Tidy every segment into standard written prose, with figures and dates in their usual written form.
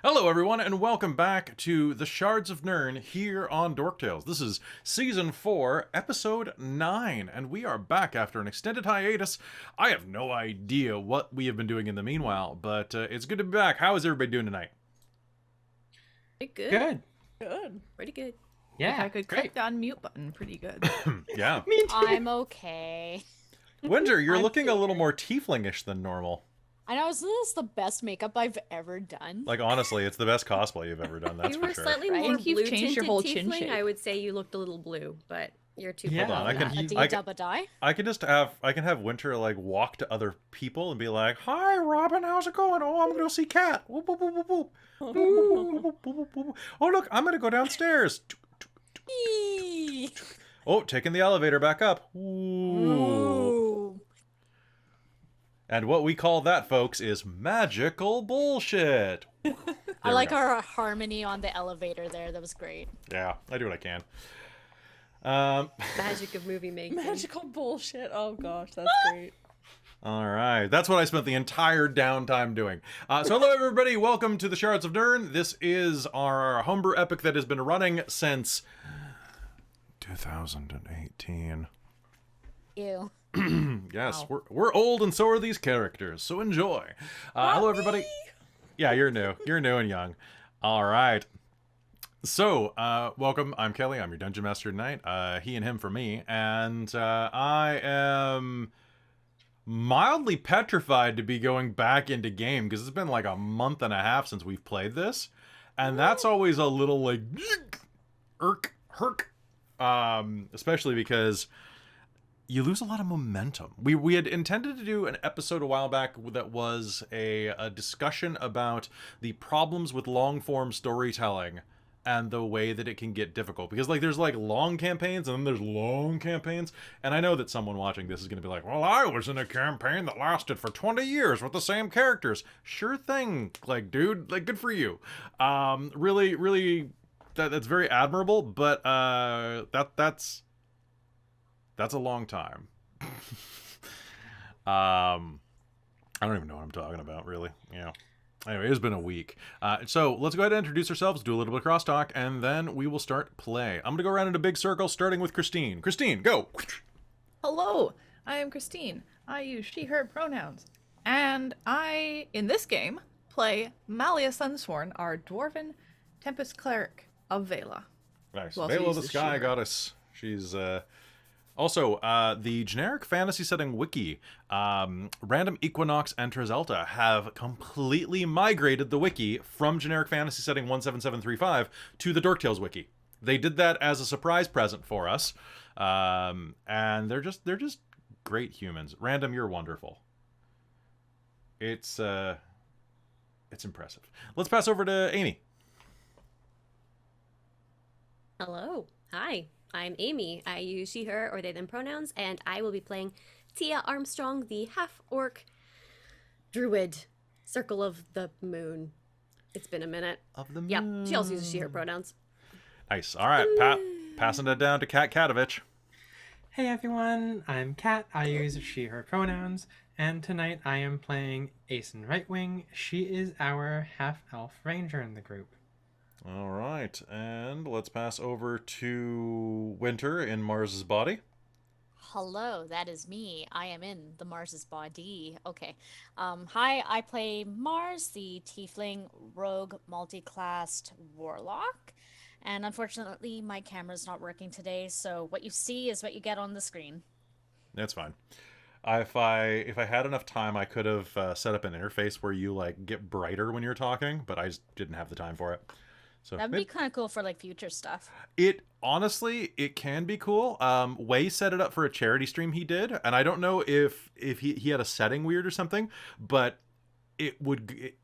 Hello, everyone, and welcome back to the Shards of Nyrn here on Dork Tales. This is Season 4, Episode 9, and we are back after an extended hiatus. I have no idea what we have been doing in the meanwhile, but it's good to be back. How is everybody doing tonight? Pretty good. Good. Good. Pretty good. Yeah. If I could click the unmute button, pretty good. Yeah. Me too. I'm okay. Winter, you're I'm looking a little favored. more tieflingish than normal. I know, isn't this the best makeup I've ever done? Like, honestly, it's the best cosplay you've ever done, that's you for were sure. slightly Right? more I think you've blue changed your tinted whole chin tiefling. shape. I would say you looked a little blue, but you're too Yeah. blue. Hold on, I can- A D I- double die? I can have Winter, like, walk to other people and be like, "Hi, Robin, how's it going? Oh, I'm gonna go see Cat. Whoop, whoop, whoop, whoop, whoop. Whoop, whoop, whoop, whoop, whoop. Oh, look, I'm gonna go downstairs. Eee. Oh, taking the elevator back up. Ooh. Ooh. And what we call that, folks, is magical bullshit. I like go. our harmony on the elevator there. That was great. Yeah, I do what I can. Magic of movie making. Magical bullshit. Oh gosh, that's great. All right, that's what I spent the entire downtime doing. So hello, everybody. Welcome to the Shards of Nyrn. This is our Homebrew epic that has been running since 2018. Ew. Yes, we're old, and so are these characters. So enjoy. Hello, everybody. Yeah, you're new. You're new and young. All right. So, welcome. I'm Kelly. I'm your Dungeon Master tonight. He and him for me. And I am mildly petrified to be going back into game because it's been like a month and a half since we've played this. And that's always a little like, herk. Especially because you lose a lot of momentum. We had intended to do an episode a while back that was a discussion about the problems with long-form storytelling and the way that it can get difficult. Because, like, there's, like, long campaigns, and then there's long campaigns. And I know that someone watching this is going to be like, well, I was in a campaign that lasted for 20 years with the same characters. Sure thing. Like, dude, like, good for you. Really, that's very admirable, but that's a long time. I don't even know what I'm talking about, really. Yeah. Anyway, it's been a week. So let's go ahead and introduce ourselves, do a little bit of crosstalk, and then we will start play. I'm going to go around in a big circle, starting with Christine. Christine, go! Hello, I am Christine. I use she/her pronouns, and I, in this game, play Malia Sunsworn, our dwarven Tempest cleric of Vela. Nice. Who also Veil of the uses Sky she/her. Goddess. She's, Also, the generic fantasy setting wiki, Random Equinox and Trezelta have completely migrated the wiki from generic fantasy setting 17735 to the Dork Tales wiki. They did that as a surprise present for us, and they're just great humans. Random, you're wonderful. It's impressive. Let's pass over to Amy. Hello. Hi. I'm Amy. I use she, her, or they, them pronouns, and I will be playing Teah Armstrong, the half-orc druid, Circle of the Moon. It's been a minute. Of the Yep. She also uses she, her pronouns. Nice. All right, passing it down to Kat Katovich. Hey everyone, I'm Kat. I use she, her pronouns, and tonight I am playing Aeson Rightwing. She is our half-elf ranger in the group. All right, and let's pass over to Winter in Mars's body. Hello, that is me. I am in the Mars's body. Okay. Hi, I play Mars, the tiefling rogue multi-classed warlock. And unfortunately, my camera's not working today, so what you see is what you get on the screen. That's fine. If I had enough time, I could have set up an interface where you like get brighter when you're talking, but I just didn't have the time for it. So That'd be kind of cool for like future stuff. it honestly, it can be cool. Way set it up for a charity stream he did, and I don't know if he had a setting weird or something, but I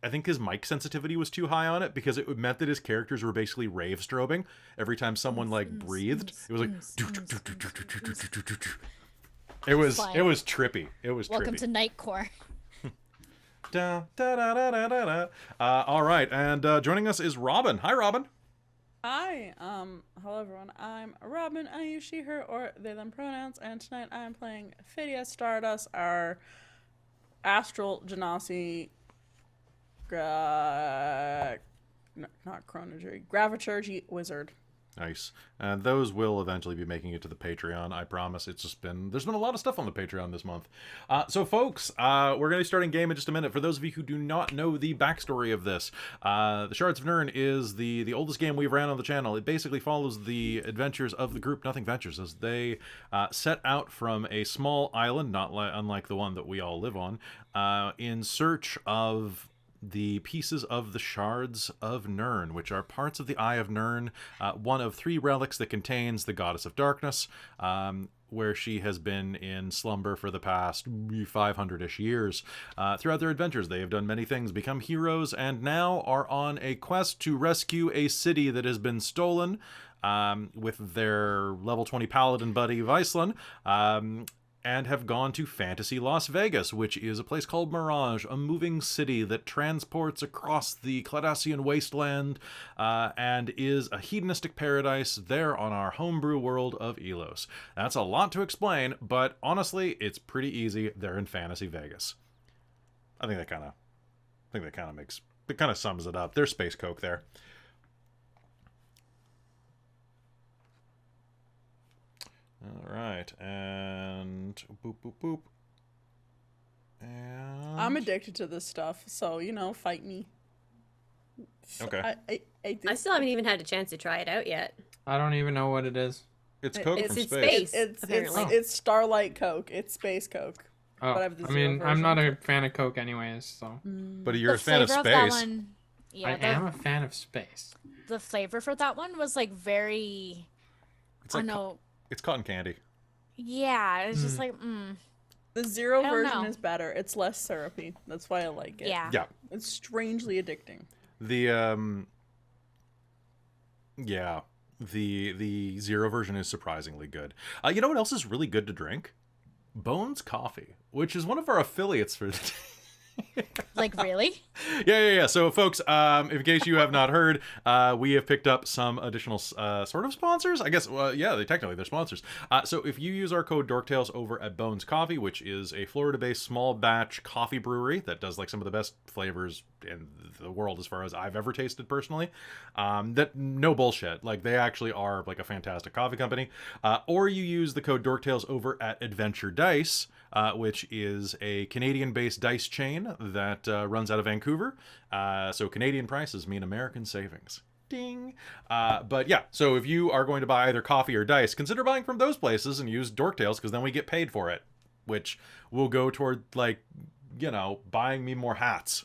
think his mic sensitivity was too high on it because it meant that his characters were basically rave strobing every time someone like breathed. It was like it was trippy. It was Welcome trippy. to Nightcore. Da, da, da, da, da, da, da. All right, and joining us is Robin. Hi, Robin. Hi, hello everyone. I'm Robin. I use she, her, or they, them pronouns, and tonight I'm playing Phidia Stardust, our astral genasi not chronogy, graviturgy wizard. Nice. And those will eventually be making it to the Patreon, I promise. There's been a lot of stuff on the Patreon this month. So folks, we're going to be starting game in just a minute. For those of you who do not know the backstory of this, the Shards of Nyrn is the oldest game we've ran on the channel. It basically follows the adventures of the group Nothing Ventures as they set out from a small island, unlike the one that we all live on, in search of the pieces of the Shards of Nyrn, which are parts of the Eye of Nyrn, one of 3 relics that contains the Goddess of Darkness, where she has been in slumber for the past 500-ish years. Throughout their adventures, they have done many things, become heroes, and now are on a quest to rescue a city that has been stolen, with their level 20 paladin buddy Vyslan, and have gone to Fantasy Las Vegas, which is a place called Mirage, a moving city that transports across the Cladassian wasteland, and is a hedonistic paradise there on our homebrew world of Ylos. That's a lot to explain, but honestly, it's pretty easy. They're in Fantasy Vegas. I think that kind of sums it up. There's Space Coke there. All right, and boop, boop, boop. And I'm addicted to this stuff, so, fight me. Okay. I still haven't even had a chance to try it out yet. I don't even know what it is. It's Coke it's from it's space. space. Apparently. It's Starlight Coke. It's Space Coke. Oh, But I have the I mean, zero I'm not version. a fan of Coke anyways, so. But you're a The fan of flavor of that space. one, yeah, I am a fan of space. the flavor for that one was like very. It's I like don't know. It's cotton candy. Yeah, it's just like, The zero I don't version know. is better. It's less syrupy. That's why I like it. yeah. Yeah. It's strangely addicting. The zero version is surprisingly good. You know what else is really good to drink? Bones Coffee, which is one of our affiliates for the Like, really? Yeah. So, folks, in case you have not heard, we have picked up some additional sort of sponsors. I guess, they're sponsors. So if you use our code DorkTales over at Bones Coffee, which is a Florida-based small batch coffee brewery that does like some of the best flavors in the world as far as I've ever tasted personally, that no bullshit. Like, they actually are like a fantastic coffee company. Or you use the code DorkTales over at Adventure Dice, which is a Canadian-based dice chain that runs out of Vancouver. So Canadian prices mean American savings. Ding. But yeah, so if you are going to buy either coffee or dice, consider buying from those places and use Dorktails, because then we get paid for it, which will go toward, like, buying me more hats.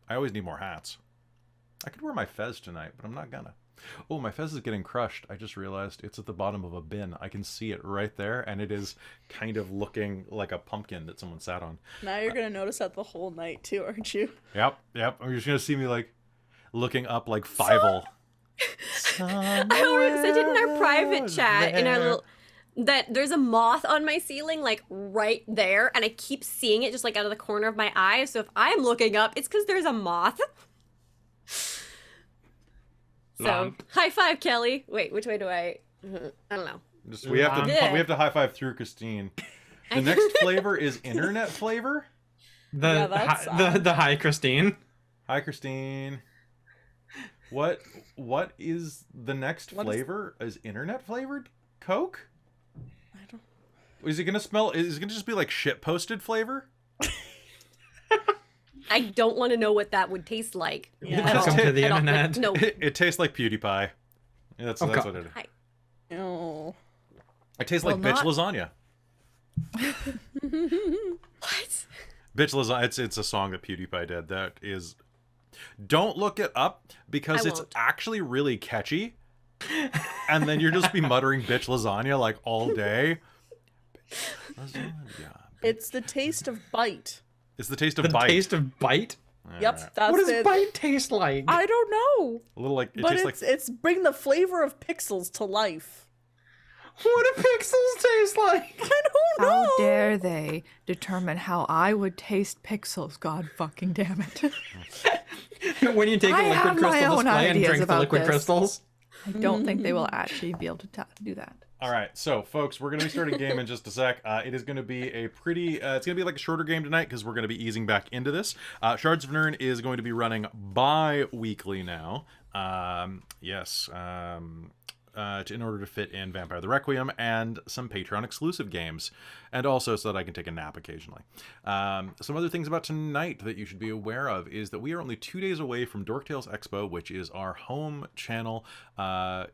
I always need more hats. I could wear my fez tonight, but I'm not gonna. Oh, my fez is getting crushed. I just realized it's at the bottom of a bin. I can see it right there, and it is kind of looking like a pumpkin that someone sat on. Now you're going to notice that the whole night, too, aren't you? Yep. You're just going to see me, like, looking up like Fievel. I already said it in our private chat, in our little, that there's a moth on my ceiling, like right there, and I keep seeing it just like out of the corner of my eye. So if I'm looking up, it's because there's a moth. So high five, Kelly. Wait, which way do I don't know. We have to high five through Christine. The next flavor is internet flavor. The hi, Christine. Hi, Christine. What is the next flavor? Is internet flavored Coke? I don't. Is it gonna smell? Is it gonna just be like shit posted flavor? I don't want to know what that would taste like. Yeah. Welcome to the At all. Like, internet. no. It tastes like PewDiePie. That's what it is. Oh. It tastes like bitch lasagna. What? Bitch lasagna. It's a song that PewDiePie did. That is. Don't look it up because I it's won't. actually really catchy. And then you're just be muttering bitch lasagna like all day. Lasagna. It's the taste of bite. It's the taste of The bite. taste of bite? Yep, that's What does it. bite taste like? I don't know. A little like it But tastes it's bring the flavor of pixels to life. What do pixels taste like? I don't know. How dare they determine how I would taste pixels? God fucking damn it. When you take a I liquid have my crystal own display and ideas drink the about liquid this. crystals? I don't think they will actually be able to do that. All right, so folks, we're going to be starting game in just a sec. It is going to be a pretty, it's going to be like a shorter game tonight because we're going to be easing back into this. Shards of Nyrn is going to be running bi-weekly now. Yes, in order to fit in Vampire the Requiem and some Patreon exclusive games, and also so that I can take a nap occasionally. Some other things about tonight that you should be aware of is that we are only 2 days away from Dork Tales Expo, which is our home channel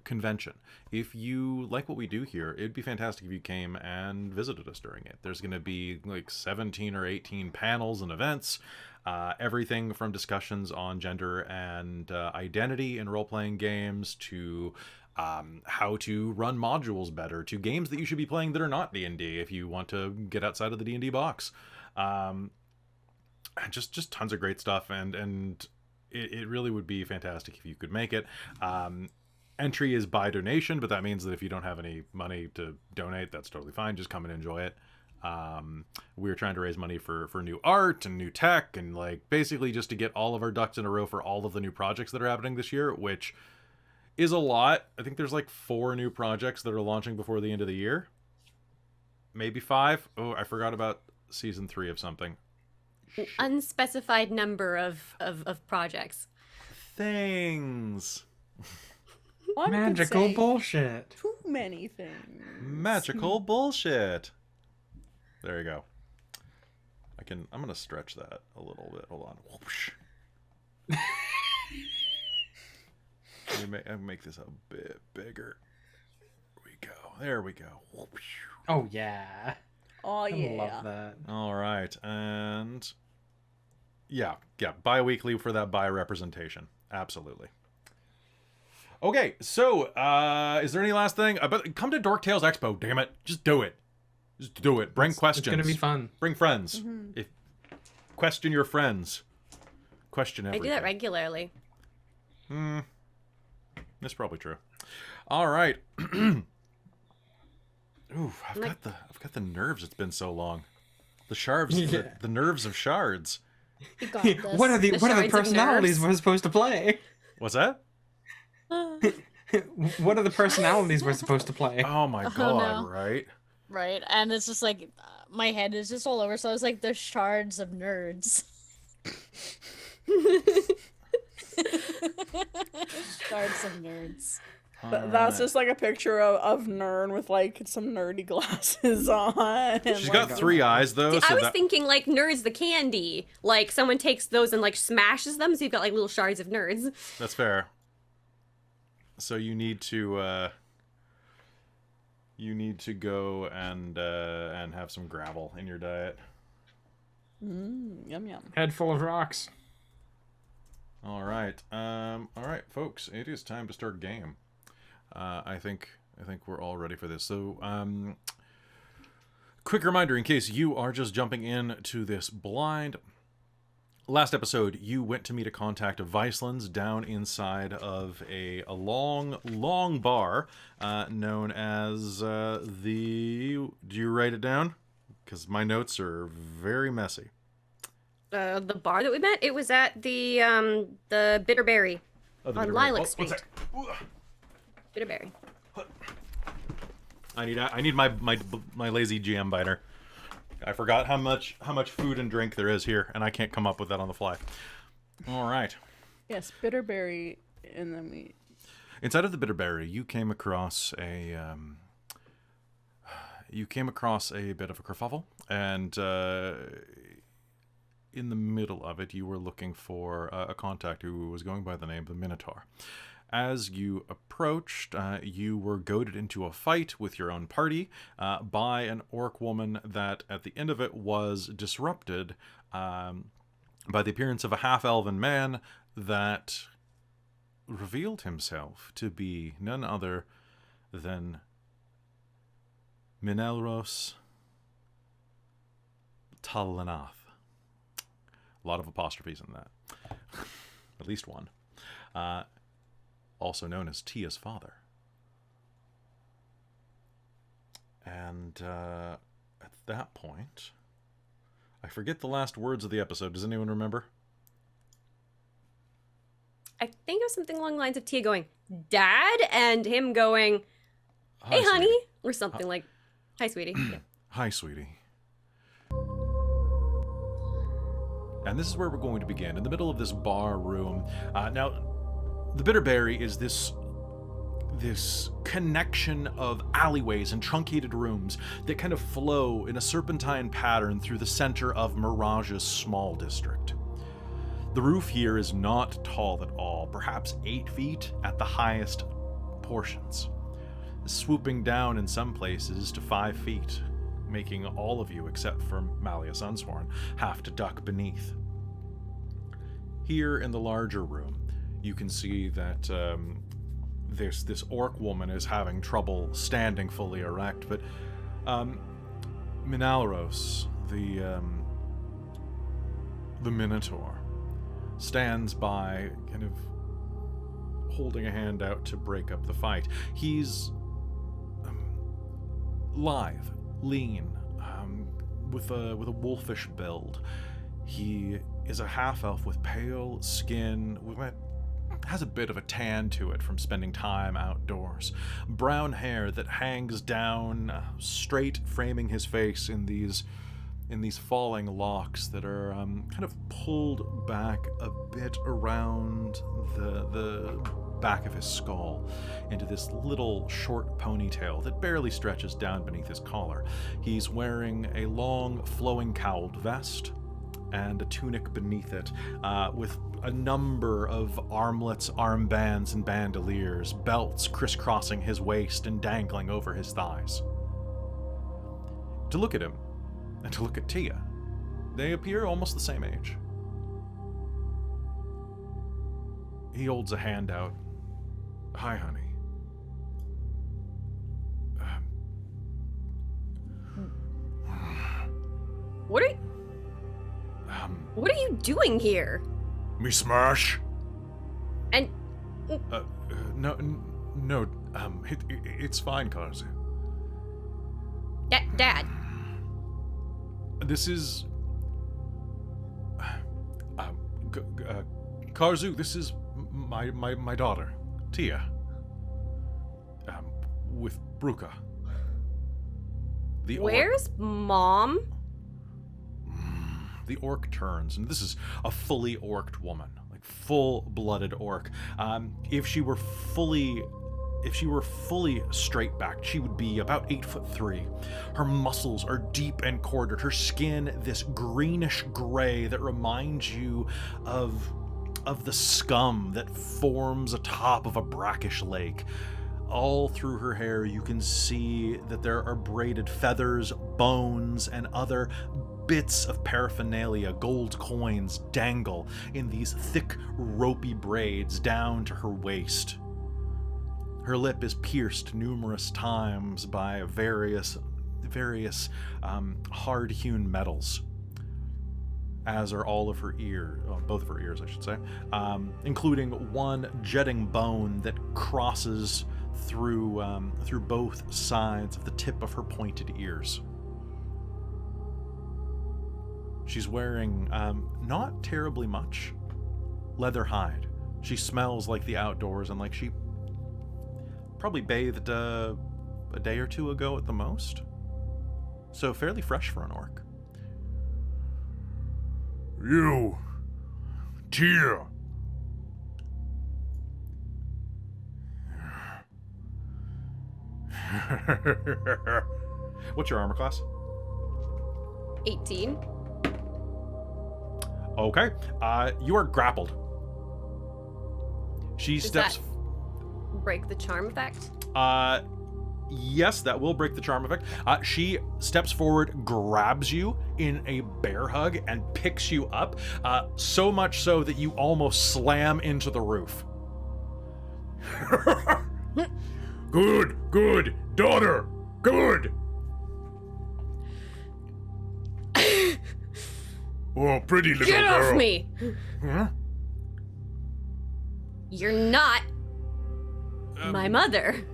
convention. If you like what we do here, it'd be fantastic if you came and visited us during it. There's going to be like 17 or 18 panels and events. Everything from discussions on gender and identity in role-playing games to how to run modules better, to games that you should be playing that are not D&D if you want to get outside of the D&D box. Just tons of great stuff, and it really would be fantastic if you could make it. Entry is by donation, but that means that if you don't have any money to donate, that's totally fine. Just come and enjoy it. We're trying to raise money for new art and new tech, and like basically just to get all of our ducks in a row for all of the new projects that are happening this year, which is a lot. I think there's like 4 new projects that are launching before the end of the year. Maybe 5. Oh, I forgot about season 3 of something. Unspecified number of projects. Things. One could Magical say bullshit. Too many things. Magical bullshit. There you go. I'm gonna stretch that a little bit. Hold on. Whoosh. Let me make this a bit bigger. There we go. Whoosh. Oh yeah. Oh I yeah. love that. All right, and yeah, bi-weekly for that bi-representation. Absolutely. Okay, so is there any last thing? But come to Dork Tales Expo, damn it. Just do it. Just do it. Bring questions. It's gonna be fun. Bring friends. If question your friends. Question I everything. do that regularly. That's probably true. All right. Ooh, I've got the nerves. It's been so long. The shards, Yeah. the nerves of shards. You got this. What are the Shards of personalities nerves. we're supposed to play? What's that? What are the personalities we're supposed to play? Oh my god! no. Right? Right, and it's just like my head is just all over. So I was like the shards of nerds. Shards of nerds. That's just like a picture of Nyrn with like some nerdy glasses on. And, She's like, got 3 eyes though. See, So I was that... thinking like nerds the candy. Like someone takes those and like smashes them, so you've got like little shards of nerds. That's fair. So you need to go and have some gravel in your diet. Yum yum. Head full of rocks. All right, folks. It is time to start game. I think we're all ready for this. So, quick reminder in case you are just jumping in to this blind. Last episode, you went to meet a contact of Vyslan's down inside of a long bar known as the... Do you write it down? Because my notes are very messy. The bar that we met, it was at the Bitterberry Oh, the on Bitterberry. Lilac Oh, Street. one sec. Bitterberry. I need my lazy GM biter. I forgot how much food and drink there is here, and I can't come up with that on the fly. All right. Yes, bitterberry, and then we. Inside of the Bitterberry, you came across a bit of a kerfuffle, and in the middle of it, you were looking for a contact who was going by the name of the Minotaur. As you approached, you were goaded into a fight with your own party by an orc woman that, at the end of it, was disrupted by the appearance of a half-elven man that revealed himself to be none other than Minaelros Tal'anath. A lot of apostrophes in that. At least one. Also known as Teah's father. And at that point, I forget the last words of the episode. Does anyone remember? I think it was something along the lines of Teah going, "Dad," and him going, "Hey, honey, Or something like, hi, sweetie. Yeah. Hi, sweetie. And this is where we're going to begin, in the middle of this bar room. Now, the Bitterberry is this connection of alleyways and truncated rooms that kind of flow in a serpentine pattern through the center of Mirage's small district. The roof here is not tall at all, perhaps 8 feet at the highest portions, swooping down in some places to 5 feet, making all of you, except for Malleus Unsworn, have to duck beneath. Here in the larger room, you can see that this orc woman is having trouble standing fully erect, but Minaelros, the Minotaur, stands by, kind of holding a hand out to break up the fight. He's lithe, lean, with a wolfish build. He is a half-elf with pale skin, has a bit of a tan to it from spending time outdoors. Brown hair that hangs down straight, framing his face in these falling locks that are kind of pulled back a bit around the back of his skull into this little short ponytail that barely stretches down beneath his collar. He's wearing a long, flowing cowled vest and a tunic beneath it, with a number of armlets, armbands, and bandoliers, belts crisscrossing his waist and dangling over his thighs. To look at him, and to look at Teah, they appear almost the same age. He holds a hand out. Hi, honey. What are you doing here? Me smash? And No, it's fine, Karzu. Dad. This is... Karzu, this is my daughter, Teah. With Bruka. Where's Mom? The orc turns, and this is a fully orced woman, like full-blooded orc. If she were fully straight-backed, she would be about 8'3". Her muscles are deep and corded. Her skin, this greenish gray that reminds you of the scum that forms atop of a brackish lake. All through her hair, you can see that there are braided feathers, bones, and other bits of paraphernalia, gold coins, dangle in these thick, ropey braids down to her waist. Her lip is pierced numerous times by various hard-hewn metals, as are all of her ears, both of her ears, I should say, including one jutting bone that crosses through both sides of the tip of her pointed ears. She's wearing not terribly much leather hide. She smells like the outdoors and like she probably bathed a day or two ago at the most. So fairly fresh for an orc. You, Teah. What's your armor class? 18. Okay. You are grappled. She Does steps... that break the charm effect? Yes, that will break the charm effect. She steps forward, grabs you in a bear hug, and picks you up, so much so that you almost slam into the roof. Good, daughter, good. Oh, pretty little Get girl. off me! Huh? You're not my mother.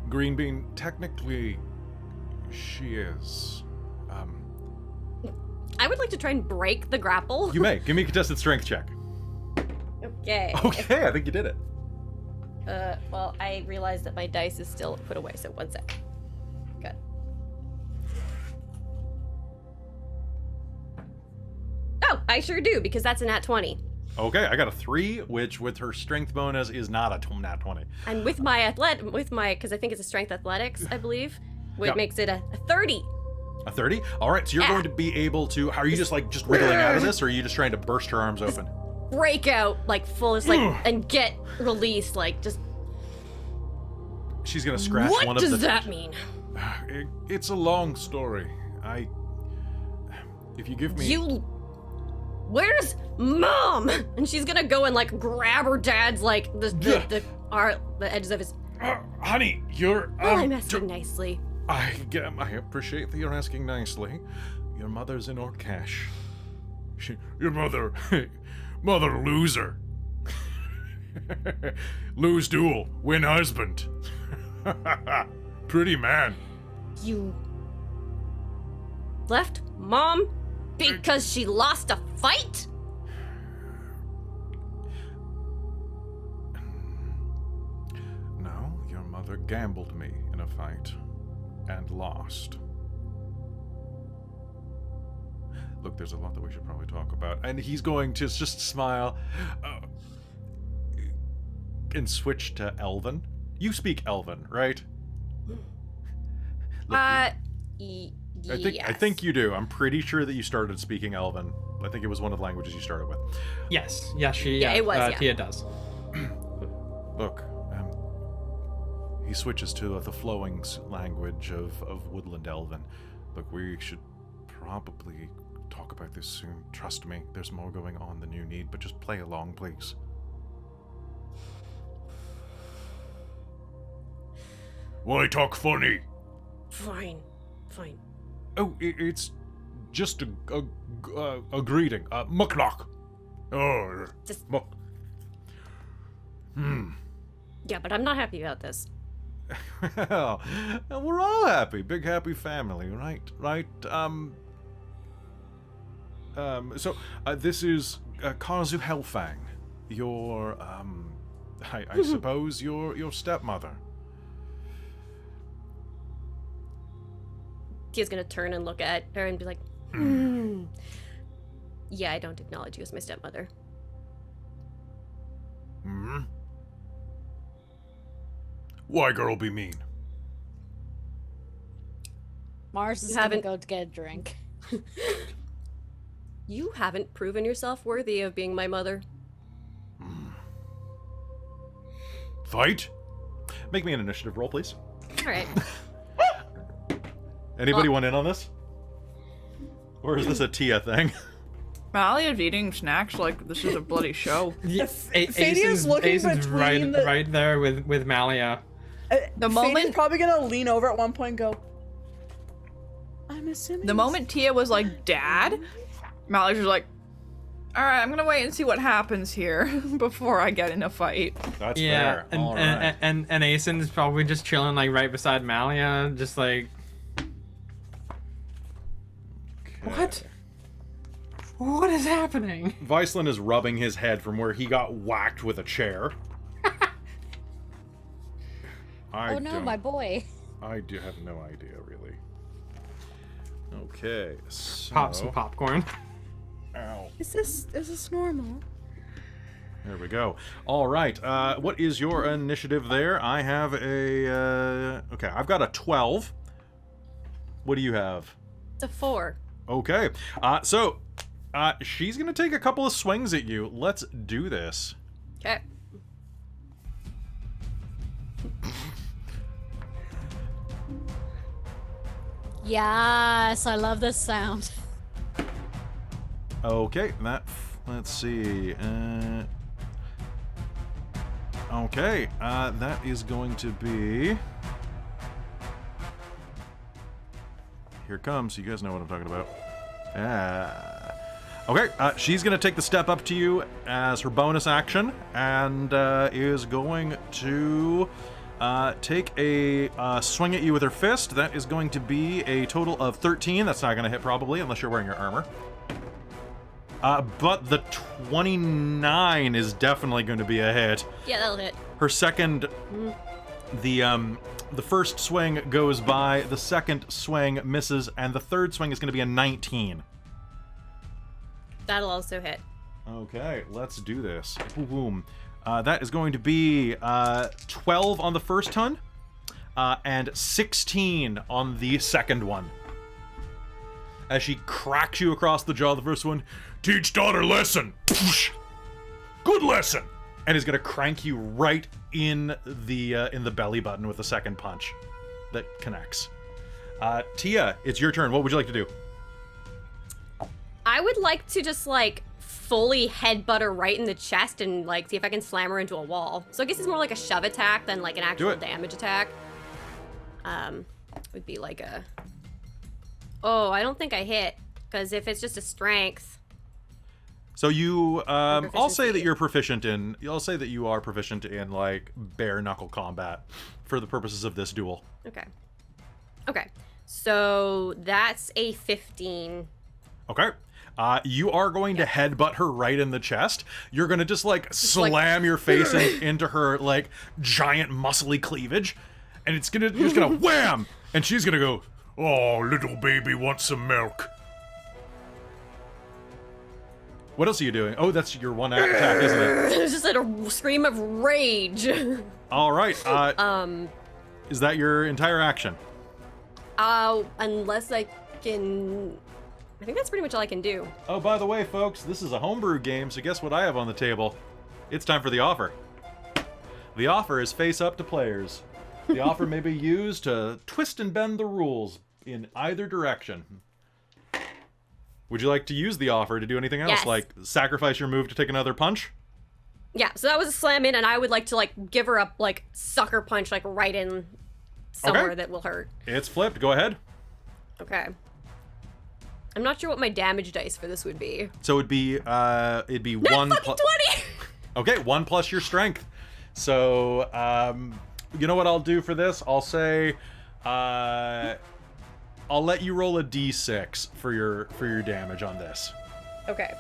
Green Bean, technically, she is. I would like to try and break the grapple. You may. Give me a contested strength check. Okay. Okay, I think you did it. Well, I realized that my dice is still put away, so 1 sec. Good. Oh, I sure do, because that's a nat 20. Okay, I got a 3, which with her strength bonus is not a nat 20. And with my because I think it's a strength athletics, I believe, which Yep. makes it a 30. A 30? All right, so you're Yeah. going to be able to. Are you just wriggling out of this, or are you just trying to burst her arms open? Break out like full, and get released, like just. She's gonna scratch What one of the. does that mean? It's a long story. If you give me. Where's Mom? And she's gonna go and like grab her dad's like the edges of his. Honey, you're. Oh, I'm asking nicely. I appreciate that you're asking nicely. Your mother's in Orcash. Your mother loser. Lose duel, win husband. Pretty man. You left Mom because she lost a fight? No, your mother gambled me in a fight and lost. Look, there's a lot that we should probably talk about. And he's going to just smile and switch to Elven. You speak Elven, right? Look, Yes. I think you do. I'm pretty sure that you started speaking Elven. I think it was one of the languages you started with. Yes, Yeah, it was, yeah. Teah does. Look, he switches to the flowing language of Woodland Elven. Look, we should probably talk about this soon. Trust me, there's more going on than you need, but just play along, please. Why talk funny? Fine. Oh, it's just a greeting. Mucklock. Oh, Just- muck. Yeah, but I'm not happy about this. Well, we're all happy. Big happy family, right? Right? So, this is Karzu Helfang. Your, I suppose your stepmother. Tia's gonna turn and look at her and be like, Yeah, I don't acknowledge you as my stepmother. Hmm? Why girl be mean? Mars is You gonna haven't- go to get a drink. You haven't proven yourself worthy of being my mother. Fight? Make me an initiative roll, please. Alright. Anybody want in on this? Or is this a Teah thing? Malia's eating snacks like this is a bloody show. Fadia's looking between right there with Malia. The Fadia's moment probably gonna lean over at one point and go, I'm assuming the moment Teah was like, Dad, Malia's just like, alright, I'm gonna wait and see what happens here before I get in a fight. That's Yeah, fair. and, All right. and Aeson's probably just chilling like right beside Malia, just like, what? What is happening? Vyslan is rubbing his head from where he got whacked with a chair. Oh no, my boy. I do have no idea, really. Okay, so... Pop some popcorn. Ow. Is this normal? There we go. All right, what is your initiative there? I have a... okay, I've got a 12. What do you have? It's a 4. Okay, so... she's gonna take a couple of swings at you. Let's do this. Okay. Yes, I love this sound. Okay, let's see. Okay, that is going to be... Here it comes. You guys know what I'm talking about. Okay, she's going to take the step up to you as her bonus action and is going to take a swing at you with her fist. That is going to be a total of 13. That's not going to hit probably unless you're wearing your armor. But the 29 is definitely going to be a hit. Yeah, that'll hit. Her second, the first swing goes by, the second swing misses, and the third swing is going to be a 19. That'll also hit. Okay, let's do this. Boom. That is going to be 12 on the first ton, and 16 on the second one. As she cracks you across the jaw, the first one, teach daughter lesson. Good lesson. And is going to crank you right in the belly button with the second punch that connects. Teah, it's your turn. What would you like to do? I would like to just like fully headbutt her right in the chest and like see if I can slam her into a wall. So I guess it's more like a shove attack than like an actual damage attack. Would be like a... Oh, I don't think I hit, because if it's just a strength... So you, I'll say that you're proficient in, I'll say that you are proficient in, like, bare knuckle combat for the purposes of this duel. Okay. Okay. So that's a 15. Okay. You are going to headbutt her right in the chest. You're going to just, like, slam your face into her, like, giant muscly cleavage. And it's gonna, you're just gonna wham! And she's gonna go, oh, little baby wants some milk. What else are you doing? Oh, that's your one attack, isn't it? It's just like a scream of rage. All right. Is that your entire action? Unless I can... I think that's pretty much all I can do. Oh, by the way, folks, this is a homebrew game, so guess what I have on the table? It's time for the offer. The offer is face up to players. The offer may be used to twist and bend the rules in either direction. Would you like to use the offer to do anything else? Yes. Like sacrifice your move to take another punch? Yeah, so that was a slam in, and I would like to like give her a like sucker punch like right in somewhere that will hurt. It's flipped. Go ahead. Okay. I'm not sure what my damage dice for this would be. So it'd be one plus 20. Okay, 1 plus your strength. So you know what I'll do for this? I'll say I'll let you roll a d6 for your damage on this. Okay.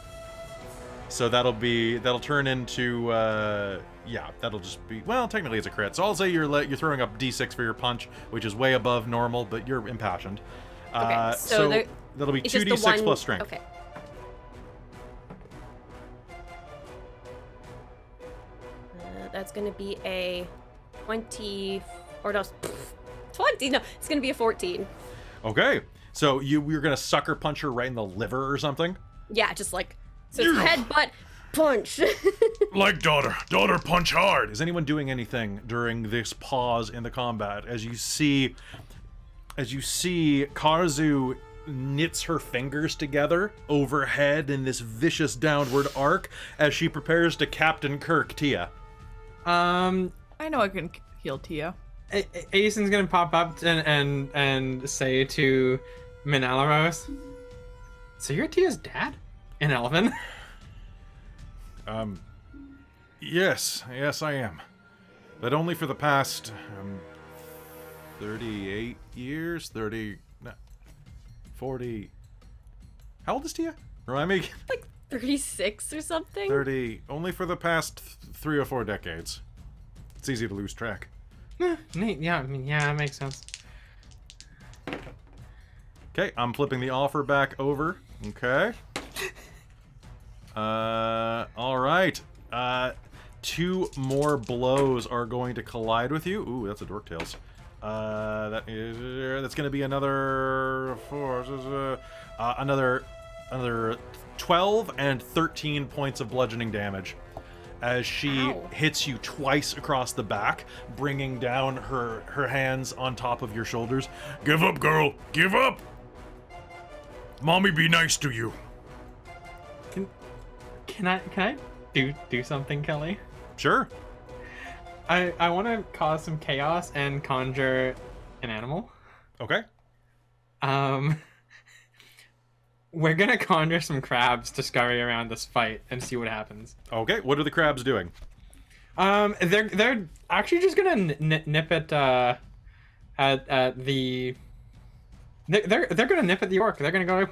So that'll turn into yeah, that'll just be, well, technically it's a crit. So I'll say you're throwing up d6 for your punch, which is way above normal, but you're impassioned. Okay. So that'll be 2d6 plus strength. Okay. That's gonna be a 20 or no 20. No, it's gonna be a 14. Okay. So you're gonna sucker punch her right in the liver or something? Yeah, just like so it's headbutt punch. Like daughter punch hard. Is anyone doing anything during this pause in the combat as you see Karzu knits her fingers together overhead in this vicious downward arc as she prepares to Captain Kirk Teah? I know I can heal Teah. Aeson's gonna pop up and say to Minaelros, so you're Teah's dad? In Elven? Yes I am. But only for the past 38 years, 40. How old is Teah? Remind me. Like 36 or something. 30. Only for the past 3 or 4 decades. It's easy to lose track. Neat. Yeah, I mean, yeah, that makes sense. Okay, I'm flipping the offer back over. Okay. All right. 2 more blows are going to collide with you. Ooh, that's a Dork Tails. That's going to be another 4, another 12 and 13 points of bludgeoning damage as she hits you twice across the back, bringing down her hands on top of your shoulders. Give up, girl. Give up. Mommy be nice to you. Can I do something, Kelly? Sure. I want to cause some chaos and conjure an animal. Okay. We're gonna conjure some crabs to scurry around this fight and see what happens. Okay, what are the crabs doing? They're actually just gonna nip at the. They're gonna nip at the orc. They're gonna go.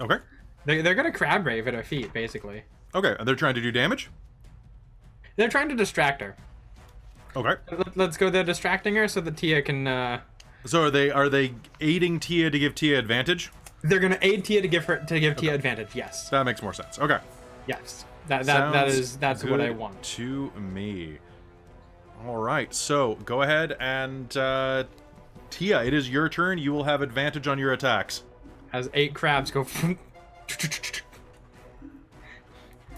Okay. They're gonna crab rave at her feet, basically. Okay, and they're trying to do damage? They're trying to distract her. Okay. Let's go there distracting her so that Teah can. So are they aiding Teah to give Teah advantage? They're gonna aid Teah to give Teah advantage. Yes. That makes more sense. Okay. Yes. That's what I good want. To me. All right. So go ahead and Teah, it is your turn. You will have advantage on your attacks. As 8 crabs go.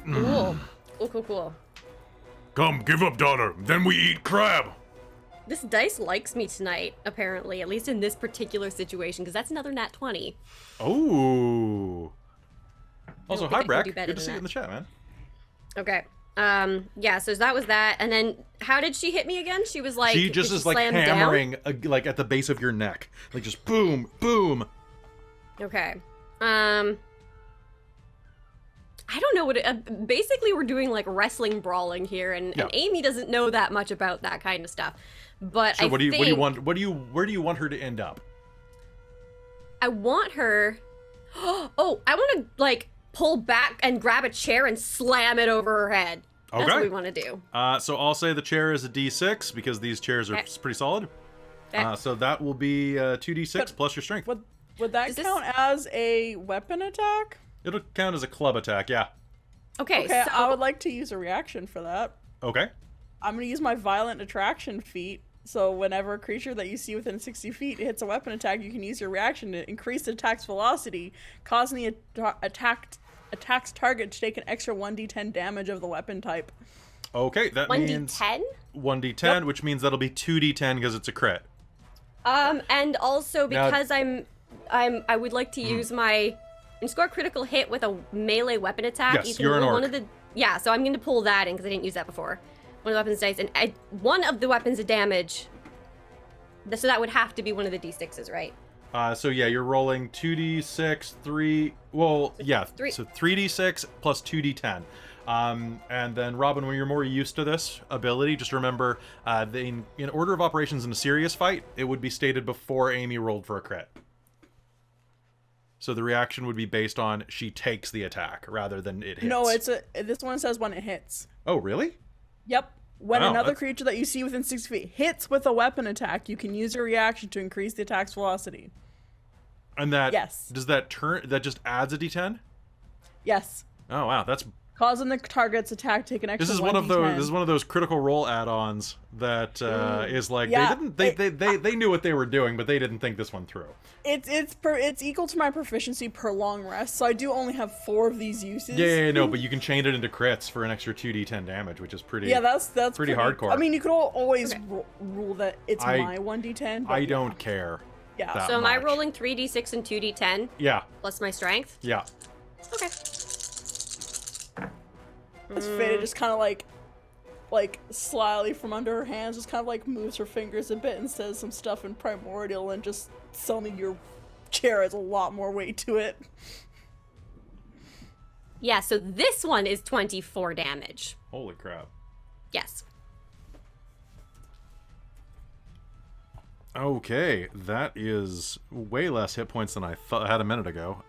Cool. Cool. Come, give up, daughter. Then we eat crab. This dice likes me tonight, apparently, at least in this particular situation, because that's another nat 20. Oh. Also, think hi, I can Brack. do better Good to than see you that. in the chat, man. Okay. Yeah, so that was that. And then how did she hit me again? She was like, She just did is like slam down? hammering, like at the base of your neck, like just boom, boom. Okay. I don't know what it, basically we're doing like wrestling brawling here, and Amy doesn't know that much about that kind of stuff. But So I what do you think want? Where do you want her to end up? I want her. Oh, I want to like pull back and grab a chair and slam it over her head. That's Okay. what we want to do. So I'll say the chair is a D6 because these chairs are Okay. pretty solid. Okay. So that will be 2D6 But- plus your strength. Would that Does this- count as a weapon attack? It'll count as a club attack, yeah. Okay, Okay, so I would like to use a reaction for that. Okay. I'm gonna use my violent attraction feat. So whenever a creature that you see within 60 feet hits a weapon attack, you can use your reaction to increase the attack's velocity, causing the attack's target to take an extra 1d10 damage of the weapon type. Okay, that means 1d10. 1d10, Yep. which means that'll be 2d10 because it's a crit. And also Now- because I would like to use my and score a critical hit with a melee weapon attack. Yes, you can you're an roll one orc. of the so I'm going to pull that in because I didn't use that before. One of the weapons dice, and one of the weapons of damage. So that would have to be one of the d6s, right? So yeah, you're rolling 2d6, 3. Well, yeah. Three. So 3d6 plus 2d10. And then Robin, when you're more used to this ability, just remember, in order of operations in a serious fight, it would be stated before Amy rolled for a crit. So the reaction would be based on she takes the attack rather than it hits. No, this one says when it hits. Oh, really? Yep. When Wow, another that's- creature that you see within 60 feet hits with a weapon attack, you can use your reaction to increase the attack's velocity. And that Yes. does that just adds a d10? Yes. Oh wow, that's Causing the target's attack to take an extra this is 1d10. one of those critical role add-ons that is like Yeah, they knew what they were doing, but they didn't think this one through. It's equal to my proficiency per long rest, so I do only have 4 of these uses. Yeah, no, but you can chain it into crits for an extra 2d10 damage, which is pretty. Yeah, that's pretty hardcore. I mean, you could always rule that it's I- my 1d10. But I don't care. Yeah. that So am I much. rolling 3d6 and 2d10 Yeah, plus my strength? yeah. Okay. As Fada just kind of like slyly from under her hands, just kind of like moves her fingers a bit and says some stuff in primordial, and just suddenly your chair has a lot more weight to it. Yeah, so this one is 24 damage. Holy crap. Yes. Okay, that is way less hit points than I had a minute ago.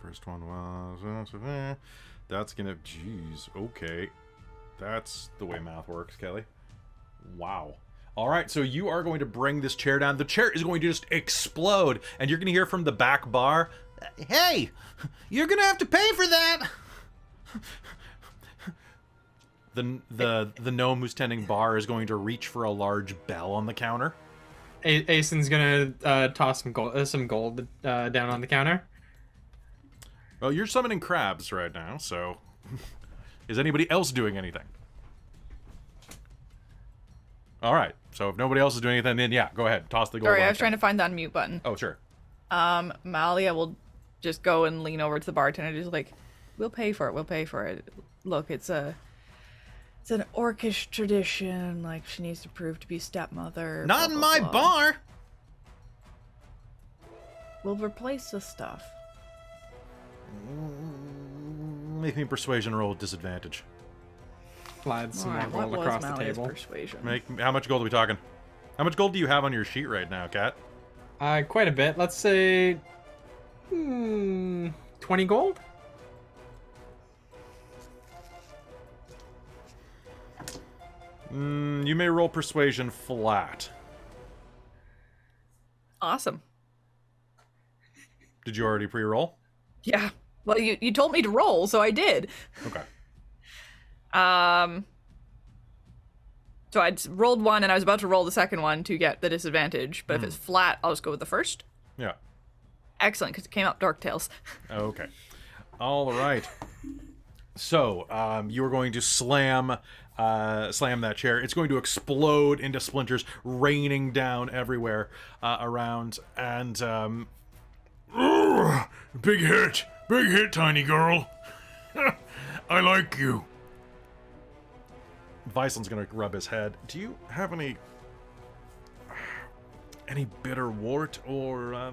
First one was that's gonna. Jeez. Okay, that's the way math works, Kelly. Wow. All right, so you are going to bring this chair down. The chair is going to just explode, and you're going to hear from the back bar, "Hey, you're going to have to pay for that." The gnome who's tending bar is going to reach for a large bell on the counter. Asen's gonna toss some gold down on the counter. Well, you're summoning crabs right now, so is anybody else doing anything? All right, so if nobody else is doing anything, then yeah, go ahead, toss the gold. Sorry, on I the was trying to counter. find the unmute button. Oh, sure. Malia will just go and lean over to the bartender, just like, we'll pay for it. Look, it's an orcish tradition. Like, she needs to prove to be stepmother. Not in blah, my blah, blah. bar. We'll replace the stuff. Make me a persuasion roll with disadvantage. Slide some Alright, more what gold was across the Malia's table. persuasion? How much gold are we talking? How much gold do you have on your sheet right now, Kat? Quite a bit. Let's say 20 gold? You may roll persuasion flat. Awesome. Did you already pre-roll? Yeah. Well, you told me to roll, so I did. Okay. So I rolled one, and I was about to roll the second one to get the disadvantage. But if it's flat, I'll just go with the first. Yeah. Excellent, because it came up Dark Tales. Okay. All right. So, you are going to slam that chair. It's going to explode into splinters, raining down everywhere around. And, big hit, tiny girl. I like you. Vyslan's going to rub his head. Do you have any bitter wart or,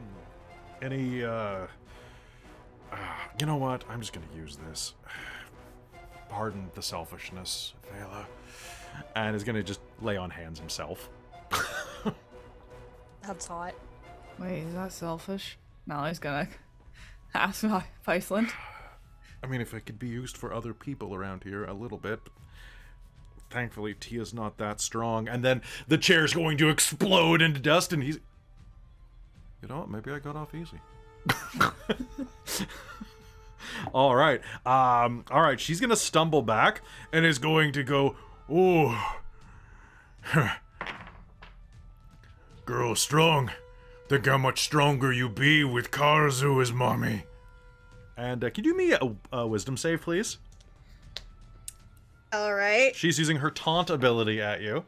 any, you know what? I'm just gonna use this. Pardon the selfishness, Vela. And is gonna just lay on hands himself. That's hot. Wait, is that selfish? No, he's gonna ask Vyslan. I mean, if it could be used for other people around here a little bit. Thankfully, Teah's not that strong. And then the chair's going to explode into dust, and he's... You know what? Maybe I got off easy. All right. She's gonna stumble back and is going to go, oh, girl strong. Think how much stronger you be with Karzu as mommy. And can you do me a wisdom save, please? All right. She's using her taunt ability at you.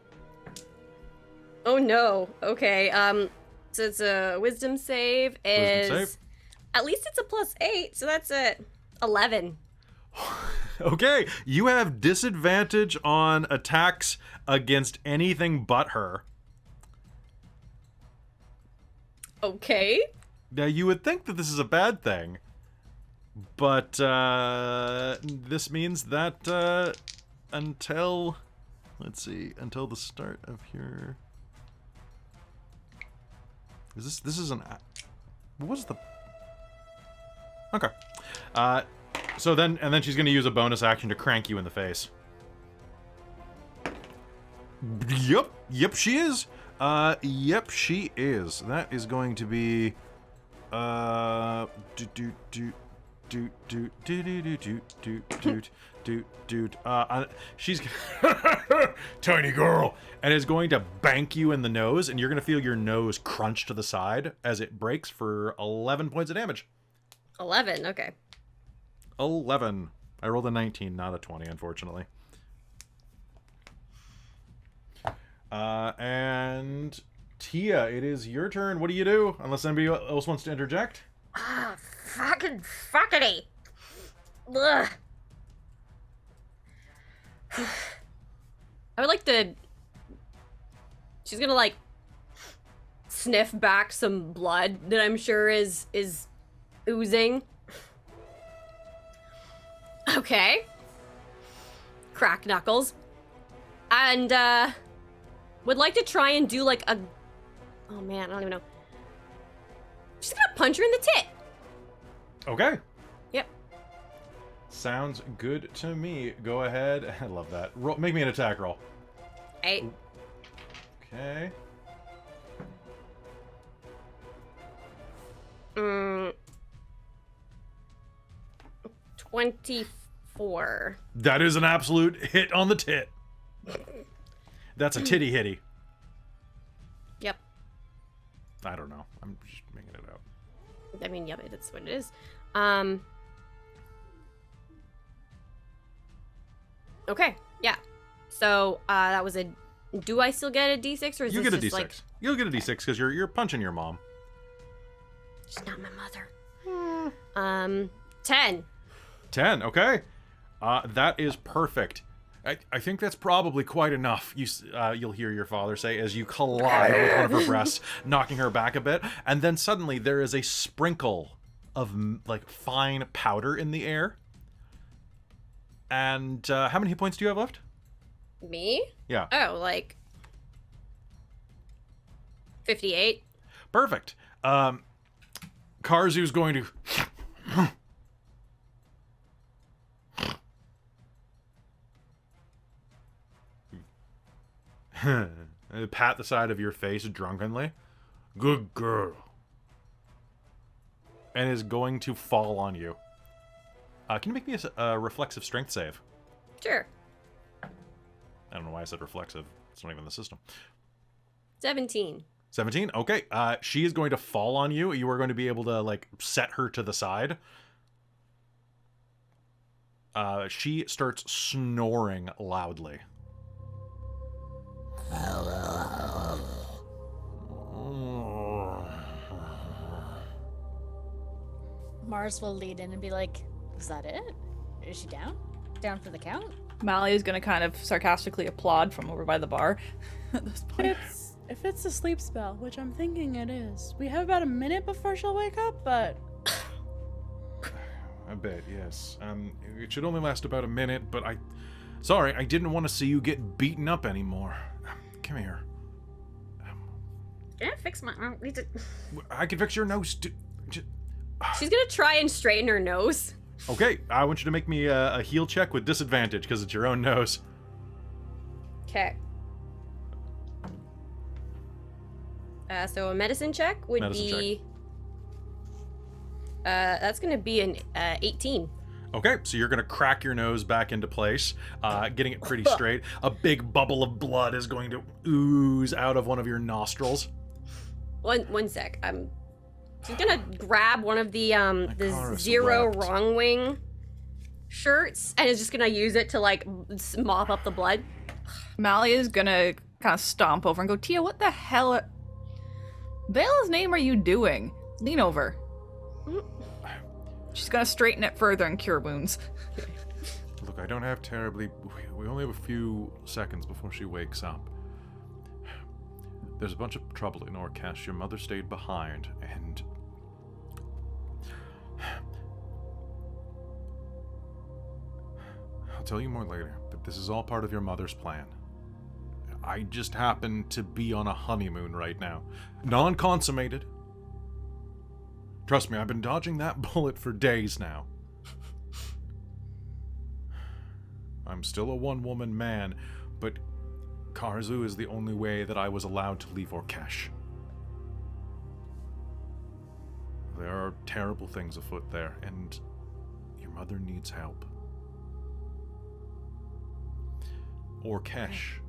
Oh no. Okay. So it's a wisdom save. Wisdom save. At least it's a +8, so that's a 11. Okay, you have disadvantage on attacks against anything but her. Okay. Now, you would think that this is a bad thing, but this means that until the start of your... This is an... What was the... Okay. So then she's going to use a bonus action to crank you in the face. Yep, she is. Yep, she is. That is going to be she's tiny girl, and is going to bank you in the nose, and you're going to feel your nose crunch to the side as it breaks for 11 points of damage. 11, okay. 11. I rolled a 19, not a 20, unfortunately. And Teah, it is your turn. What do you do? Unless anybody else wants to interject. Ah, fuckity. Ugh. I would like to... She's gonna, like, sniff back some blood that I'm sure is oozing. Okay. Crack knuckles. And, would like to try and do, like, a... Oh, man, I don't even know. She's gonna punch her in the tit. Okay. Yep. Sounds good to me. Go ahead. I love that. Make me an attack roll. 8. Okay. 24. That is an absolute hit on the tit. That's a titty hitty. Yep. I don't know. I'm just making it up. I mean, yep, that's what it is. Okay, yeah. So, that was a... Do I still get a D6, or is You this get a just D6. like... You'll get a D6 because you're punching your mom. She's not my mother. 10. 10. Okay. That is perfect. I think that's probably quite enough. You'll hear your father say as you collide with one of her breasts, knocking her back a bit, and then suddenly there is a sprinkle of like fine powder in the air. And how many hit points do you have left? Me? Yeah. Oh, like 58. Perfect. Karzu's going to pat the side of your face drunkenly. Good girl. And is going to fall on you. Can you make me a reflexive strength save? Sure. I don't know why I said reflexive. It's not even in the system. 17. 17? Okay. She is going to fall on you. You are going to be able to, like, set her to the side. She starts snoring loudly. Mars will lead in and be like, is that it? Is she down? Down for the count? Mally is gonna kind of sarcastically applaud from over by the bar at this point. If it's a sleep spell, which I'm thinking it is, we have about a minute before she'll wake up, but... I bet, yes. It should only last about a minute, but Sorry, I didn't want to see you get beaten up anymore. Come here. Can I fix my... I can fix your nose, She's gonna try and straighten her nose. Okay, I want you to make me a heal check with disadvantage, because it's your own nose. Okay. So a medicine check would be... that's gonna be an 18. Okay, so you're gonna crack your nose back into place, getting it pretty straight. A big bubble of blood is going to ooze out of one of your nostrils. One sec. She's gonna grab one of the Zero wept. Wrong Wing shirts and is just gonna use it to like mop up the blood. Mally is gonna kind of stomp over and go, Teah, what the hell? Vela's name are you doing? Lean over. She's gonna straighten it further and cure wounds. Look, I don't have terribly... We only have a few seconds before she wakes up. There's a bunch of trouble in Orkesh. Your mother stayed behind, and... I'll tell you more later, but this is all part of your mother's plan. I just happen to be on a honeymoon right now. Non-consummated. Trust me, I've been dodging that bullet for days now. I'm still a one-woman man, but Karzu is the only way that I was allowed to leave Orkesh. There are terrible things afoot there, and your mother needs help. Orkesh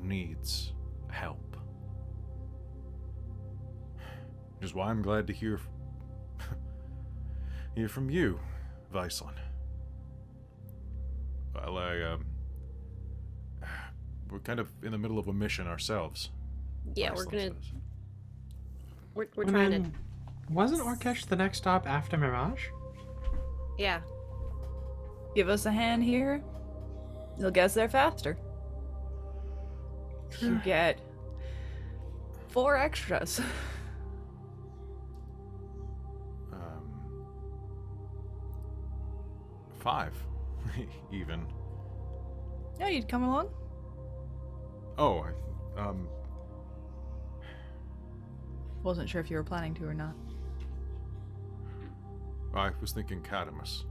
needs help. Which is why I'm glad to hear from you, Vyslan. Well, we're kind of in the middle of a mission ourselves. Yeah, Vyslan says. we're trying to... Wasn't Orkesh the next stop after Mirage? Yeah. Give us a hand here. You'll get us there faster. You get 4 extras. 5, even. Yeah, you'd come along. Oh, Wasn't sure if you were planning to or not. I was thinking Cadamus.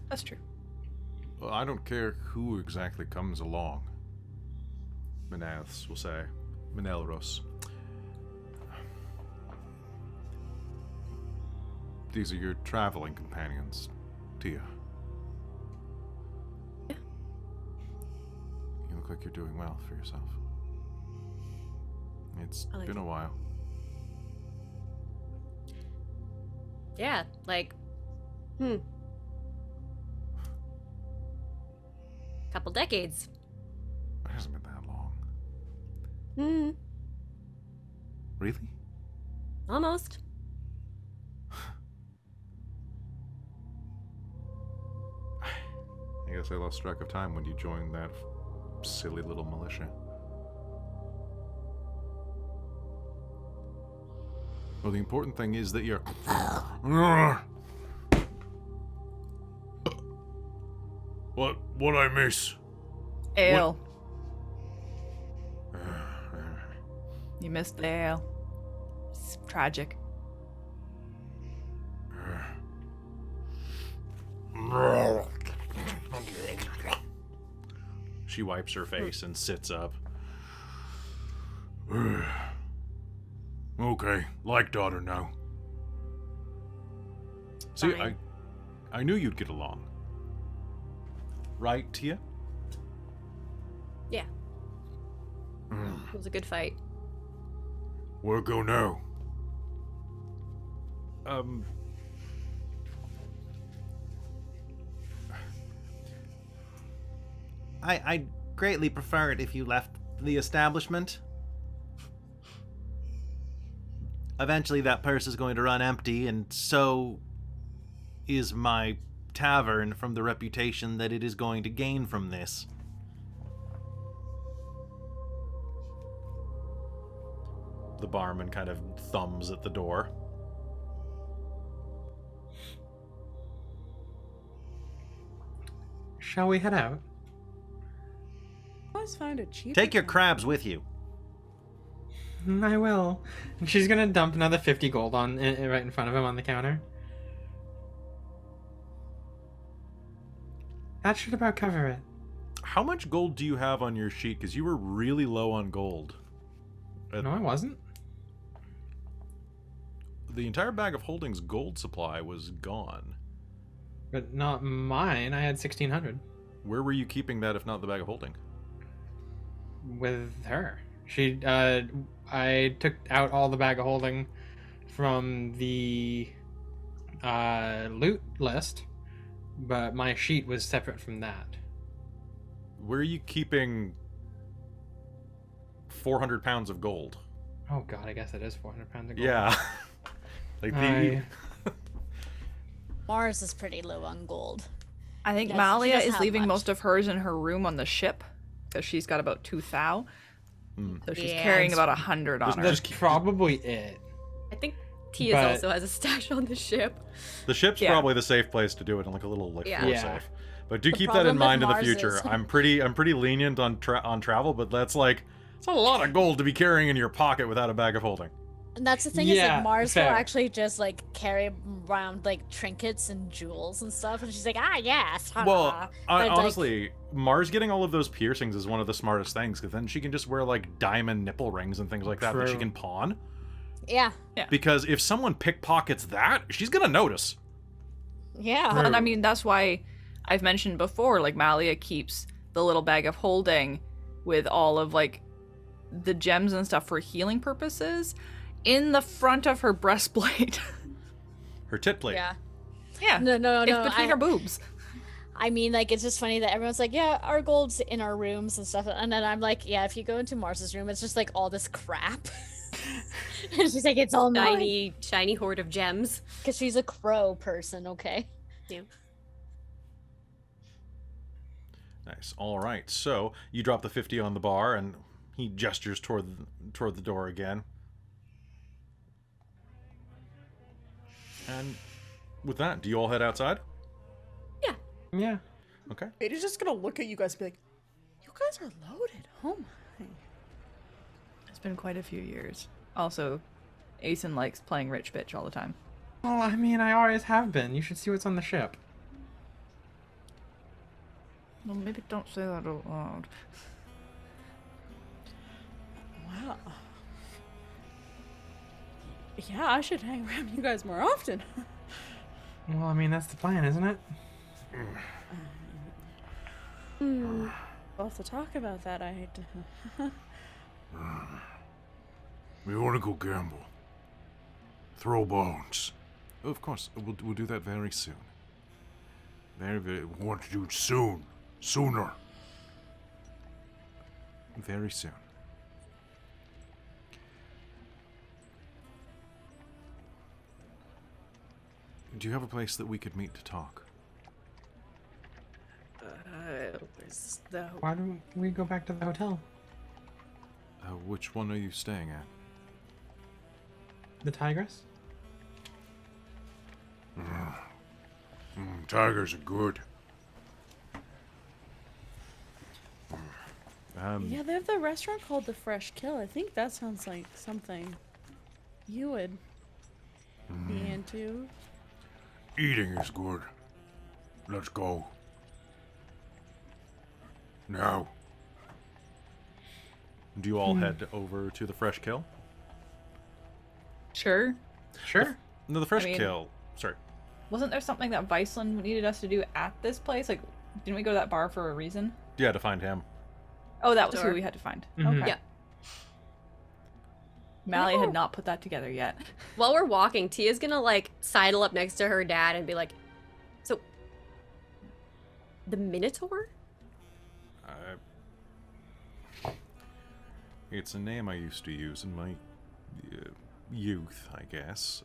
That's true. Well, I don't care who exactly comes along. Minaelros will say. Minaelros. These are your traveling companions, Teah. Yeah. You look like you're doing well for yourself. It's been a while. Yeah, like... Couple decades. It hasn't been that long. Really? Almost. I guess I lost track of time when you joined that silly little militia. Well, the important thing is that you're... What I miss? Ale. You missed the ale. tragic. She wipes her face and sits up. Okay, like daughter now. See, Fine. I knew you'd get along. Right, Teah? Yeah. It was a good fight. Where go now? I'd greatly prefer it if you left the establishment. Eventually that purse is going to run empty, and so is my tavern from the reputation that it is going to gain from this. The barman kind of thumbs at the door. Shall we head out? Always find it cheap. Take your crabs with you. I will. And she's gonna dump another 50 gold on right in front of him on the counter. That should about cover it. How much gold do you have on your sheet? Because you were really low on gold. No, I wasn't. The entire bag of holdings gold supply was gone. But not mine. I had 1,600 Where were you keeping that if not the bag of holding? with her. I took out all the bag of holding from the loot list, but my sheet was separate from that. Where are you keeping 400 pounds of gold? Oh god, I guess it is 400 pounds of gold. Yeah. Like I- Mars is pretty low on gold. I think Yes, she Malia doesn't is have leaving much. most of hers in her room on the ship because she's got about 2 thou. So she's Yeah, carrying it's- about 100 on Just- her. just That's probably it. I think Teah But- also has a stash on the ship. The ship's Yeah. probably the safe place to do it, in like a little like Yeah. floor Yeah. safe. But do The keep that in problem with mind in the Mars future. is- I'm pretty lenient on travel, but that's like it's a lot of gold to be carrying in your pocket without a bag of holding. And that's the thing is Yeah, like Mars will fair. actually just like carry around like trinkets and jewels and stuff, and she's like, yes. Well, But, like, honestly, Mars getting all of those piercings is one of the smartest things, because then she can just wear like diamond nipple rings and things like that she True. can pawn. yeah, Because if someone pickpockets that, she's gonna notice. yeah. And I mean, that's why I've mentioned before, like, Malia keeps the little bag of holding with all of, like, the gems and stuff for healing purposes in the front of her breastplate. Her tit plate. Yeah. Yeah. No. It's between her boobs. I mean, like, it's just funny that everyone's like, yeah, our gold's in our rooms and stuff. And then I'm like, yeah, if you go into Mars's room, it's just like all this crap. And she's like, it's all mine. Shiny hoard of gems. Because she's a crow person, okay? Yeah. Nice. All right. So you drop the 50 on the bar, and he gestures toward the door again. And with that, do you all head outside? Yeah. Okay. Katie's just gonna look at you guys and be like, you guys are loaded. Oh my. It's been quite a few years. Also, Asen likes playing rich bitch all the time. Well, I mean, I always have been. You should see what's on the ship. Well, maybe don't say that out loud. Wow. Yeah, I should hang around you guys more often. Well, I mean, that's the plan, isn't it? We'll have to talk about that. I hate to. We want to go gamble. Throw bones. Of course, we'll do that very soon. We want to do it soon. Sooner. Very soon. Do you have a place that we could meet to talk? Where's the Why don't we go back to the hotel? Which one are you staying at? The Tigress? Tigers are good. Yeah, they have the restaurant called the Fresh Kill. I think that sounds like something. you would be into. Eating is good. Let's go. Now. Do you all head over to the fresh kill? Sure. Sure. No, the fresh I mean- kill. Sorry. Wasn't there something that Vyslan needed us to do at this place? Like, didn't we go to that bar for a reason? Yeah, to find him. Oh, that was Sure. who we had to find. Mhm. Okay. Yeah. Mally Oh. had not put that together yet. While we're walking, Tia's gonna like sidle up next to her dad and be like, "So, the Minotaur? It's a name I used to use in my youth, I guess.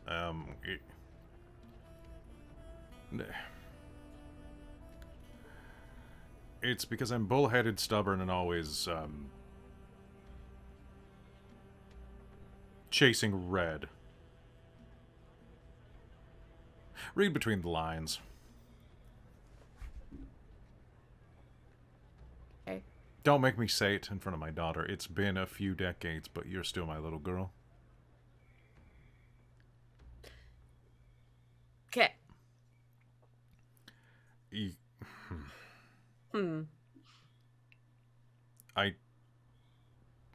It's because I'm bullheaded, stubborn, and always chasing red. Read between the lines. Okay. Don't make me say it in front of my daughter. It's been a few decades, but you're still my little girl. Okay. Hmm. I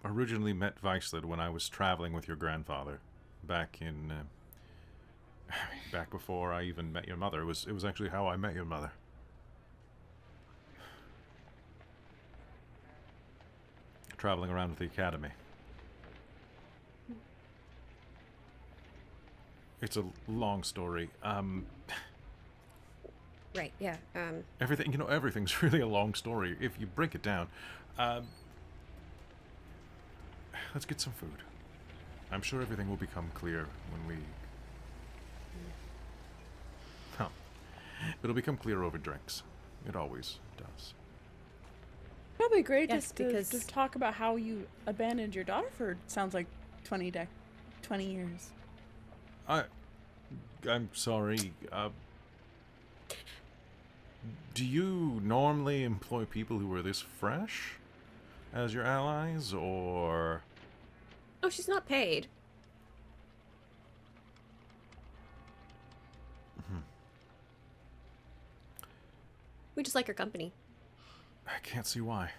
originally met Vyslan when I was traveling with your grandfather, back in back before I even met your mother. It was actually how I met your mother. Traveling around with the academy. It's a long story. Right. Yeah. Everything's really a long story if you break it down. Let's get some food. I'm sure everything will become clear when we... Huh. It'll become clear over drinks. It always does. Probably great Yes, just to because- talk about how you abandoned your daughter for sounds like 20 years. I'm sorry. Do you normally employ people who are this fresh as your allies, or... Oh, she's not paid. We just like her company. I can't see why.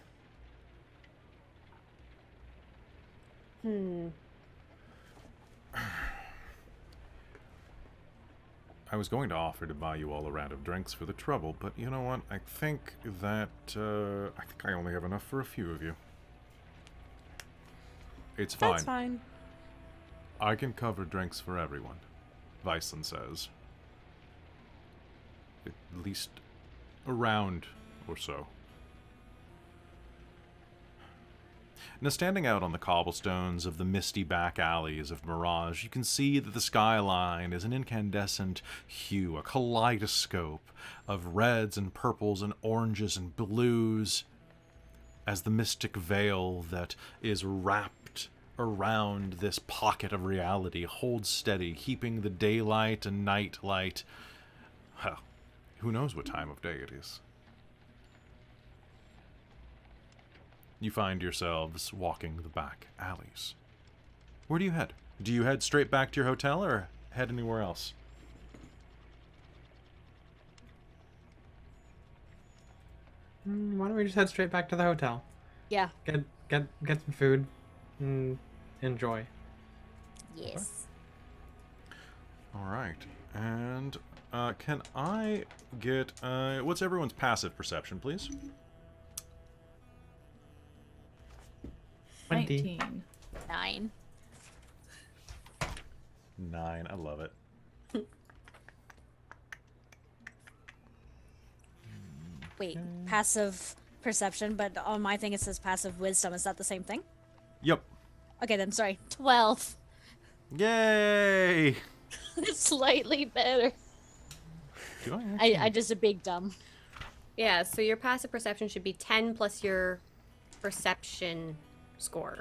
I was going to offer to buy you all a round of drinks for the trouble, but you know what? I think I only have enough for a few of you. It's fine. That's fine. I can cover drinks for everyone, Vyslan says. At least a round or so. Now, standing out on the cobblestones of the misty back alleys of Mirage, you can see that the skyline is an incandescent hue, a kaleidoscope of reds and purples and oranges and blues, as the mystic veil that is wrapped around this pocket of reality holds steady, keeping the daylight and night light. Well, who knows what time of day it is? You find yourselves walking the back alleys. Where do you head? Do you head straight back to your hotel or head anywhere else? Why don't we just head straight back to the hotel? Yeah. Get some food and enjoy. Yes. All right. And can I get what's everyone's passive perception, please? 20. 19. 9. 9. I love it. Wait, passive perception, but on my thing it says passive wisdom. Is that the same thing? Yep. Okay, then sorry. 12. Yay! It's slightly better. Do I actually? I just a big dumb. Yeah, so your passive perception should be 10 plus your perception score.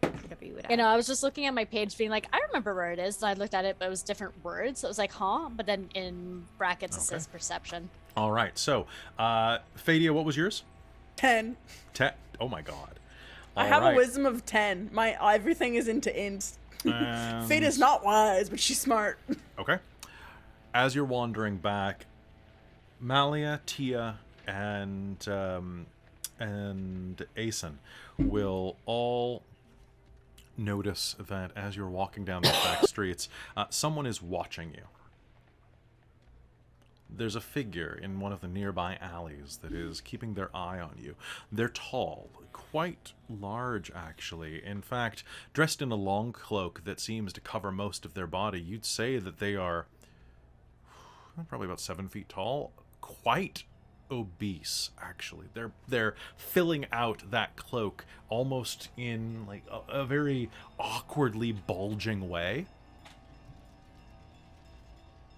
Whatever you would add. You know, I was just looking at my page being like, I remember where it is. And I looked at it, but it was different words. So it was like, huh? But then in brackets it Okay. says perception. All right. So, Fadia, what was yours? 10. Oh my God. I All have right. a wisdom of 10. My everything is into int. Fate is not wise, but she's smart. Okay. As you're wandering back, Malia, Teah, and Aeson will all notice that as you're walking down the back streets, someone is watching you. There's a figure in one of the nearby alleys that is keeping their eye on you. They're tall, quite large actually. In fact, dressed in a long cloak that seems to cover most of their body. You'd say that they are probably about 7 feet tall, quite obese actually. They're filling out that cloak almost in like a very awkwardly bulging way.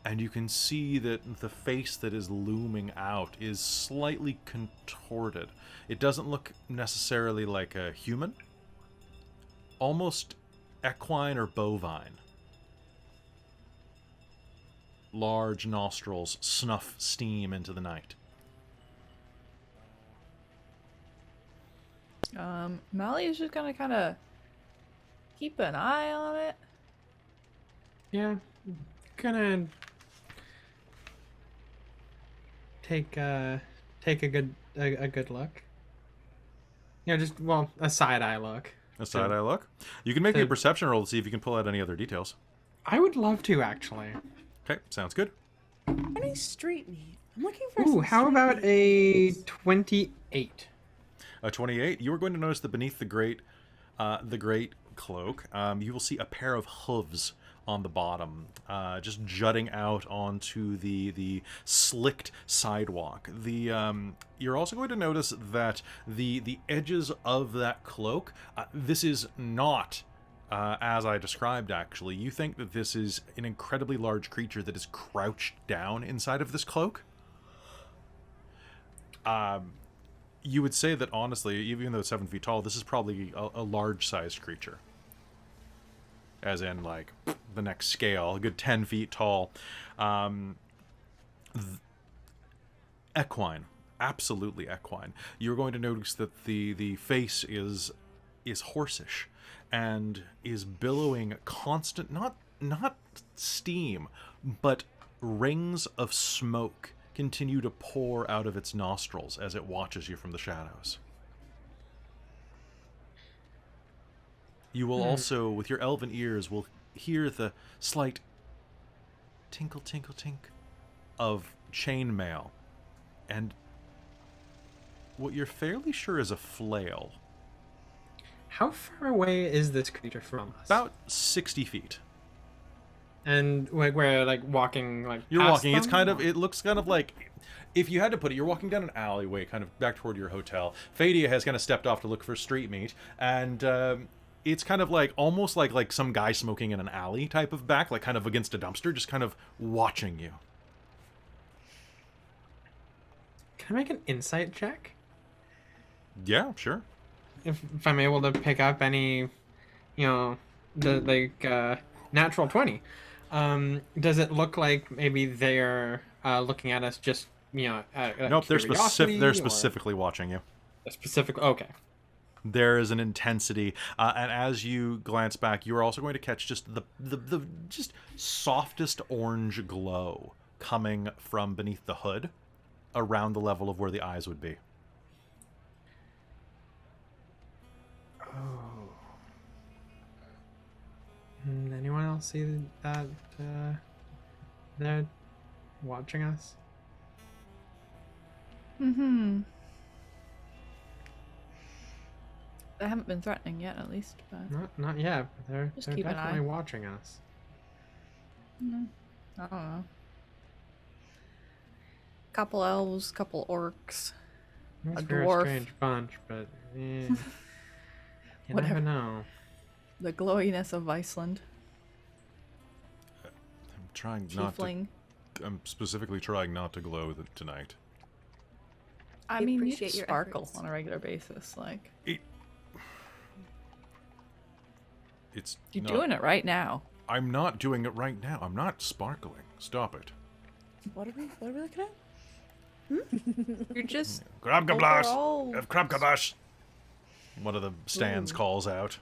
And you can see that the face that is looming out is slightly contorted. It doesn't look necessarily like a human. Almost equine or bovine. Large nostrils snuff steam into the night. Mally is just gonna kind of keep an eye on it. Yeah, gonna take a good look. You know, just a side eye look. A side eye look. You can make me a perception roll to see if you can pull out any other details. I would love to actually. Okay, sounds good. Any street meat? I'm looking for. Ooh, some how street about meat. a 28? A 28. You are going to notice that beneath the great cloak, you will see a pair of hooves on the bottom, just jutting out onto the slicked sidewalk. You're also going to notice that the edges of that cloak, this is not as I described actually. You think that this is an incredibly large creature that is crouched down inside of this cloak. You would say that honestly, even though it's 7 feet tall, this is probably a large-sized creature. As in, like, the next scale, a good 10 feet tall. Equine. Absolutely equine. You're going to notice that the face is horseish and is billowing constant, not steam, but rings of smoke continue to pour out of its nostrils as it watches you from the shadows. You will also, with your elven ears, will hear the slight tinkle, tinkle, tink of chainmail, and what you're fairly sure is a flail. How far away is this creature from us? About 60 feet. And like we're like walking like You're past walking. It's them? kind of. It looks kind of like, if you had to put it, you're walking down an alleyway, kind of back toward your hotel. Fadia has kind of stepped off to look for street meat, and it's kind of like almost like some guy smoking in an alley type of back, like kind of against a dumpster, just kind of watching you. Can I make an insight check? Yeah, sure. If I'm able to pick up any, the natural 20. Does it look like maybe they're looking at us just, Nope, they're specifically watching you. Okay. There is an intensity, and as you glance back, you are also going to catch just the just softest orange glow coming from beneath the hood, around the level of where the eyes would be. Oh. Anyone else see that they're watching us? Mm-hmm. They haven't been threatening yet, at least. But Not yet, but they're Just keep an definitely eye. watching us. I don't know. Couple elves, couple orcs. It's A a very dwarf. strange bunch, but you Whatever. never know. The glowiness of Vyslan. I'm trying not to. Tiefling. I'm specifically trying not to glow tonight. I We mean, you appreciate your sparkle efforts. on a regular basis. Like, It's you're not, doing it right now. I'm not doing it right now. I'm not sparkling. Stop it. What are we looking at? You're just Krabkabash! overall. Krabkabash! One of the stands calls out.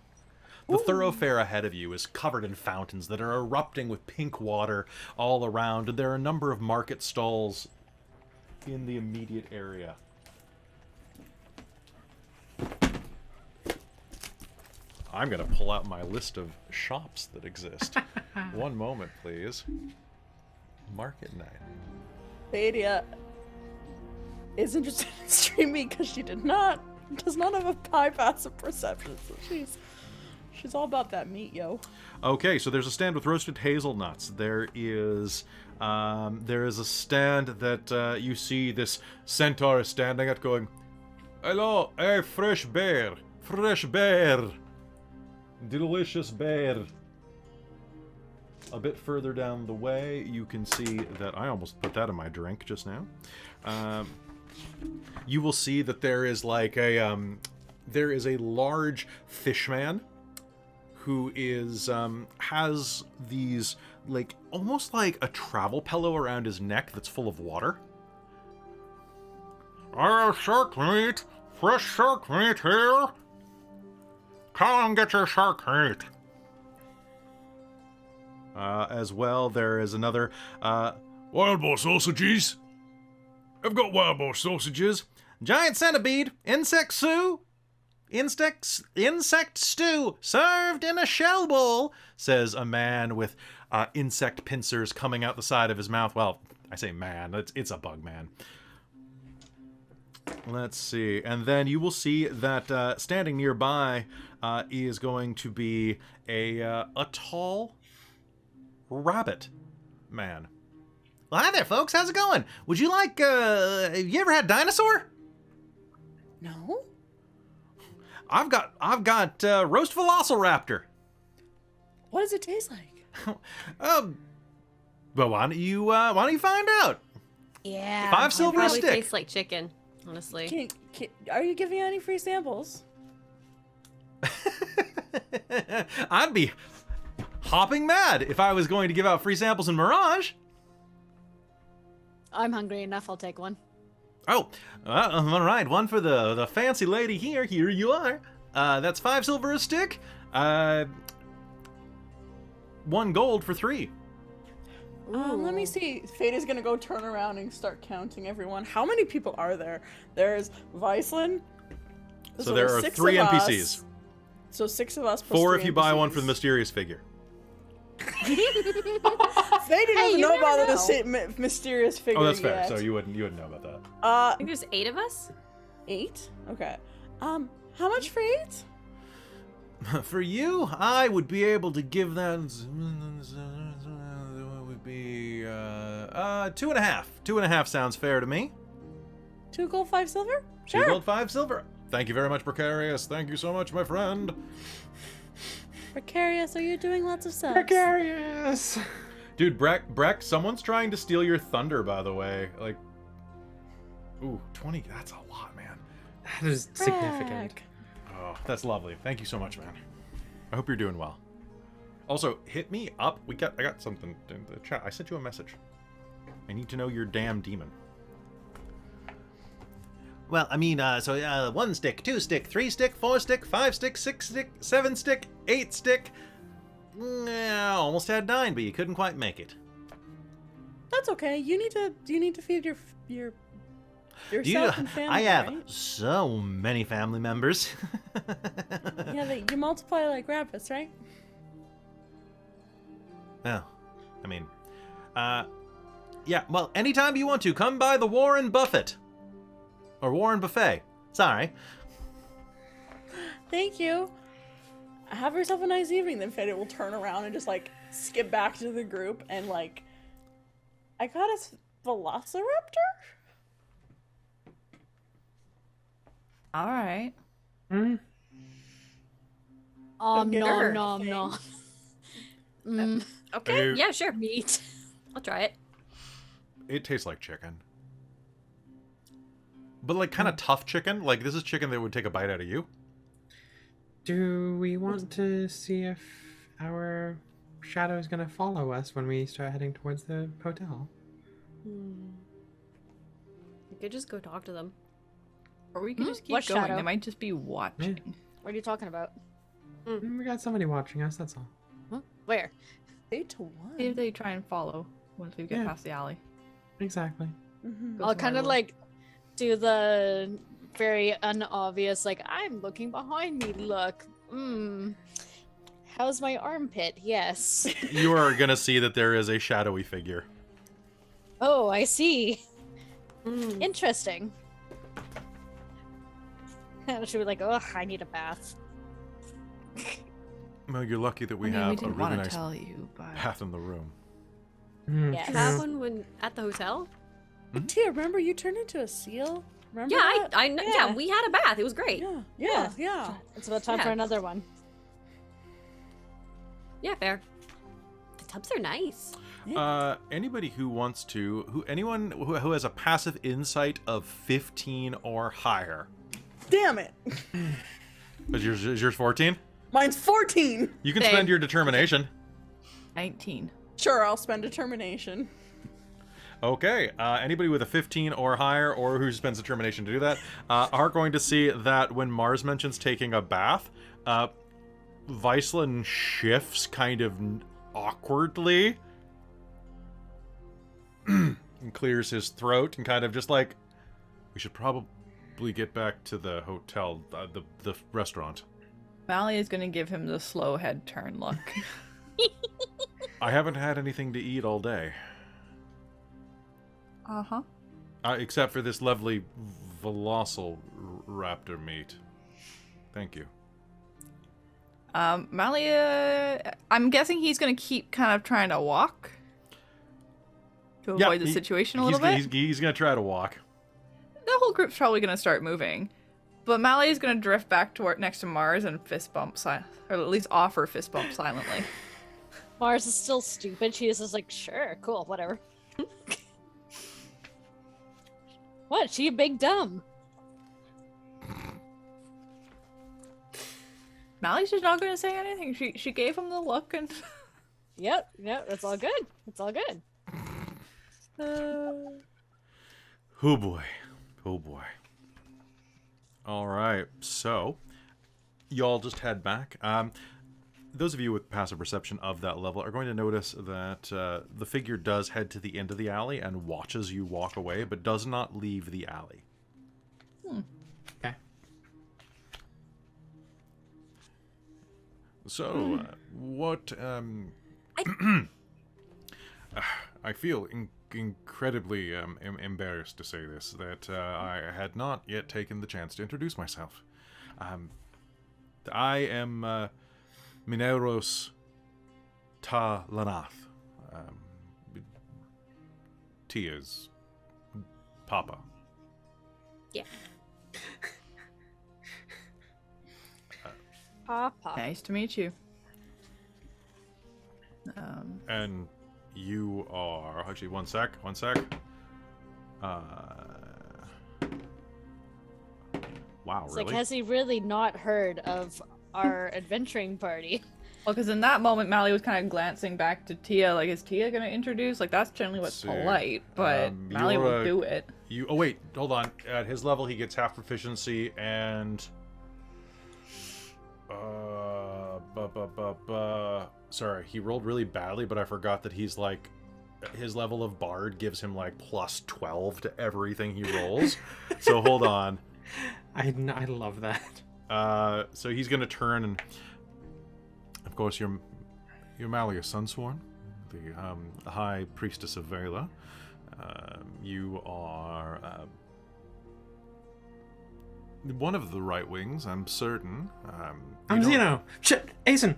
The thoroughfare ahead of you is covered in fountains that are erupting with pink water all around, and there are a number of market stalls in the immediate area. I'm going to pull out my list of shops that exist. One moment, please. Market night. Teah is interested in streaming because she does not have a high passive perception, so she's all about that meat, yo. Okay, so there's a stand with roasted hazelnuts. There is a stand that you see this centaur is standing at, going, "Hello, a fresh bear, delicious bear." A bit further down the way, you can see that I almost put that in my drink just now. You will see that there is like there is a large fishman who is has these like almost like a travel pillow around his neck that's full of water. Shark meat, fresh shark meat here. Come and get your shark meat. As well, there is another wild boar sausages. I've got wild boar sausages. Giant centipede, insect stew, served in a shell bowl, says a man with insect pincers coming out the side of his mouth. Well, I say man, it's a bug man. Let's see. And then you will see that standing nearby is going to be a tall rabbit man. Well, hi there, folks. How's it going? Would you like, have you ever had dinosaur? No? I've got roast velociraptor. What does it taste like? Well, why don't you find out? Yeah. 5 silver a Probably stick. tastes like chicken, honestly. Are you giving any free samples? I'd be hopping mad if I was going to give out free samples in Mirage. I'm hungry enough. I'll take one. Oh, all right. One for the fancy lady here. Here you are. That's 5 silver a stick. 1 gold for 3. Let me see. Fada's gonna go turn around and start counting everyone. How many people are there? There's Vyslan. So there are 3 NPCs. So 6 of us plus 4 3 if you buy one NPCs. for the mysterious figure. They didn't even you know never about know. the mysterious figure Oh, that's fair. yet. So you wouldn't know about that. I think there's 8 of us. 8? Okay. How much for 8? For you, I would be able to give that. Would be 2.5. 2.5 sounds fair to me. 2 gold, 5 silver? 2 gold, 5 silver. Thank you very much, Precarious. Thank you so much, my friend. Precarious, are you doing lots of subs? Precarious. Dude, Breck, someone's trying to steal your thunder, by the way. Like, ooh, 20, that's a lot, man. That is significant. Oh, that's lovely. Thank you so much, man. I hope you're doing well. Also, hit me up. I got something in the chat. I sent you a message. I need to know your damn demon. Well, I mean, 1 stick, 2 stick, 3 stick, 4 stick, 5 stick, 6 stick, 7 stick, 8 stick. Almost had 9, but you couldn't quite make it. That's okay. You need to feed yourself and family. I have right? so many family members. Yeah, you multiply like rabbits, right? Well, I mean, yeah, well, anytime you want to, come by the Warren Buffet. Or Warren Buffet. Sorry. Thank you. Have yourself a nice evening. Then Fada will turn around and just like skip back to the group and like, I got a velociraptor? All right. Don't get Sure. her Nom anything. nom. Mm, Okay, Hey. yeah, sure. meat. I'll try it. It tastes like chicken. But like kind of tough chicken. Like this is chicken that would take a bite out of you. Do we want to see if our shadow is going to follow us when we start heading towards the hotel? You could just go talk to them. Or we could just keep What going. shadow? They might just be watching. What are you talking about? We got somebody watching us, that's all. Huh? Where? 8 to See if 1. they try and follow once we get Yeah. past the alley. Exactly. Mhm. Go I'll somewhere kind of low. like do the very unobvious, like, I'm looking behind me, look. How's my armpit? Yes. You are going to see that there is a shadowy figure. Oh, I see. Mm. Interesting. She was like, ugh, I need a bath. Well, you're lucky that we I mean, have we a didn't really want to nice tell you, but bath in the room. Yes. Did you have one when at the hotel? Tia, remember you turned into a seal? Remember Yeah, that? I know. Yeah, we had a bath. It was great. Yeah. It's about time for Yeah. another one. Yeah, fair. The tubs are nice. Anybody who wants to, anyone who has a passive insight of 15 or higher. Damn it. Is yours 14? Mine's 14. You can Same. spend your determination. 19. Sure, I'll spend determination. Okay, anybody with a 15 or higher, or who spends determination to do that, are going to see that when Mars mentions taking a bath, Vyslan shifts kind of awkwardly and clears his throat and kind of just like, we should probably get back to the hotel, the restaurant. Mally is going to give him the slow head turn look. I haven't had anything to eat all day. Uh-huh. Except for this lovely velociraptor meat. Thank you. Mally, I'm guessing he's going to keep kind of trying to walk to avoid the situation a little bit. He's going to try to walk. The whole group's probably going to start moving. But Mally is going to drift back toward next to Mars and fist bump, or at least offer fist bump silently. Mars is still stupid. She is just like, sure, cool, whatever. What? She a big dumb. Mally's just not going to say anything. She gave him the look and... Yep, it's all good. It's all good. Oh boy. Oh boy. Alright, so y'all just head back. Those of you with passive perception of that level are going to notice that the figure does head to the end of the alley and watches you walk away, but does not leave the alley. Okay. So, what, I feel incredibly embarrassed to say this, that I had not yet taken the chance to introduce myself. I am Minaelros Tal'anath, Teah's papa. Yeah. Papa. Nice to meet you. And you are... Actually, one sec. Wow, It's really? like, has he really not heard of our adventuring party? Well, because in that moment, Mally was kind of glancing back to Teah, like, is Teah going to introduce? Like, that's generally what's See. polite, but Mally you're will a- do it. Oh, wait, hold on. At his level, he gets half proficiency and... Sorry, he rolled really badly, but I forgot that he's like... His level of Bard gives him like plus 12 to everything he rolls. So hold on. I love that. So he's gonna turn and... Of course, you're Malia Sunsworn, the High Priestess of Vela. You are one of the right wings, I'm certain. I'm you don't- Zeno. Shit, Asen.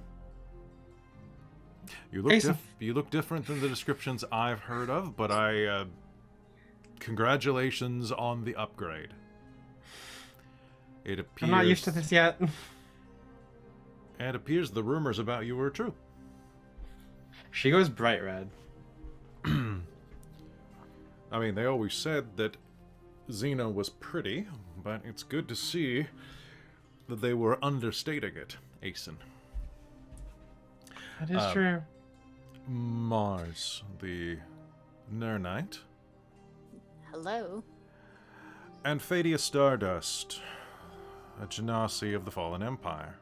You look Asen. you look different than the descriptions I've heard of, but I congratulations on the upgrade. It appears I'm not used to this yet. It appears the rumors about you were true. She goes bright red. I mean, they always said that Xena was pretty, but it's good to see that they were understating it, Asen. That is true. Mars, the Nyrnite, Hello. and Fadia Stardust, a genasi of the Fallen Empire.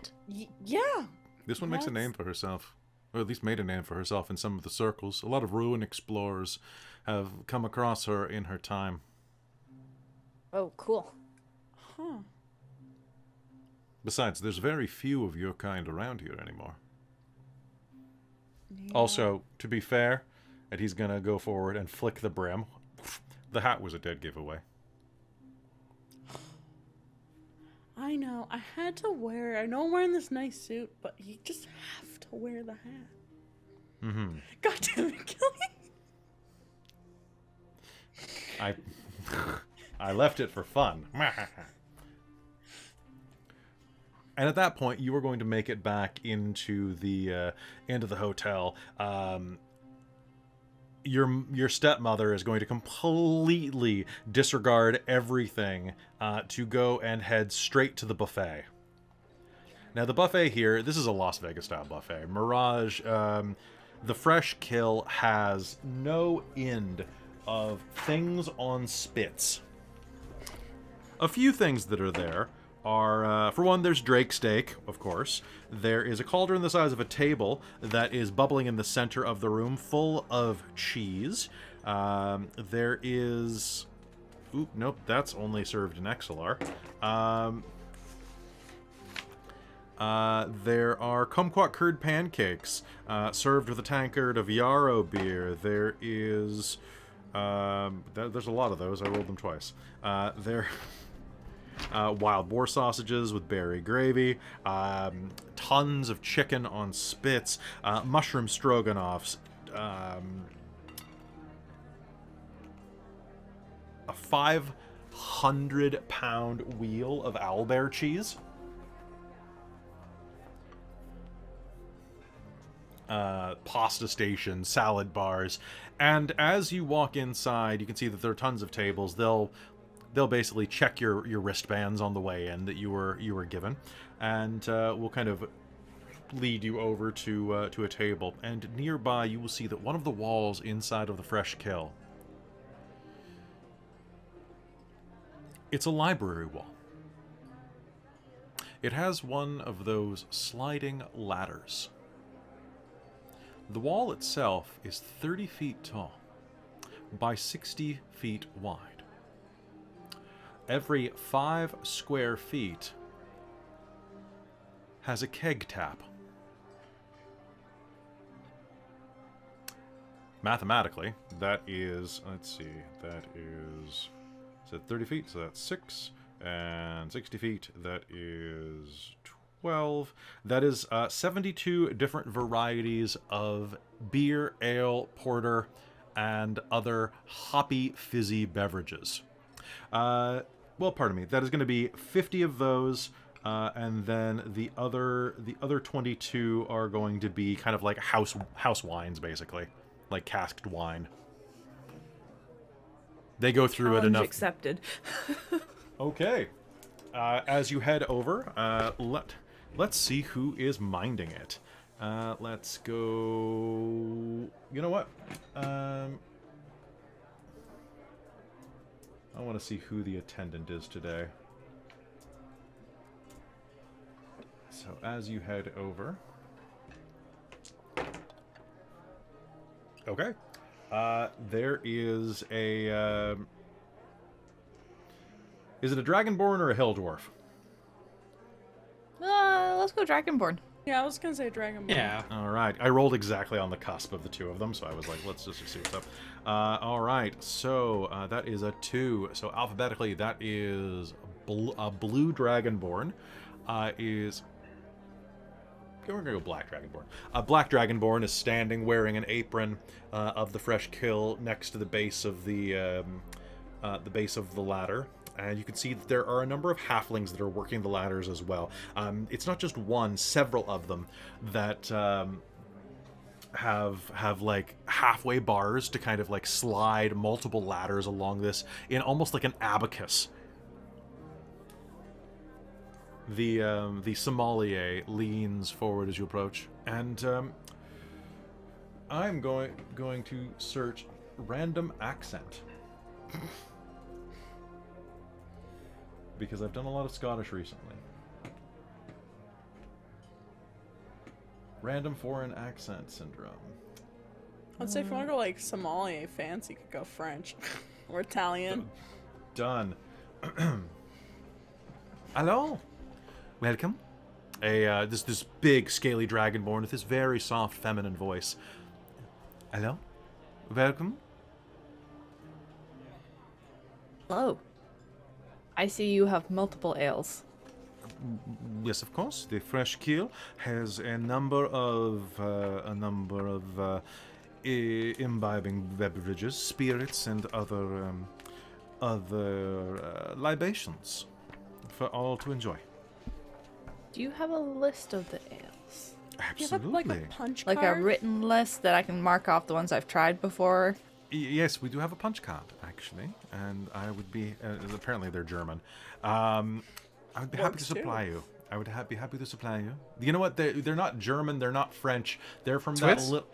hat. Yeah. This one makes a name for herself, or at least made a name for herself in some of the circles. A lot of ruin explorers have come across her in her time. Oh, cool. Huh. Besides, there's very few of your kind around here anymore. Yeah. Also, to be fair, and he's gonna go forward and flick the brim, the hat was a dead giveaway. I know. I had to wear. I know I'm wearing this nice suit, but you just have to wear the hat. Mm-hmm. God damn it, Kelly. I left it for fun. And at that point, you were going to make it back into the hotel. Your stepmother is going to completely disregard everything to go and head straight to the buffet. Now, the buffet here, this is a Las Vegas style buffet. Mirage, the Fresh Kill has no end of things on spits. A few things that are there are, for one, there's Drake steak, of course. There is a cauldron the size of a table that is bubbling in the center of the room, full of cheese. There is... Oop, nope, that's only served in XLR. There are kumquat curd pancakes, served with a tankard of yarrow beer. There is... there's a lot of those. I rolled them twice. Wild boar sausages with berry gravy, tons of chicken on spits, mushroom stroganoffs, a 500-pound wheel of owlbear cheese, pasta station, salad bars, and as you walk inside, you can see that there are tons of tables. They'll basically check your wristbands on the way in that you were given, and we'll kind of lead you over to a table. And nearby, you will see that one of the walls inside of the Fresh Kill, it's a library wall. It has one of those sliding ladders. The wall itself is 30 feet tall by 60 feet wide. Every 5 square feet has a keg tap. Mathematically, that is, let's see, that is 30 feet, so that's 6, and 60 feet, that is 12. That is 72 different varieties of beer, ale, porter, and other hoppy, fizzy beverages. Well, pardon me. That is going to be 50 of those, and then the other 22 are going to be kind of like house wines, basically, like casked wine. They go through it enough. Accepted. Okay. As you head over, let's see who is minding it. Let's go. You know what? I want to see who the attendant is today. So as you head over... Okay. There is a... Is it a Dragonborn or a Hill Dwarf? Let's go Dragonborn. Yeah, I was gonna say Dragon Ball. Yeah. All right. I rolled exactly on the cusp of the two of them, so I was like, let's just see what's up. All right. So that is a 2. So alphabetically, that is a blue Dragonborn. We're gonna go black Dragonborn. A black Dragonborn is standing wearing an apron of the Fresh Kill next to the base of the ladder. And you can see that there are a number of halflings that are working the ladders as well. It's not just one, several of them that have like halfway bars to kind of like slide multiple ladders along this in almost like an abacus. The sommelier leans forward as you approach, and I'm going to search random accent. Because I've done a lot of Scottish recently. Random foreign accent syndrome. I'd say if you want to go like Somali fancy, you could go French or Italian. Done. Hello. Welcome. This big scaly dragonborn with this very soft feminine voice. Hello. Welcome. Hello. I see you have multiple ales. Yes, of course. The Fresh Keel has a number of imbibing beverages, spirits, and other libations for all to enjoy. Do you have a list of the ales? Do you have like a Absolutely. punch Like card? a written list that I can mark off the ones I've tried before? Yes, we do have a punch card, actually, and I would be. Apparently, they're German. I would be happy to Works too. supply you. I would be happy to supply you. You know what? They're not German. They're not French. They're from that Swiss? little.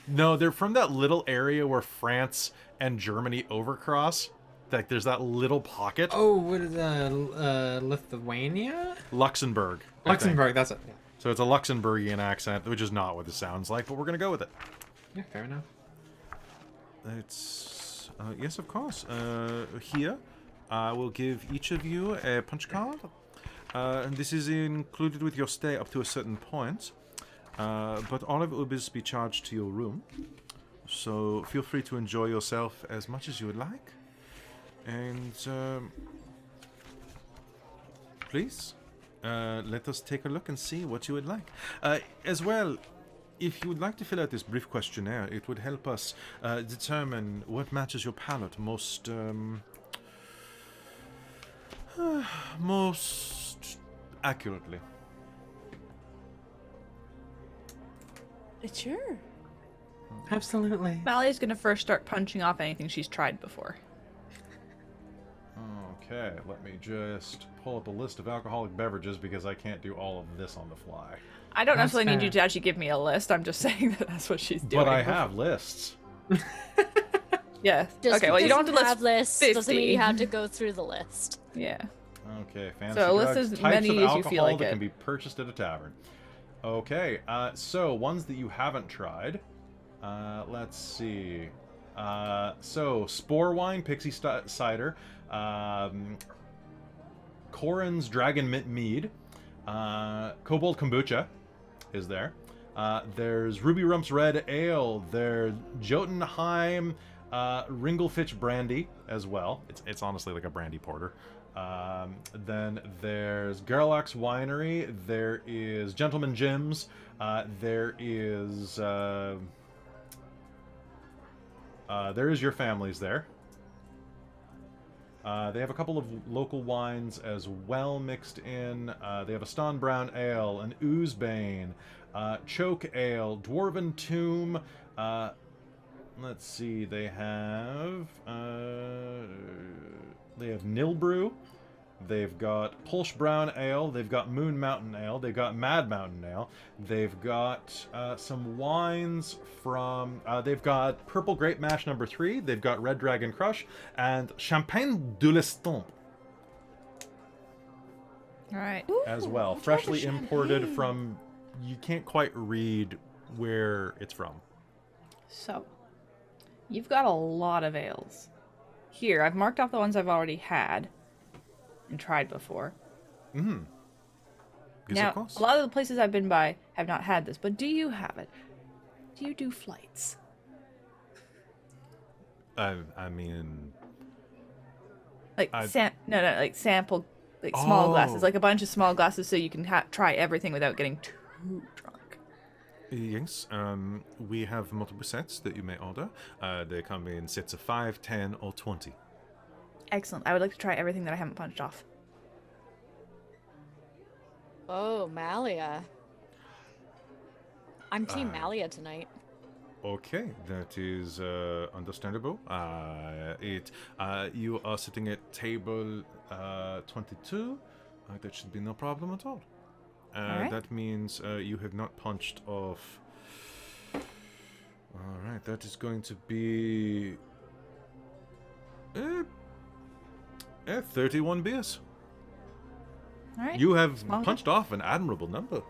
No, they're from that little area where France and Germany overcross. Like there's that little pocket. Oh, what is Lithuania? Luxembourg. I think. Luxembourg, that's it. Yeah. So it's a Luxembourgian accent, which is not what it sounds like, but we're gonna go with it. Yeah, fair enough. It's yes, of course. Here, I will give each of you a punch card, and this is included with your stay up to a certain point. But all of it will be charged to your room, so feel free to enjoy yourself as much as you would like. And please, let us take a look and see what you would like. As well, if you would like to fill out this brief questionnaire, it would help us determine what matches your palate most most accurately. Sure. Absolutely. Mally's gonna first start punching off anything she's tried before. Okay, let me just pull up a list of alcoholic beverages because I can't do all of this on the fly. I don't That's necessarily need you fair. to actually give me a list. I'm just saying that that's what she's doing. But I have lists. Yeah. Just Okay. Well, you don't have to list lists 50. doesn't mean you have to go through the list. Yeah. Okay, fancy So list drugs, as types many of as you alcohol feel like that it. can be purchased at a tavern. Okay, so ones that you haven't tried. Let's see. So Spore Wine, Pixie Cider, Corin's Dragon Mint Mead, Kobold Kombucha is there. There's Ruby Rump's Red Ale. There's Jotunheim Ringelfitch Brandy as well. It's honestly like a brandy porter. Then there's Garlock's Winery. There is Gentleman Jim's. There is Your Family's there. They have a couple of local wines as well mixed in. They have a Stone Brown Ale, an Oozebane, Choke Ale, Dwarven Tomb. Let's see, they have Nilbrew. They've got Pulse Brown Ale. They've got Moon Mountain Ale. They've got Mad Mountain Ale. They've got some wines from... they've got Purple Grape Mash No. 3. They've got Red Dragon Crush. And Champagne de l'Estompe All right. as well. Freshly imported from... You can't quite read where it's from. So, you've got a lot of ales. Here, I've marked off the ones I've already had and tried before. Mm-hmm. Yes, Now, of course. a lot of the places I've been by have not had this, but do you have it? Do you do flights? I mean... Like I- like sample, like small Oh. glasses, like a bunch of small glasses, so you can try everything without getting too drunk. Yes, we have multiple sets that you may order. They come in sets of 5, 10, or 20. Excellent. I would like to try everything that I haven't punched off. Oh, Malia. I'm Team Malia tonight. Okay, that is understandable. You are sitting at table 22. That should be no problem at all. Alright. That means you have not punched off. All right, that is going to be 31 beers. All right. You have Small punched off an admirable number.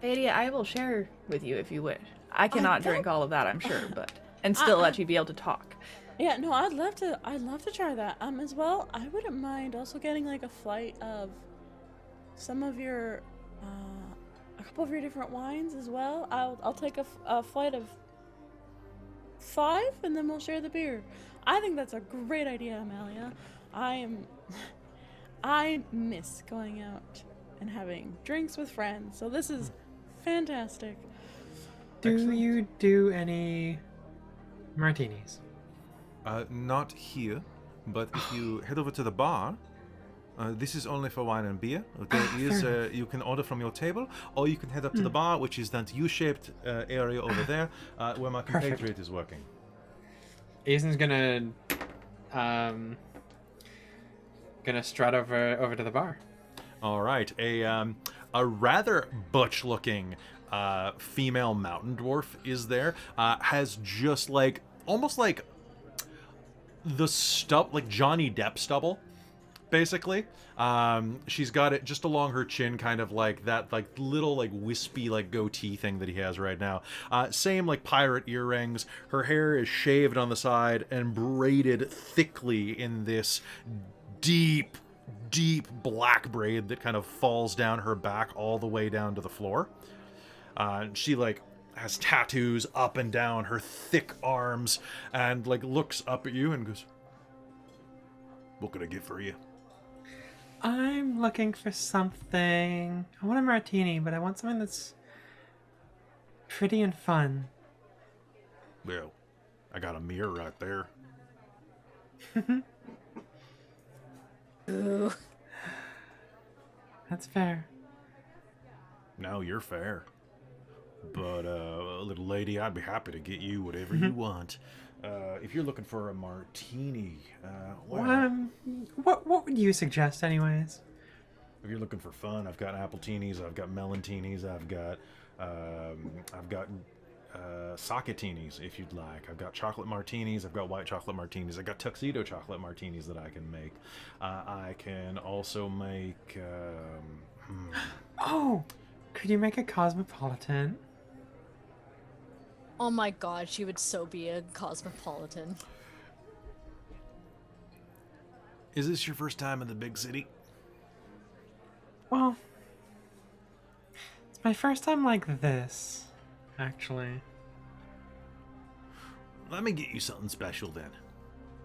Fadia, I will share with you if you wish. I cannot drink all of that, I'm sure, but and still let you be able to talk. Yeah, no, I'd love to try that. As well, I wouldn't mind also getting like a flight of some of your, a couple of your different wines as well. I'll take a flight of 5, and then we'll share the beer. I think that's a great idea, Amalia. I miss going out and having drinks with friends, so this is fantastic. Do you do any martinis? Not here, but if you head over to the bar, this is only for wine and beer. There is, you can order from your table, or you can head up to the bar, which is that U-shaped area over there, where my compatriot is working. Aizen's gonna strut over to the bar. All right, a rather butch-looking female mountain dwarf is there. Has just like almost like the like Johnny Depp stubble, basically. She's got it just along her chin, kind of like that, like little like wispy like goatee thing that he has right now. Same like pirate earrings. Her hair is shaved on the side and braided thickly in this deep black braid that kind of falls down her back all the way down to the floor. She like has tattoos up and down her thick arms and like looks up at you and goes, "What can I get for you?" I'm looking for something. I want a martini, but I want something that's pretty and fun. Well, I got a mirror right there. Ooh. That's fair. Now you're fair. But, little lady, I'd be happy to get you whatever you want. If you're looking for a martini, well... What would you suggest, anyways? If you're looking for fun, I've got appletinis, I've got melantinis, I've got saketinis, if you'd like. I've got chocolate martinis, I've got white chocolate martinis, I've got tuxedo chocolate martinis that I can make. I can also make, Oh! Could you make a cosmopolitan? Oh my god, she would so be a cosmopolitan. Is this your first time in the big city? Well, it's my first time like this, actually. Let me get you something special then.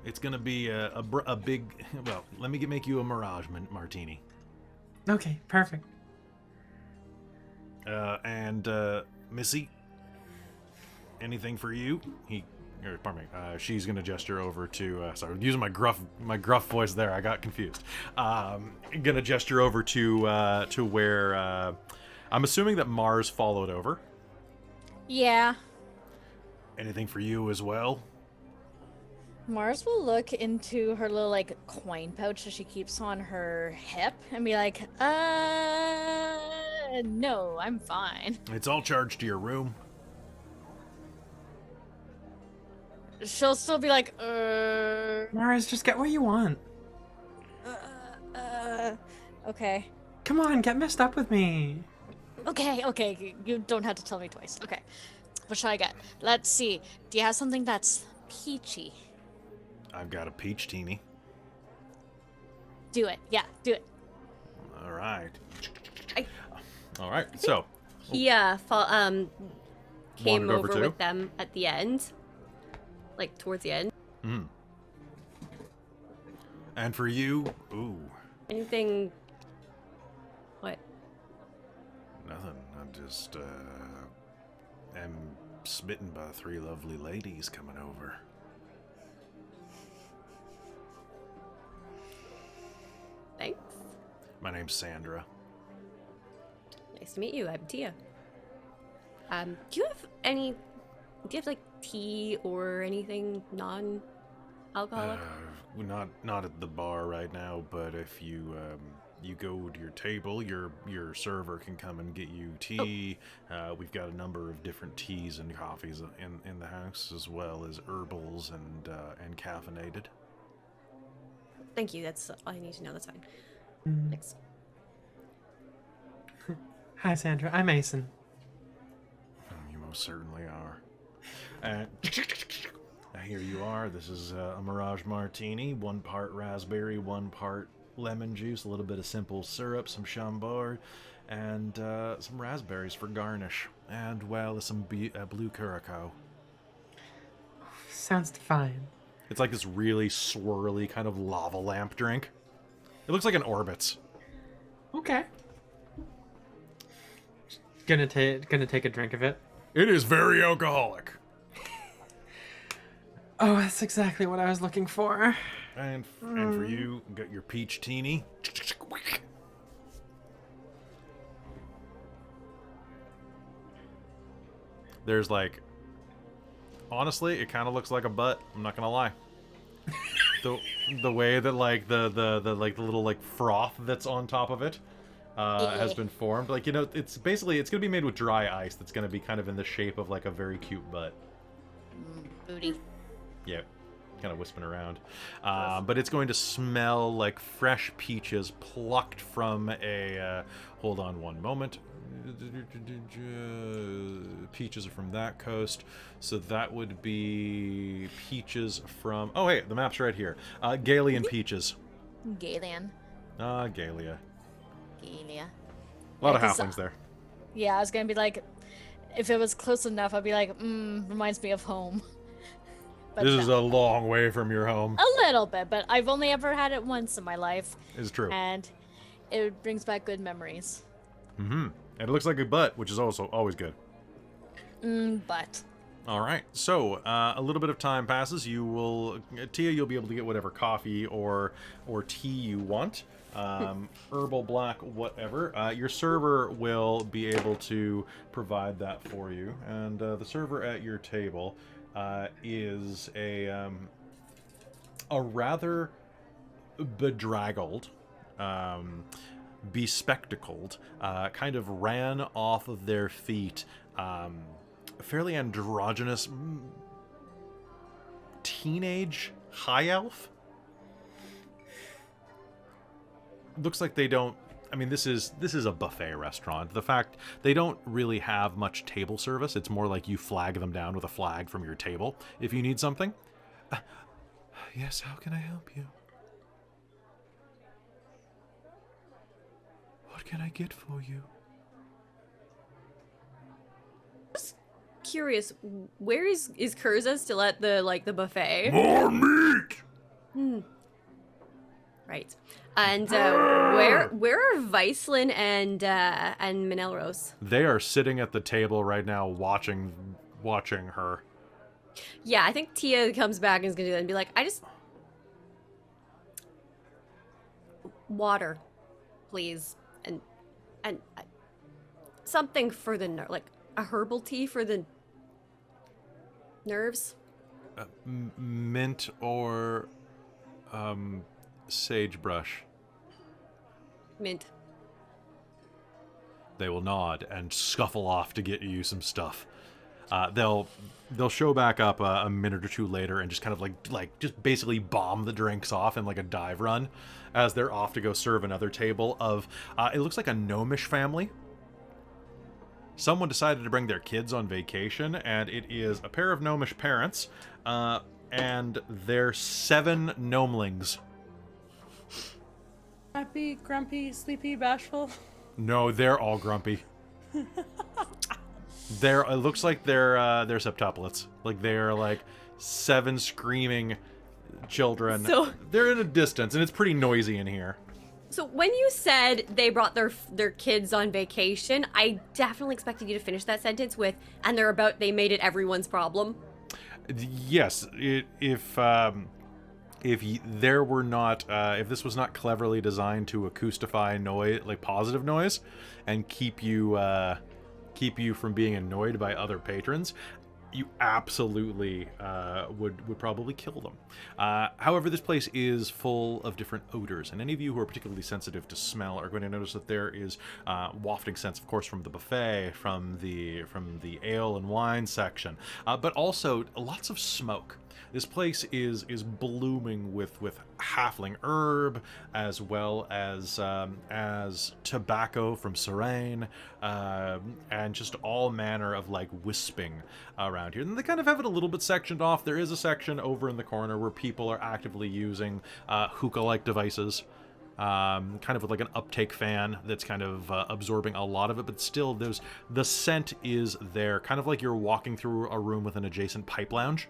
It's gonna be a big... Well, let me make you a Mirage martini. Okay, perfect. And Missy, anything for you? Pardon me. She's gonna gesture over to. Sorry, using my gruff voice there. I got confused. Gonna gesture over to where. I'm assuming that Mars followed over. Yeah. Anything for you as well? Mars will look into her little like coin pouch that she keeps on her hip and be like, no, I'm fine. It's all charged to your room. She'll still be like, Mars, just get what you want. okay. Come on, get messed up with me. Okay, you don't have to tell me twice. Okay. What should I get? Let's see. Do you have something that's peachy? I've got a peach teeny. Do it. Yeah, do it. All right. All right. So He came Wandered over over too? with them at the end, like towards the end. And for you, ooh, Anything? What? nothing. I'm just am smitten by 3 lovely ladies coming over. Thanks. My name's Sandra. Nice to meet you. I'm Teah. Do you have like tea or anything non-alcoholic? Not at the bar right now, but if you you go to your table, your server can come and get you tea. We've got a number of different teas and coffees in the house, as well as herbals and caffeinated. Thank you. That's all I need to know. That's fine. Thanks. Hi, Sandra. I'm Mason. most certainly are. And here you are. This is a Mirage Martini. 1 part raspberry, 1 part lemon juice, a little bit of simple syrup, some Chambord, and some raspberries for garnish. And, well, some blue curacao. Sounds fine. It's like this really swirly kind of lava lamp drink. It looks like an Orbitz. Okay. Gonna take a drink of it. It is very alcoholic. Oh, that's exactly what I was looking for. And for you, got your peach teeny. There's like, honestly, it kind of looks like a butt. I'm not gonna lie. The way that like the little like froth that's on top of it has been formed. Like, you know, it's gonna be made with dry ice. That's gonna be kind of in the shape of like a very cute butt. Booty. Yep. Kind of wisping around. But it's going to smell like fresh peaches plucked from a... hold on one moment. Peaches are from that coast. So that would be peaches from... Oh, hey, the map's right here. Galian peaches. Galian. Galia. Galia. A lot of 'cause, halflings there. Yeah, I was gonna be like, if it was close enough, I'd be like, reminds me of home. But This no. is a long way from your home. A little bit, but I've only ever had it once in my life. It's true. And it brings back good memories. Mm-hmm. And it looks like a butt, which is also always good. But. All right. So a little bit of time passes. You will, Teah, you'll be able to get whatever coffee or tea you want. Herbal, black, whatever. Your server will be able to provide that for you. And the server at your table is a rather bedraggled, bespectacled, kind of ran off of their feet, fairly androgynous teenage high elf. Looks like they don't... I mean, this is a buffet restaurant. The fact they don't really have much table service. It's more like you flag them down with a flag from your table if you need something. Yes, how can I help you? What can I get for you? Curious, where is Kurza still at the buffet? More meat! Right. And where are Vyslan and Minaelros? They are sitting at the table right now watching her. Yeah, I think Teah comes back and is gonna do that and be like, water, please, and something for the like a herbal tea for the nerves. Mint or sagebrush. Mint. They will nod and scuffle off to get you some stuff. They'll show back up a minute or two later and just kind of like just basically bomb the drinks off in like a dive run as they're off to go serve another table of it looks like a gnomish family. Someone decided to bring their kids on vacation, and it is a pair of gnomish parents and their 7 gnomelings. Happy, grumpy, sleepy, bashful. No, they're all grumpy. It looks like they're septuplets. Like they're like 7 screaming children. So they're in a distance, and it's pretty noisy in here. So when you said they brought their kids on vacation, I definitely expected you to finish that sentence with, and they made it everyone's problem. Yes, if there were not, if this was not cleverly designed to acoustify noise, like positive noise, and keep you from being annoyed by other patrons, you absolutely would probably kill them. However, this place is full of different odors, and any of you who are particularly sensitive to smell are going to notice that there is wafting scents, of course, from the buffet, from the ale and wine section, but also lots of smoke. This place is blooming with halfling herb, as well as tobacco from Serene, and just all manner of like wisping around here. And they kind of have it a little bit sectioned off. There is a section over in the corner where people are actively using hookah-like devices. Kind of with like an uptake fan that's kind of absorbing a lot of it, but still the scent is there, kind of like you're walking through a room with an adjacent pipe lounge.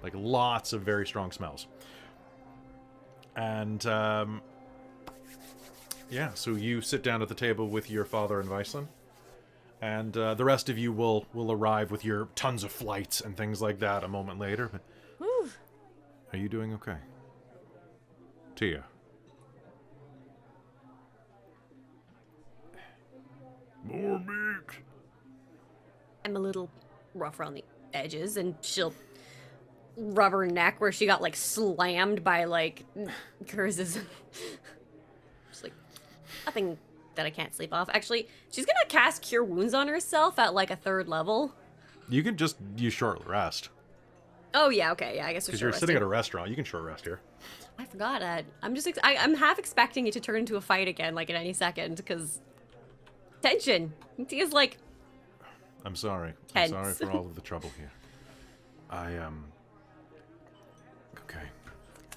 Like lots of very strong smells. And yeah, so you sit down at the table with your father and Vyslan, and the rest of you will arrive with your tons of flights and things like that a moment later. But are you doing okay? Teah. More meat. I'm a little rough around the edges, and she'll rub her neck where she got like slammed by like curses. Just like nothing that I can't sleep off. Actually, she's gonna cast Cure Wounds on herself at like a 3rd level. You can just use short rest. Oh yeah, okay, yeah. I guess because you're sitting at a restaurant. You can short rest here. I forgot it. I'm just I'm half expecting it to turn into a fight again, like at any second, because tension. Tia's like. I'm sorry. Tense. I'm sorry for all of the trouble here. Okay.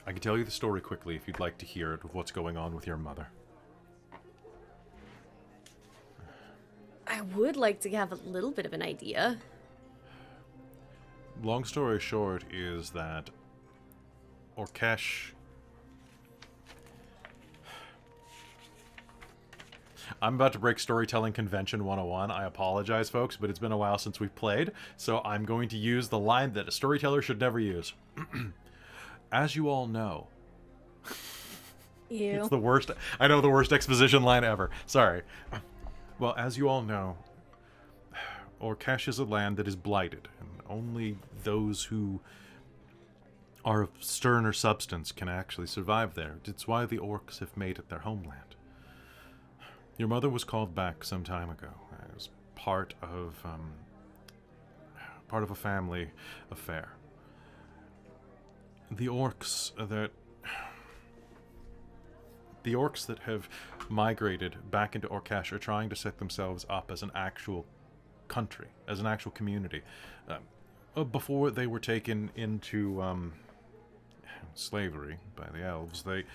I can tell you the story quickly if you'd like to hear it of what's going on with your mother. I would like to have a little bit of an idea. Long story short is that Orkesh... I'm about to break Storytelling Convention 101. I apologize, folks, but it's been a while since we've played, so I'm going to use the line that a storyteller should never use. As you all know... Ew. It's the worst... I know, the worst exposition line ever. Sorry. Well, as you all know, Orkesh is a land that is blighted, and only those who are of sterner substance can actually survive there. It's why the orcs have made it their homeland. Your mother was called back some time ago as part of a family affair. The orcs that have migrated back into Orkesh are trying to set themselves up as an actual country, as an actual community. Before they were taken into slavery by the elves, they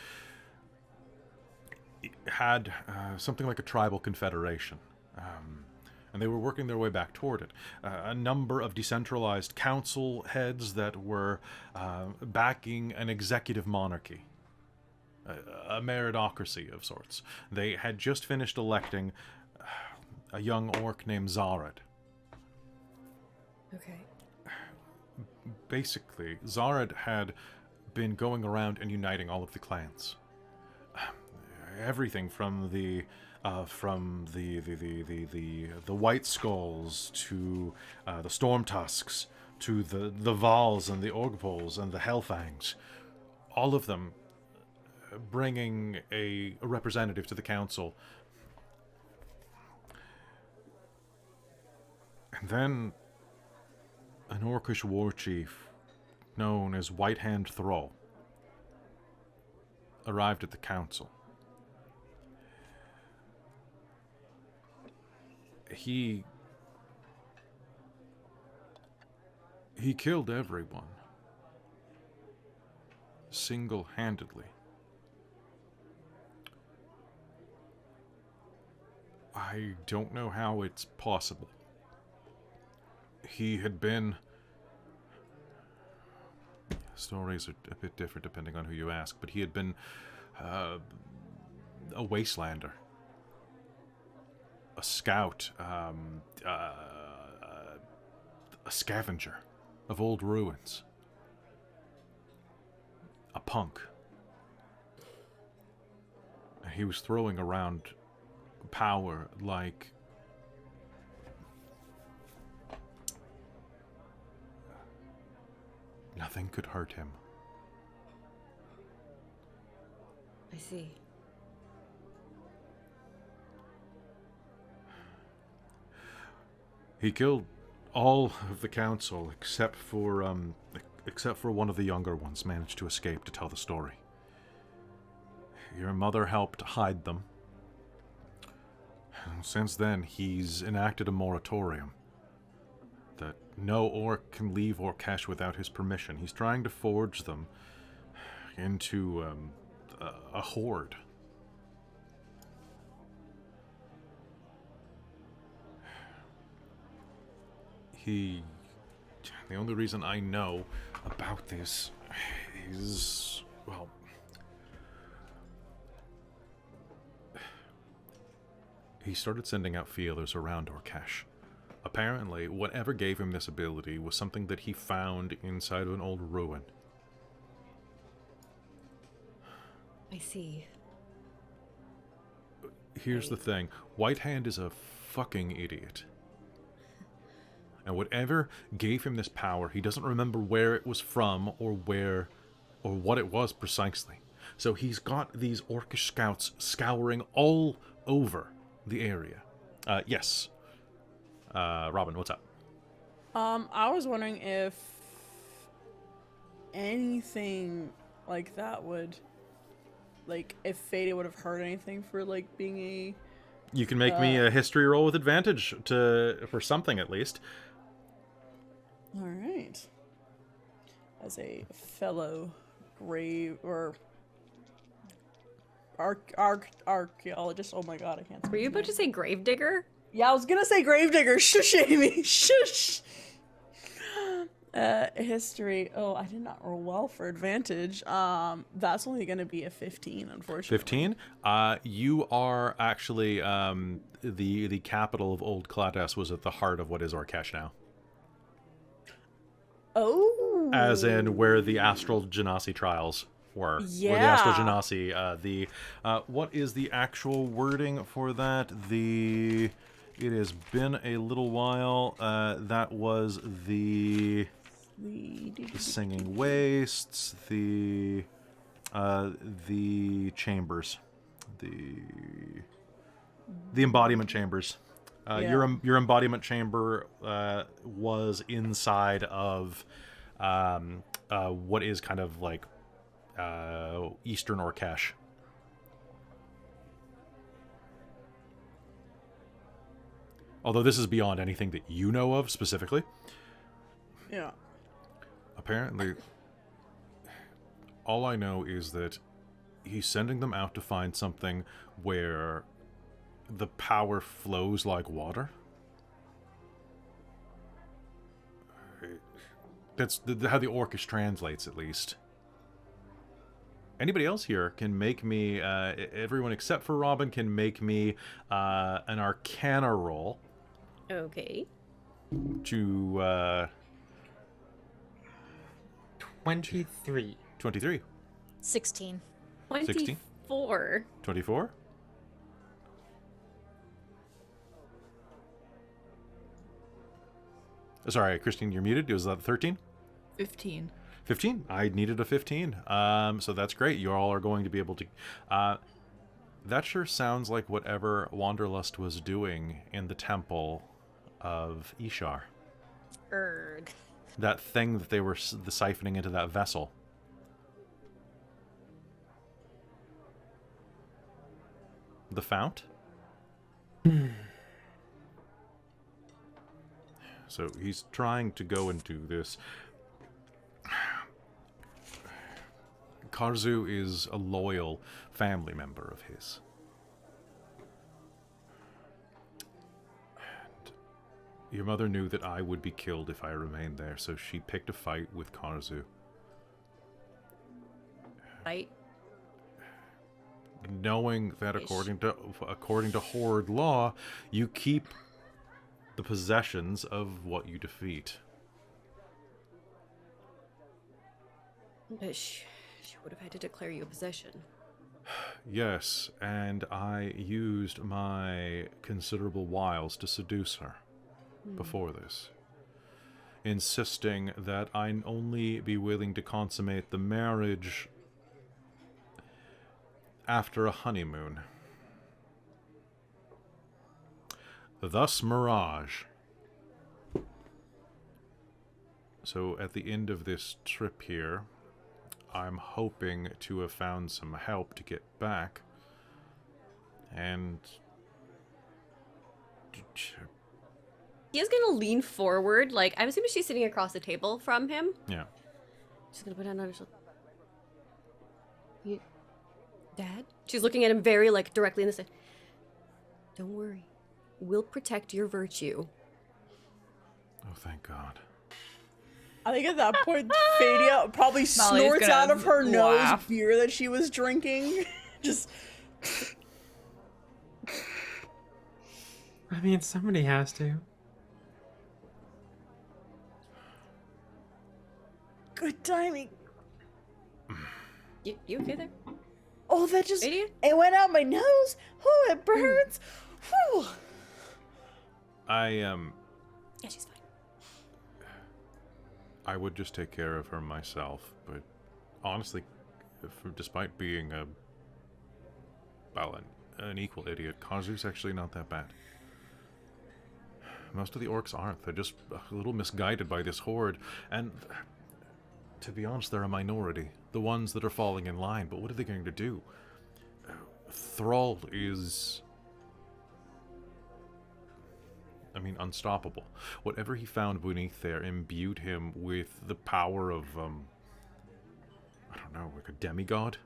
had something like a tribal confederation, and they were working their way back toward it. A number of decentralized council heads that were backing an executive monarchy, a meritocracy of sorts. They had just finished electing a young orc named Zarad. Okay. Basically, Zarad had been going around and uniting all of the clans. Everything from the White Skulls to the Storm Tusks to the Vals and the Orgpols and the Hellfangs, all of them bringing a representative to the council. And then an orcish war chief known as White Hand Thrall arrived at the council. He killed everyone. Single-handedly. I don't know how it's possible. He had been... Stories are a bit different depending on who you ask, but he had been a wastelander. A scout, a scavenger of old ruins, a punk. He was throwing around power like nothing could hurt him. I see. He killed All of the council, except for one of the younger ones, managed to escape to tell the story. Your mother helped hide them. Since then, he's enacted a moratorium that no orc can leave Orkesh without his permission. He's trying to forge them into a horde. The only reason I know about this is, well, he started sending out feelers around Orkesh. Apparently, whatever gave him this ability was something that he found inside of an old ruin. I see. Here's the thing. Whitehand is a fucking idiot. And whatever gave him this power, he doesn't remember where it was from or what it was precisely. So he's got these orcish scouts scouring all over the area. Yes. Robin, what's up? I was wondering if anything like that would, like, if Fade would have heard anything for, like, being a... You can make me a history roll with advantage for something at least. All right. As a fellow grave or archaeologist, oh my god, I can't. Were you about to say gravedigger? Yeah, I was gonna say gravedigger. Shush, Amy. Shush. History. Oh, I did not roll well for advantage. That's only gonna be a 15, unfortunately. 15? You are actually the capital of Old Clades was at the heart of what is Orkesh now. Oh. As in where the Astral Genasi trials were. Yeah. Where the Astral Genasi, what is the actual wording for that? It has been a little while. That was the Singing Wastes, the chambers, the embodiment chambers. Your embodiment chamber was inside of what is kind of like Eastern Orkesh. Although this is beyond anything that you know of specifically. Yeah. Apparently, all I know is that he's sending them out to find something where the power flows like water. That's how the Orcish translates, at least. Anybody else here can make me, everyone except for Robin can make me an Arcana roll. Okay. To, 23. 23. 16. 24. 24? Sorry, Christine, you're muted. Was that 13? 15. 15? I needed a 15. So that's great. You all are going to be able to... that sure sounds like whatever Wanderlust was doing in the temple of Ishar. Erg. That thing that they were siphoning into that vessel. The fount? So he's trying to go into this. Karzu is a loyal family member of his. And your mother knew that I would be killed if I remained there, so she picked a fight with Karzu. Right. Knowing that according to Horde law, you keep the possessions of what you defeat. But she would have had to declare you a possession. Yes, and I used my considerable wiles to seduce her before this, insisting that I only be willing to consummate the marriage after a honeymoon. Thus Mirage. So at the end of this trip here, I'm hoping to have found some help to get back. And... Tia's gonna lean forward, like, I'm assuming she's sitting across the table from him. Yeah. She's gonna put down her shoulder. Dad? She's looking at him very, like, directly in the face. Don't worry. We'll protect your virtue. Oh, thank God. I think at that point, Fadia probably snorts gonna out of her laugh. nose beer that she was drinking. Just, I mean, somebody has to. good timing. You okay there? Oh, that just, Idiot? it went out my nose. Oh, it burns. Whew. Yeah, she's fine. I would just take care of her myself, but honestly, despite being an equal idiot, Kazu's actually not that bad. Most of the orcs aren't. They're just a little misguided by this horde, and to be honest, they're a minority. The ones that are falling in line, but what are they going to do? Thrall is... unstoppable. Whatever he found beneath there imbued him with the power of, I don't know, like a demigod?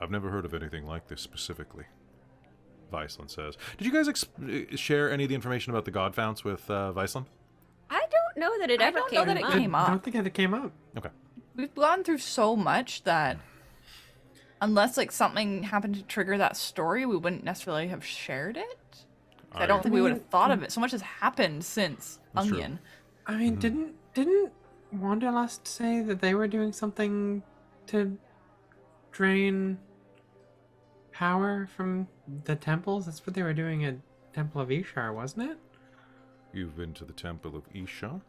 I've never heard of anything like this specifically, Vyslan says. Did you guys share any of the information about the God Founts with Vyslan? I don't know that it I ever don't came know that it up. came I up. don't think it came up. Okay. We've gone through so much that unless like something happened to trigger that story, we wouldn't necessarily have shared it. 'Cause I don't think we would have thought of it. So much has happened since That's true. Onion. I mean, didn't Wanderlust say that they were doing something to drain power from the temples? That's what they were doing at Temple of Ishar, wasn't it? You've been to the Temple of Ishar?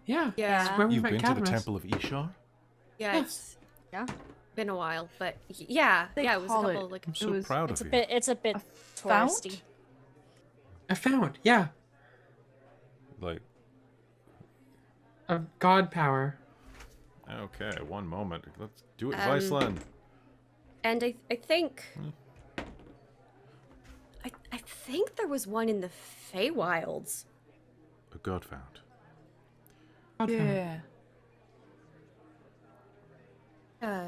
Yeah. Yeah. That's where we You've met been to the Cadmus. Temple of Ishar? Yeah, Yes. it's been a while, but yeah, They yeah, it was a call couple it- like I'm so was- proud It's of a you. bit. It's a bit fount? touristy. I found, yeah, Like, a god power. okay, one moment. Let's do it, Um, Vyslan. and I think I think there was one in the Feywilds. A God Fount. God found. Yeah.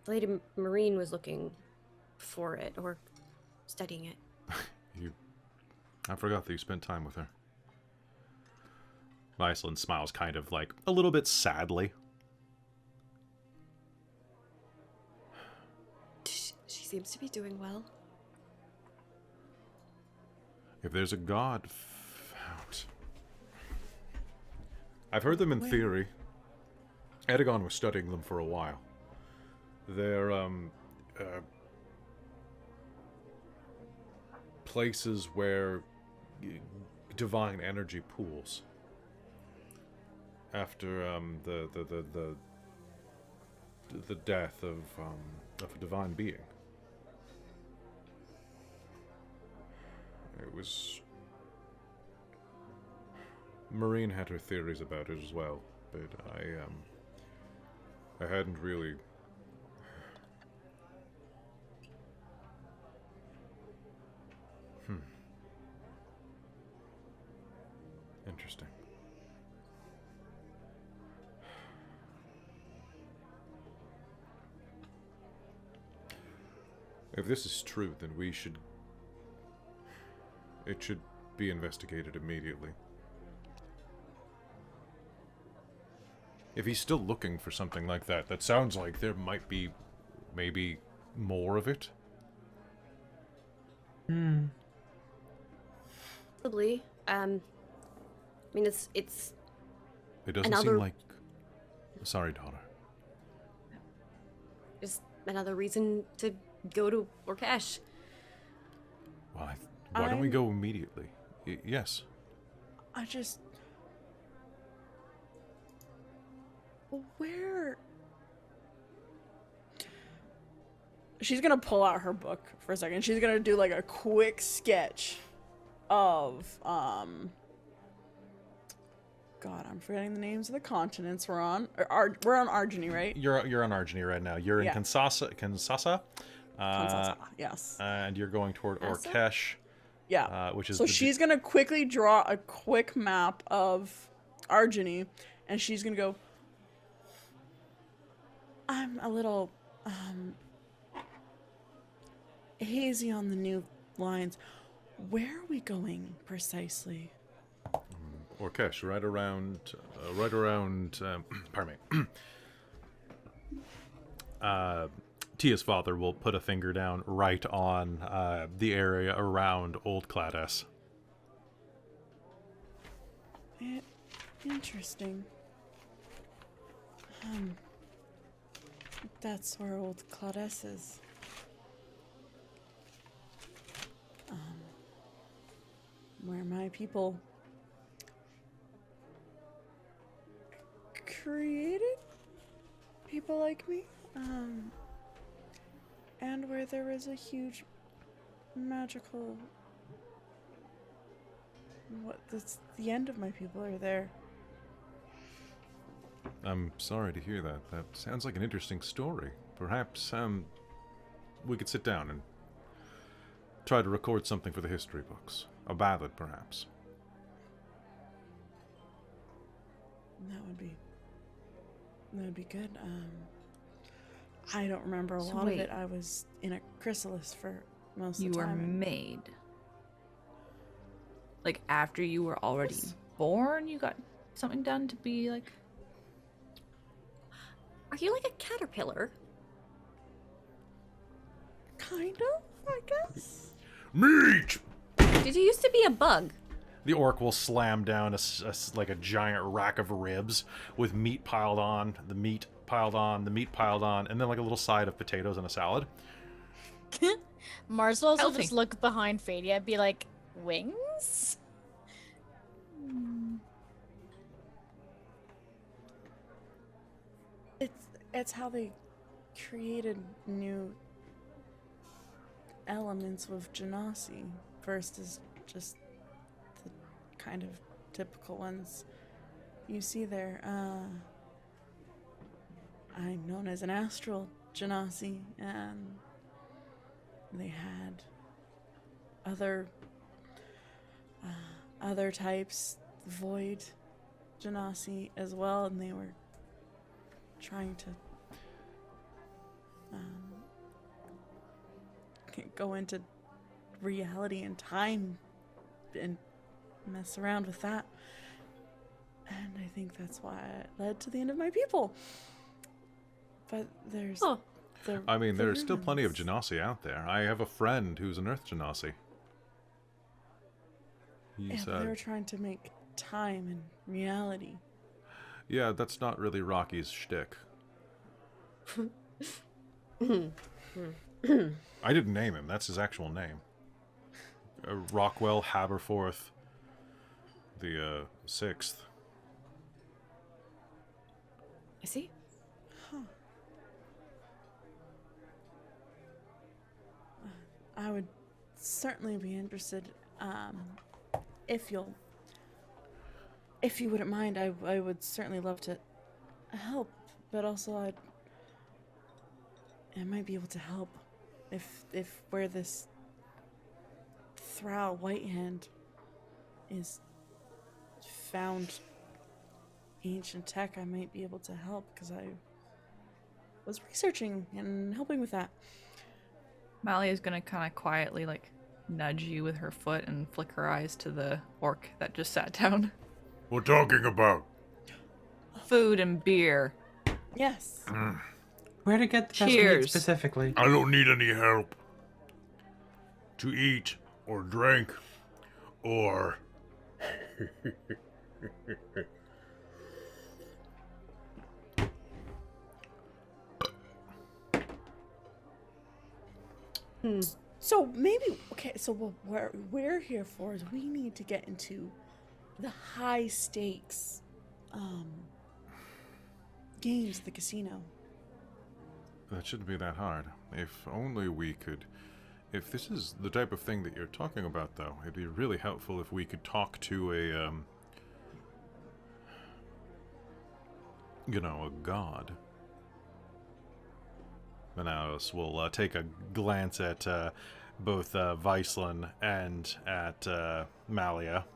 Lady Marine was looking for it or studying it. I forgot that you spent time with her. Vyslan smiles kind of like a little bit sadly. She seems to be doing well. If there's a God Fount... I've heard them in theory. Edagon was studying them for a while. They're, places where divine energy pools. After, the death of a divine being. It was... Marine had her theories about it as well, but I hadn't really... Interesting. If this is true, then we should... It should be investigated immediately. If he's still looking for something like that, that sounds like there might be maybe more of it. Possibly. I mean, it's It doesn't Another- seem like... Sorry, daughter. just another reason to go to Orkesh. Well, why don't we go immediately? Yes. I just... Where... she's gonna pull out her book for a second. She's gonna do like a quick sketch of God, I'm forgetting the names of the continents we're on. We're on Argeny, right? You're on Argeny right now. You're in Yeah. Kansasa. Kansasa, yes. And you're going toward Kansasa? Orkesh. Yeah. Which is So she's gonna quickly draw a quick map of Argeny, and she's gonna go. I'm a little hazy on the new lines. Where are we going precisely? Orkesh, right around. Pardon me. Teah's father will put a finger down right on the area around Old Clades. Interesting. That's where Old Clades is. Where my people created people like me. And where there was a huge magical... That's the end of my people are there. I'm sorry to hear that. That sounds like an interesting story. Perhaps we could sit down and try to record something for the history books. A ballad, perhaps. That would be good. I don't remember a lot of it. I was in a chrysalis for most of You the were time. made. Like, after you were already born, you got something done to be, like... Are you like a caterpillar? Kind of, I guess. Meat! Did you used to be a bug? The orc will slam down like a giant rack of ribs with meat piled on, the meat piled on, the meat piled on, and then like a little side of potatoes and a salad. Mars will also Healthy. just look behind Fadia and be like, wings? It's how they created new elements with Genasi. First is just the kind of typical ones you see there. I'm known as an astral Genasi, and they had other types, void Genasi as well, and they were trying to go into reality and time and mess around with that. And I think that's why it led to the end of my people. But there's... Oh. I mean, there's still plenty of ruins. Genasi out there. I have a friend who's an Earth Genasi. Yeah, He's, but they were trying to make time and reality. yeah, that's not really Rocky's shtick. I didn't name him. That's his actual name. Rockwell Haberforth the 6th. I see. I would certainly be interested, if you wouldn't mind. I would certainly love to help, but also I might be able to help if where this Thrall Whitehand is found ancient tech. I might be able to help because I was researching and helping with that. Mally is gonna kind of quietly, like, nudge you with her foot and flick her eyes to the orc that just sat down. We're talking about. Food and beer. Yes. Where to get the best meat Cheers. specifically? I don't need any help to eat or drink or So maybe so what we're here for is we need to get into the high stakes games at the casino. That shouldn't be that hard. If only we could... If this is the type of thing that you're talking about, though, it'd be really helpful if we could talk to a, you know, a god. Minaelros will take a glance at both Vyslan and at Malia.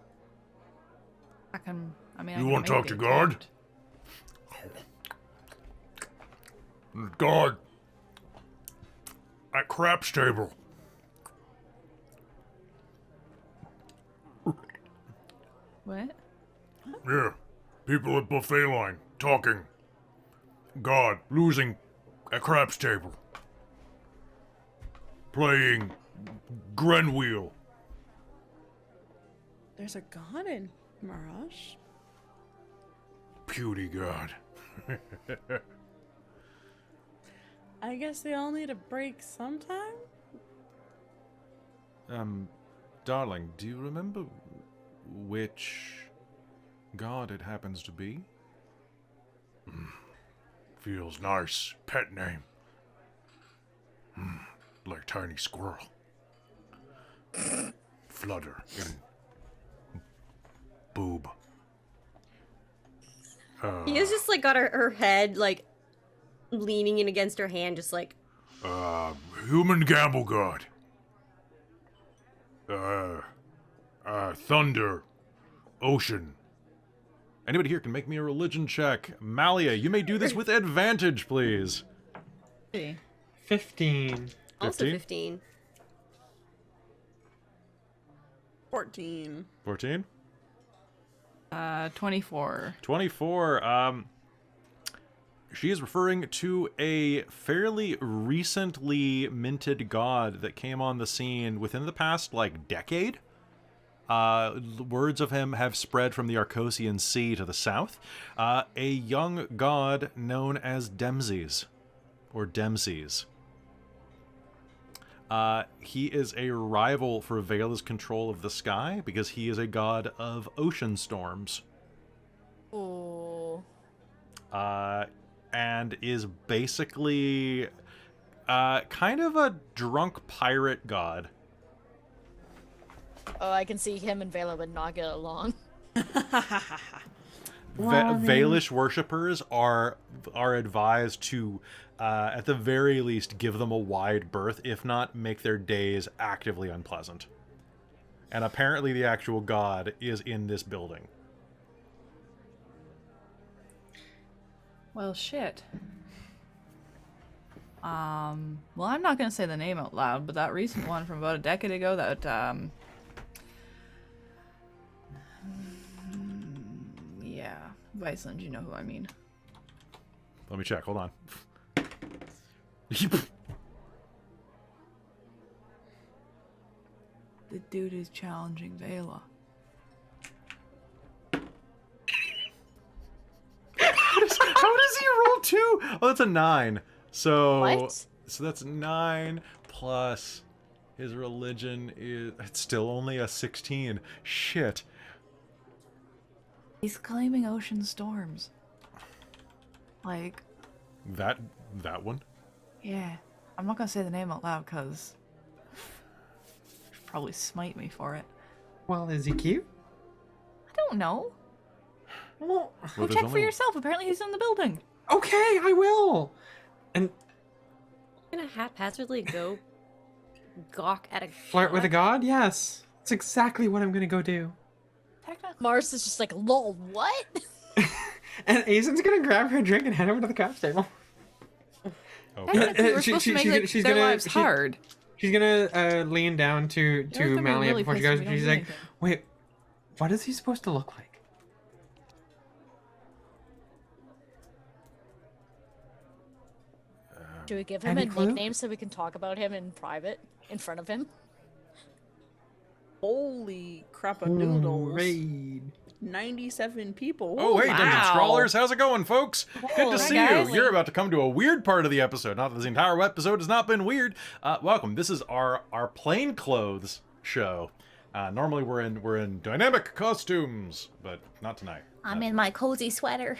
I can You want to talk make to it God? God. At craps table. What? Yeah. People at buffet line. Talking. God. Losing at craps table. Playing Grenwheel. There's a god in Mirage. Puny God. I guess they all need a break sometime? Darling, do you remember which god it happens to be? Feels nice. Pet name. Like tiny squirrel. Flutter in boob. He has just like got her head like leaning in against her hand, just like Human gamble god. Thunder. Ocean. Anybody here can make me a religion check. Malia, you may do this with advantage, please. 15. also 15. 14. 14? 24. 24. She is referring to a fairly recently minted god that came on the scene within the past, like, decade. Words of him have spread from the Arcosian Sea to the south. A young god known as Dempsey's, or Dempsey's. He is a rival for Vela's control of the sky because he is a god of ocean storms. Oh. And is basically kind of a drunk pirate god. Oh, I can see him and Vela would not get along. Valish worshippers are advised to, at the very least, give them a wide berth, if not make their days actively unpleasant. And apparently the actual god is in this building. Well, shit. Well, I'm not gonna say the name out loud, but that recent one from about a decade ago that, yeah, Vyslan, you know who I mean. Let me check, hold on. The dude is challenging Vela. How does he roll 2? Oh, that's a 9. So, What? So that's 9 plus his religion is... It's still only a 16. Shit. He's claiming ocean storms. Like, That one? yeah. I'm not gonna say the name out loud, because... probably smite me for it. Well, is he cute? I don't know. Well, Go Well, there's check for only- yourself. Apparently he's in the building. okay, I will. And I'm gonna haphazardly go gawk at a flirt with a god? Yes. That's exactly what I'm gonna go do. Technically. Mars is just like, lol, what? And Aizen's gonna grab her drink and head over to the craps table. Okay. Technically, we're She- supposed she- to make she's like, gonna- she's their gonna- lives she- hard. She's gonna lean down to You're gonna be Malia really before she pissed goes. if we don't She's do like, anything. "Wait, what is he supposed to look like?" Do we give him Any a clue? nickname so we can talk about him in private, in front of him? Holy crap-a-doodles. Raid. 97 people. Oh, hey, Dungeon wow. Scrawlers, how's it going, folks? Good to Hi, see guys. you. You're about to come to a weird part of the episode. Not that this entire episode has not been weird. Welcome. This is our plainclothes show. Normally we're in dynamic costumes, but not tonight. I'm in my cozy sweater.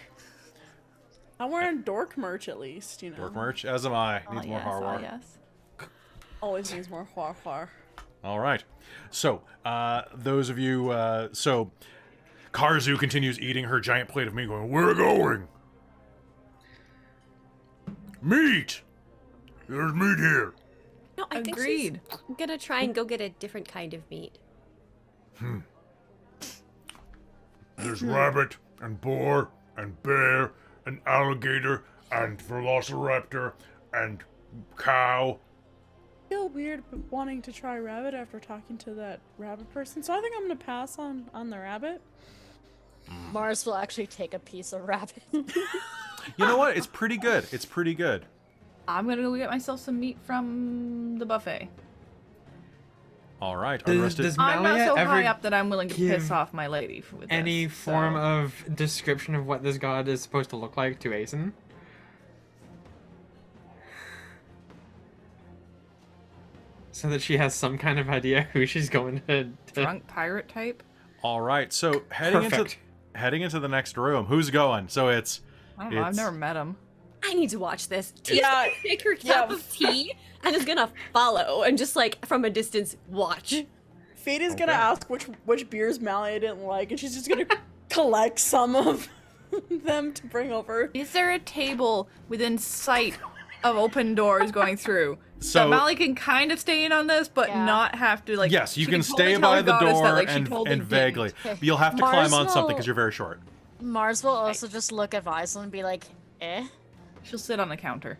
I'm wearing Dork merch at least, you know. Dork merch, as am I. Oh, Needs more yes, hardware. oh, yes. Always needs more hua. All right. So, those of you, so Karzu continues eating her giant plate of meat, going, We're going. Meat. There's meat here. No, I think Agreed. she's gonna try and go get a different kind of meat. There's rabbit and boar and bear and alligator and velociraptor and cow. I feel weird wanting to try rabbit after talking to that rabbit person, so I think I'm gonna pass on the rabbit. Mars will actually take a piece of rabbit. you know what? It's pretty good. It's pretty good. I'm gonna go get myself some meat from the buffet. All right. Does I'm not Malia so ever high up that I'm willing to piss give off my lady with any this, form so. of description of what this god is supposed to look like to Asen? So that she has some kind of idea who she's going to Drunk pirate type? All right. So heading Perfect. into the next room. Who's going? So it's I don't know, I've It's- never met him. I need to watch this. Tia's Yeah, gonna take her cup of tea and is gonna follow and just like from a distance watch. Fate is gonna Okay. ask which beers Malia didn't like, and she's just gonna collect some of them to bring over. Is there a table within sight of open doors going through? So- that Molly can kind of stay in on this, but Yeah. not have to, like... yes, you she can totally stay tell by her the goddess door that, like, she totally and didn't. vaguely. Okay. You'll have to Mars climb on something will- because you're very short. Mars will also just look at Vyslan and be like, eh? She'll sit on the counter.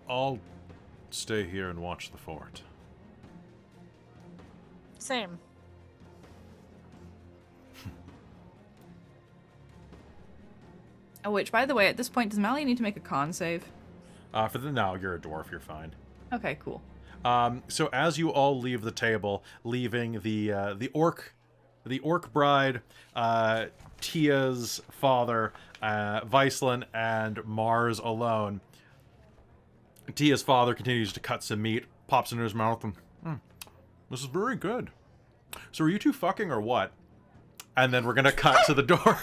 I'll stay here and watch the fort. Same. Oh, which, by the way, at this point, does Mally need to make a con save? No, you're a dwarf. You're fine. Okay, cool. So as you all leave the table, leaving the orc bride, Teah's father, Vyslan, and Mars alone, Teah's father continues to cut some meat, pops into his mouth, and this is very good. So are you two fucking or what? And then we're gonna cut to the door.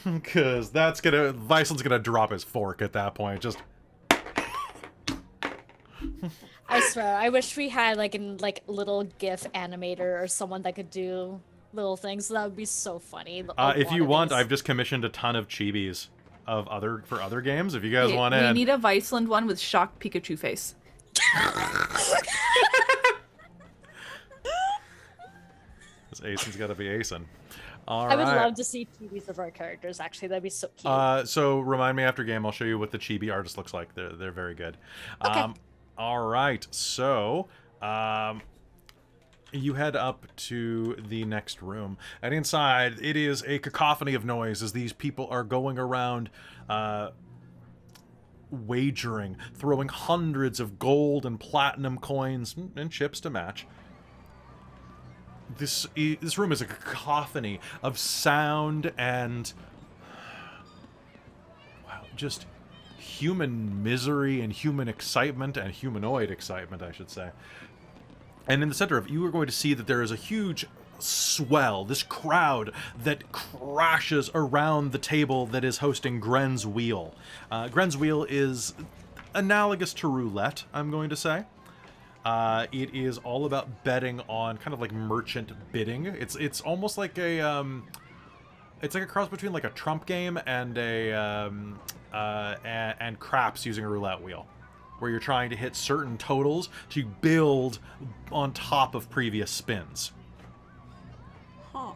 Because Vyslan's gonna drop his fork at that point. Just I swear, I wish we had like a little GIF animator or someone that could do little things. That would be so funny. if you want, I've just commissioned a ton of chibis for other games. If you guys want We in, need a Viceland one with shocked Pikachu face. this Asen's got to be Asen. All I would right. love to see TVs of our characters. Actually, that'd be so cute. So remind me after game. I'll show you what the chibi artist looks like. They're very good. Okay. All right. So you head up to the next room, and inside it is a cacophony of noise as these people are going around wagering, throwing hundreds of gold and platinum coins and chips to match. This room is a cacophony of sound and just human misery and human excitement and humanoid excitement, I should say. And in the center of it, you are going to see that there is a huge swell, this crowd that crashes around the table that is hosting Gren's Wheel. Gren's Wheel is analogous to roulette, I'm going to say. It is all about betting on kind of like merchant bidding. It's almost like it's like a cross between like a trump game and and craps using a roulette wheel, where you're trying to hit certain totals to build on top of previous spins. Huh.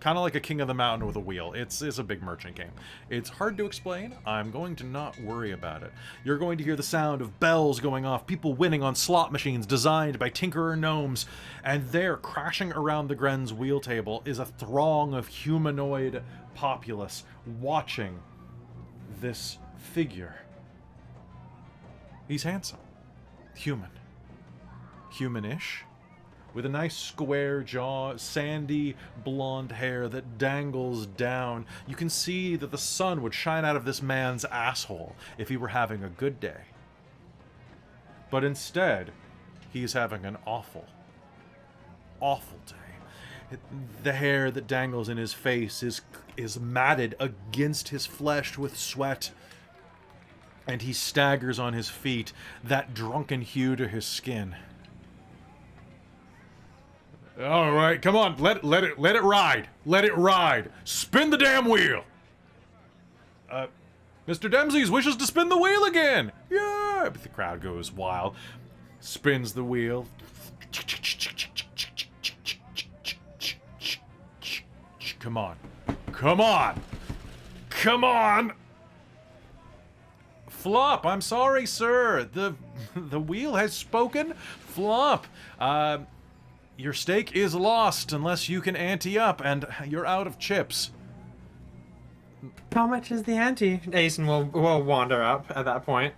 Kind of like a King of the Mountain with a wheel. It's a big merchant game. It's hard to explain. I'm going to not worry about it. You're going to hear the sound of bells going off, people winning on slot machines designed by Tinkerer Gnomes, and there, crashing around the Gren's wheel table, is a throng of humanoid populace watching this figure. He's handsome. Human. Humanish. With a nice square jaw, sandy blonde hair that dangles down. You can see that the sun would shine out of this man's asshole if he were having a good day. But instead, he's having an awful, awful day. The hair that dangles in his face is matted against his flesh with sweat. And he staggers on his feet, that drunken hue to his skin. All right, come on, let it ride. Let it ride. Spin the damn wheel. Mr. Dempsey's wishes to spin the wheel again. Yeah, but the crowd goes wild. Spins the wheel. Come on. Come on. Come on. Flop, I'm sorry, sir. The wheel has spoken. Flop. Your stake is lost unless you can ante up, and you're out of chips. How much is the ante? Asen will wander up at that point.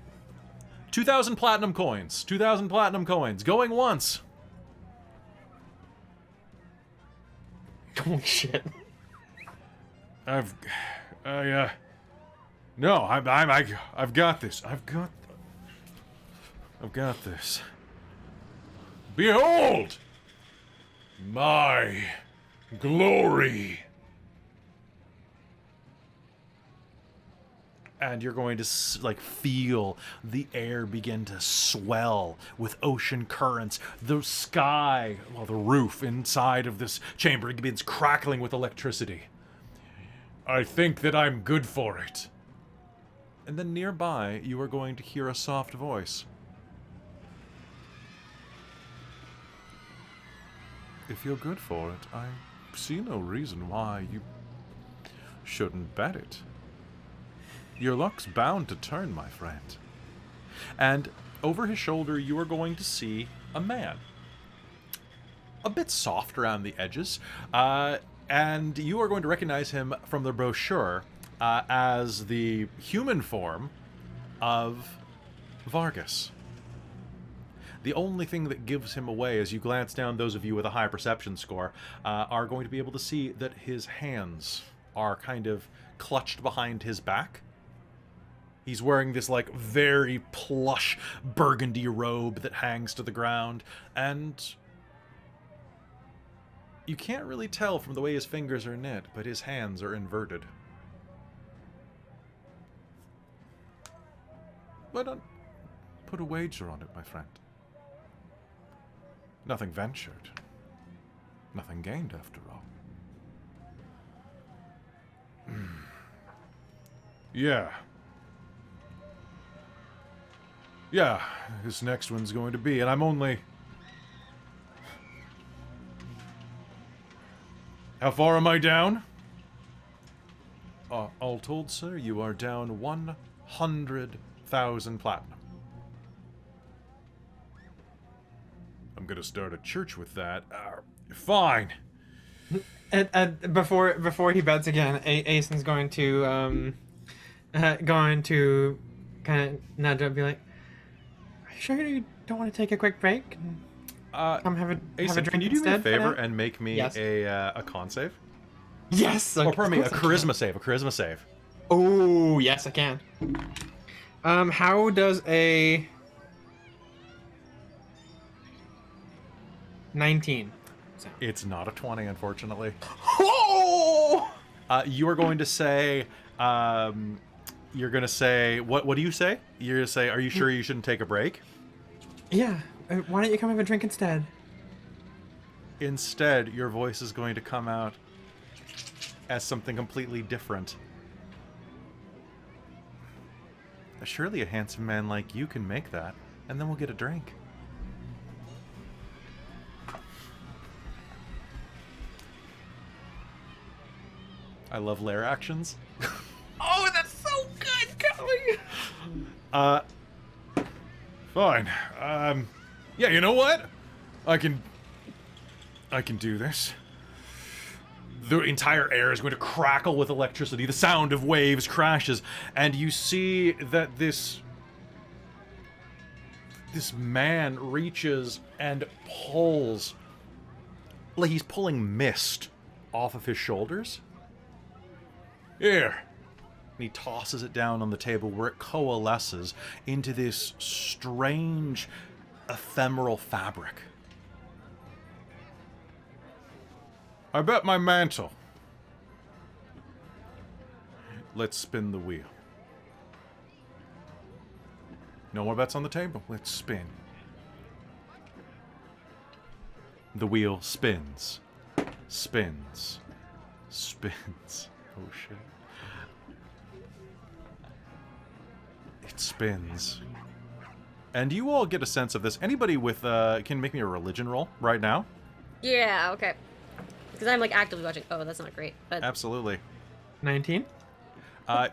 2,000 platinum coins. 2,000 platinum coins. Going once. Oh shit. No, I've got this. I've got this. Behold! My glory. And you're going to feel the air begin to swell with ocean currents. The sky, well, the roof inside of this chamber begins crackling with electricity. I think that I'm good for it. And then nearby, you are going to hear a soft voice. If you're good for it, I see no reason why you shouldn't bet it. Your luck's bound to turn, my friend. And over his shoulder, you are going to see a man. A bit soft around the edges. And you are going to recognize him from the brochure as the human form of Vargas. The only thing that gives him away as you glance down, those of you with a high perception score, are going to be able to see that his hands are kind of clutched behind his back. He's wearing this, very plush burgundy robe that hangs to the ground, and you can't really tell from the way his fingers are knit, but his hands are inverted. Why not put a wager on it, my friend? Nothing ventured. Nothing gained, after all. Yeah. Yeah, this next one's going to be, and I'm only... How far am I down? All told, sir, you are down 100,000 platinum. I'm gonna start a church with that. Fine. Before he bets again, Asen's going to kind of nudge up and be like, "Are you sure you don't want to take a quick break? Come have a drink can you do me a instead favor and make me Yes. a con save? Yes. Or pardon me, a charisma save. A charisma save. Oh yes, I can. How does a 19 sound? It's not a 20, unfortunately. Oh! You are going to say, what do you say? You're going to say, are you sure you shouldn't take a break? Yeah. Why don't you come have a drink instead? Instead, your voice is going to come out as something completely different. Surely a handsome man like you can make that, and then we'll get a drink. I love lair actions. Oh, that's so good, Kelly! Fine. Yeah, you know what? I can do this. The entire air is going to crackle with electricity. The sound of waves crashes, and you see that this man reaches and pulls, like he's pulling mist off of his shoulders. Here. And he tosses it down on the table where it coalesces into this strange, ephemeral fabric. I bet my mantle. Let's spin the wheel. No more bets on the table. Let's spin. The wheel spins. Spins. Spins. Oh shit. It spins. And you all get a sense of this. Anybody with can make me a religion roll right now? Yeah, okay. Because I'm like actively watching. Oh, that's not great. But Absolutely. 19.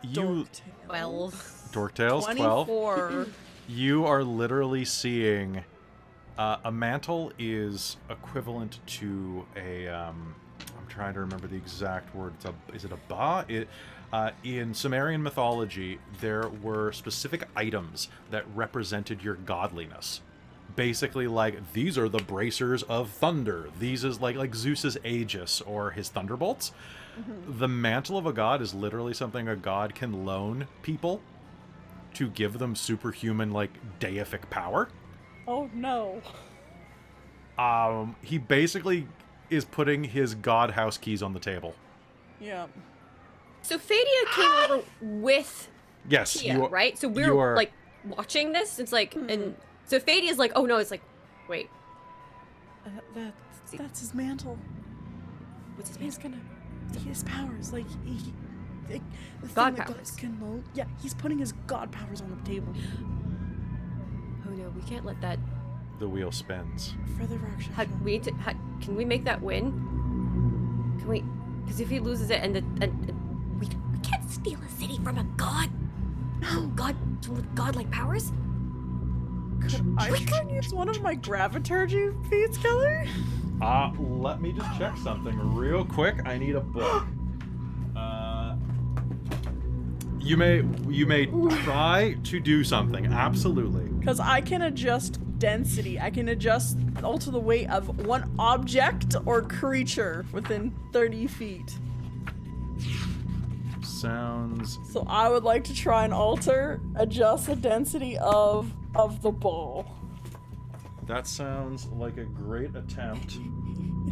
You 12. Dork Tales 12. 24. You are literally seeing a mantle is equivalent to a I'm trying to remember the exact word. Is it a ba? In Sumerian mythology, there were specific items that represented your godliness. Basically, like, these are the bracers of thunder. These is like Zeus's Aegis or his thunderbolts. Mm-hmm. The mantle of a god is literally something a god can loan people to give them superhuman, like, deific power. Oh no. He basically is putting his god house keys on the table. Yeah. So Fadia came over with Yes, Teah, you are, right? So you we're are- like watching this. It's like, and so Fadia's like, oh no, it's like, wait, That's his mantle. what's his He's name? gonna. His powers, like the thing God that powers. gods can loan. Yeah, he's putting his god powers on the table. Oh no, we can't let that. The wheel spins. Further Rakshasa. We need to. Can we make that win? Can we? Because if he loses it, and we can't steal a city from a god. No, god with godlike powers. Could I try and use one of my graviturgy feats, Keller? Let me just check something real quick. I need a book. You may try to do something. Absolutely. Because I can adjust density. I can alter the weight of one object or creature within 30 feet. Sounds. So I would like to try and adjust the density of the ball. That sounds like a great attempt.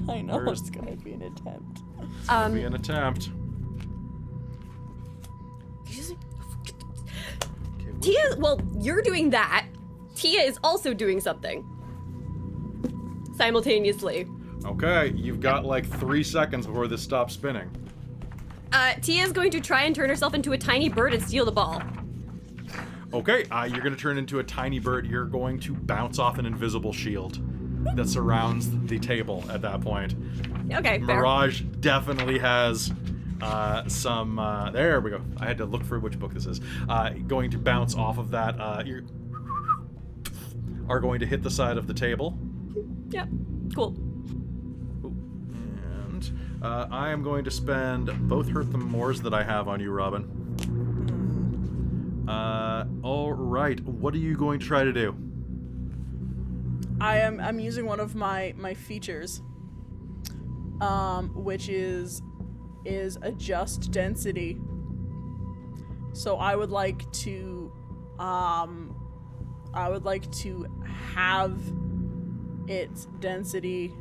I know Where's- it's gonna be an attempt. Be an attempt. Okay, Teah, well, you're doing that. Teah is also doing something simultaneously. Okay, you've got like 3 seconds before this stops spinning. Teah is going to try and turn herself into a tiny bird and steal the ball. Okay, you're going to turn into a tiny bird. You're going to bounce off an invisible shield that surrounds the table at that point. Okay, fair. Mirage definitely has some. There we go. I had to look for which book this is. Going to bounce off of that. You are going to hit the side of the table. Yep, cool. And I am going to spend both Hurt the Moors that I have on you, Robin. All right. What are you going to try to do? I'm using one of my features, which is adjust density. So I would like to have its density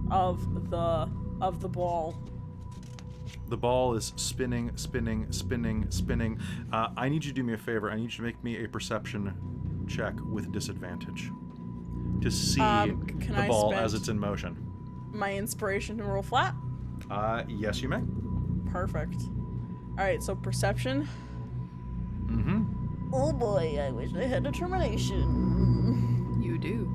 of the ball. The ball is spinning, spinning, spinning, spinning. I need you to do me a favor. I need you to make me a perception check with disadvantage to see Can the I ball spend as it's in motion. my inspiration to roll flat? Yes, you may. Perfect. All right, so perception. Mm-hmm. Oh boy, I wish I had determination. You do.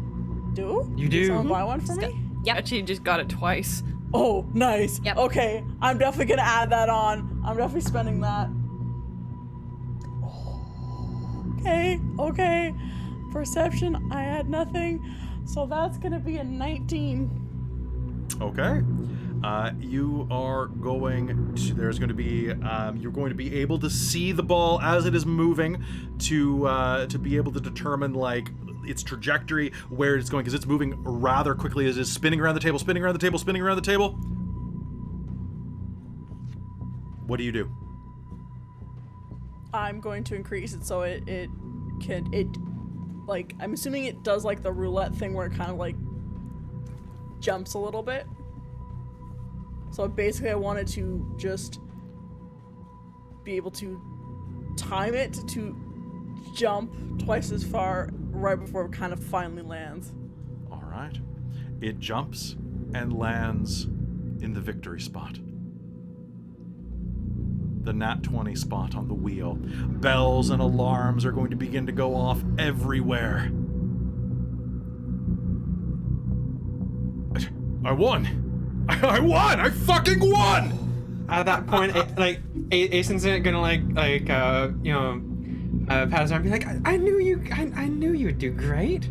Do? You Did do. someone buy one for me? Yep. Actually, you just got it twice. Oh, nice. Yep. Okay, I'm definitely gonna add that on. I'm definitely spending that. Okay. Perception, I had nothing. So that's gonna be a 19. Okay. You are going to. There's going to be. You're going to be able to see the ball as it is moving, to be able to determine like its trajectory, where it's going, because it's moving rather quickly as it's spinning around the table, spinning around the table, spinning around the table. What do you do? I'm going to increase it so it like, I'm assuming it does like the roulette thing where it kind of like jumps a little bit. So basically I wanted to just be able to time it to jump twice as far right before it kind of finally lands. All right. It jumps and lands in the victory spot. The nat 20 spot on the wheel. Bells and alarms are going to begin to go off everywhere. I won! I won! I fucking won! At that point, Asen's gonna pat his arm and be like, I knew you would do great.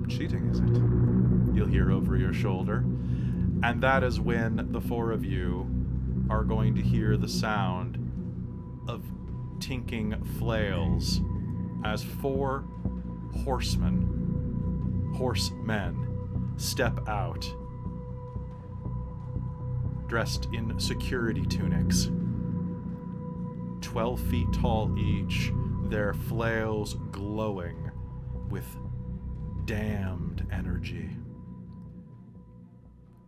Cheating, is it? You'll hear over your shoulder. And that is when the four of you are going to hear the sound of tinking flails as four horsemen step out, dressed in security tunics, 12 feet tall each, their flails glowing with damned energy.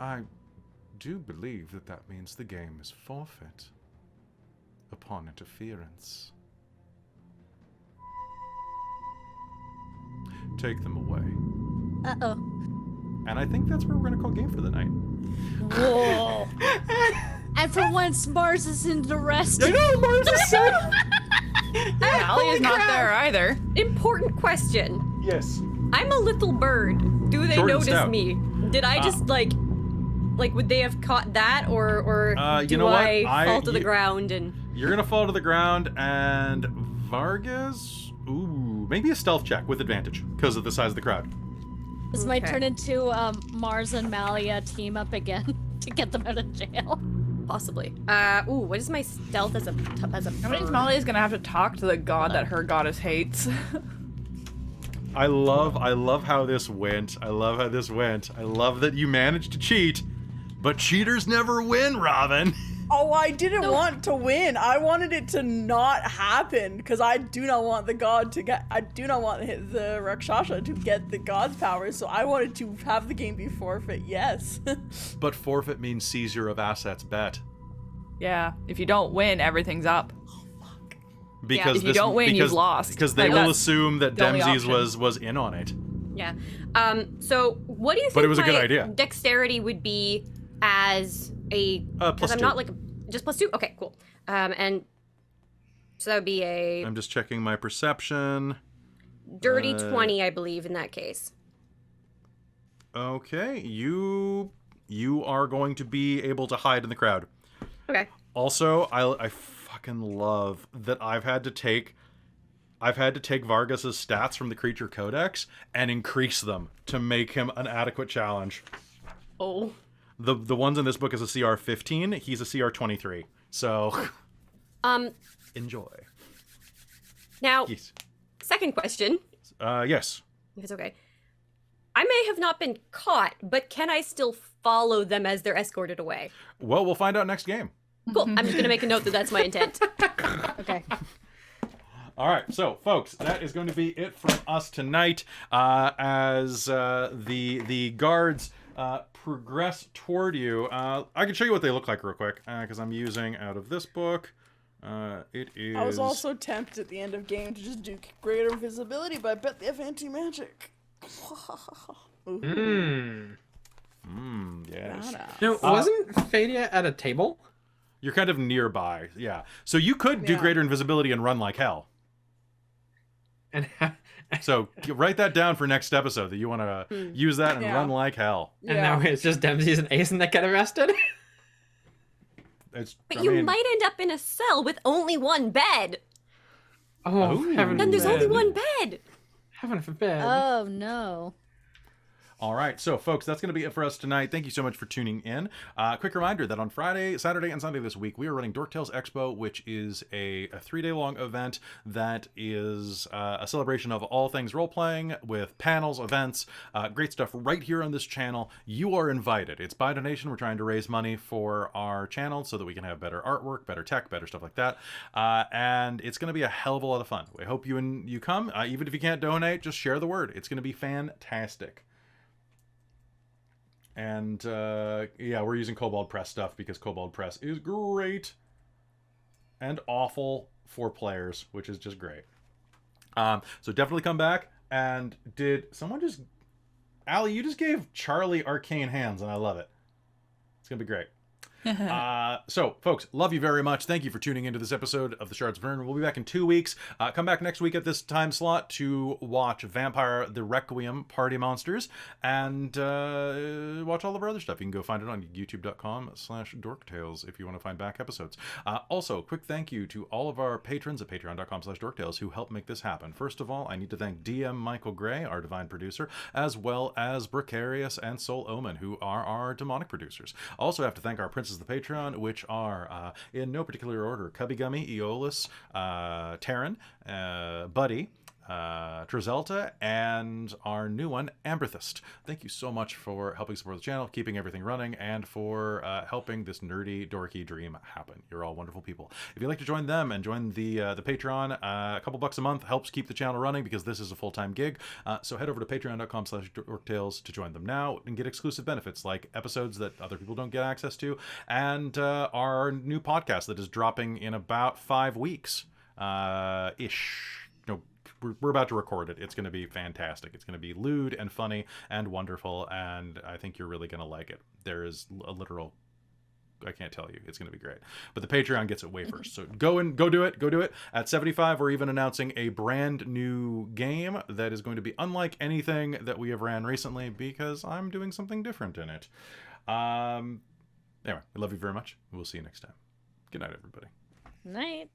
I do believe that means the game is forfeit upon interference. Take them away. Uh-oh. And I think that's where we're going to call game for the night. Whoa. And for once, Mars isn't arrested. I know, Mars is so... Allie's not there either. Important question. Yes. I'm a little bird. Do they Short and notice stout. me? Did I just like would they have caught that, or you do know what? I fall to the ground and? You're going to fall to the ground, and Vargas... Ooh, maybe a stealth check with advantage because of the size of the crowd. This might turn into Mars and Malia team up again to get them out of jail. Possibly. What is my stealth as a That means Molly's gonna have to talk to the god that her goddess hates. I love how this went. I love that you managed to cheat, but cheaters never win, Robin. Oh, I didn't want to win. I wanted it to not happen because I do not want the god to get. I do not want the Rakshasa to get the god's powers. So I wanted to have the game be forfeit. Yes. But forfeit means seizure of assets bet. Yeah, if you don't win, everything's up. Because if you don't win, you've lost. Because they Like, will that's assume that the only Dempsey's option. was in on it. Yeah. So what do you think? But it was a my good idea. Dexterity would be as a. Plus I'm 2. not like just +2. Okay, cool. And so that would be a I'm just checking my perception. dirty 20, I believe, in that case. Okay, you are going to be able to hide in the crowd. Okay. Also, I fucking love that I've had to take Vargas's stats from the creature codex and increase them to make him an adequate challenge. Oh. The ones in this book is a CR 15. He's a CR 23. So, enjoy. Now, Yes. second question, Yes. if it's okay. I may have not been caught, but can I still follow them as they're escorted away? Well, we'll find out next game. Cool. I'm just gonna make a note that that's my intent. Okay. All right, so folks, that is going to be it from us tonight. As the guards progress toward you, I can show you what they look like real quick because I'm using out of this book. It is. I was also tempted at the end of game to just do greater visibility, but I bet they have anti-magic. Yes. No, wasn't Fadia at a table? You're kind of nearby, yeah. So you could do greater invisibility and run like hell. And So write that down for next episode that you want to use that and run like hell. now it's just Dempsey's and Asen that get arrested. It's, But I you mean, might end up in a cell with only one bed. Oh, heaven Then there's only forbid. one bed. Heaven forbid. Oh no. All right, so folks, that's going to be it for us tonight. Thank you so much for tuning in. Quick reminder that on Friday, Saturday, and Sunday this week, we are running Dork Tales Expo, which is a 3-day-long event that is a celebration of all things role-playing with panels, events, great stuff right here on this channel. You are invited. It's by donation. We're trying to raise money for our channel so that we can have better artwork, better tech, better stuff like that. And it's going to be a hell of a lot of fun. We hope you come. Even if you can't donate, just share the word. It's going to be fantastic. And yeah, we're using Kobold Press stuff because Kobold Press is great and awful for players, which is just great. So definitely come back. And did someone just... Allie, you just gave Charlie arcane hands, and I love it. It's going to be great. So, folks, love you very much. Thank you for tuning into this episode of the Shards of Nyrn. We'll be back in 2 weeks. Come back next week at this time slot to watch Vampire the Requiem Party Monsters and watch all of our other stuff. You can go find it on youtube.com/dorktales if you want to find back episodes. Also, quick thank you to all of our patrons at patreon.com/dorktales who helped make this happen. First of all, I need to thank DM Michael Gray, our divine producer, as well as Precarious and Soul Omen, who are our demonic producers. Also have to thank our princes of the Patreon, which are, in no particular order, Cubby Gummy, Eolus, Taryn, Buddy, Trizelta, and our new one, Amberthist. Thank you so much for helping support the channel, keeping everything running, and for helping this nerdy, dorky dream happen. You're all wonderful people. If you'd like to join them and join the Patreon, a couple bucks a month helps keep the channel running because this is a full-time gig. So head over to patreon.com/dorktales to join them now and get exclusive benefits like episodes that other people don't get access to, and our new podcast that is dropping in about 5 weeks ish. We're about to record it. It's going to be fantastic. It's going to be lewd and funny and wonderful, and I think you're really going to like it. There is a literal... I can't tell you. It's going to be great. But the Patreon gets it way first. So go do it. Go do it. At 75, we're even announcing a brand new game that is going to be unlike anything that we have ran recently because I'm doing something different in it. Anyway, I love you very much. We'll see you next time. Good night, everybody. Night.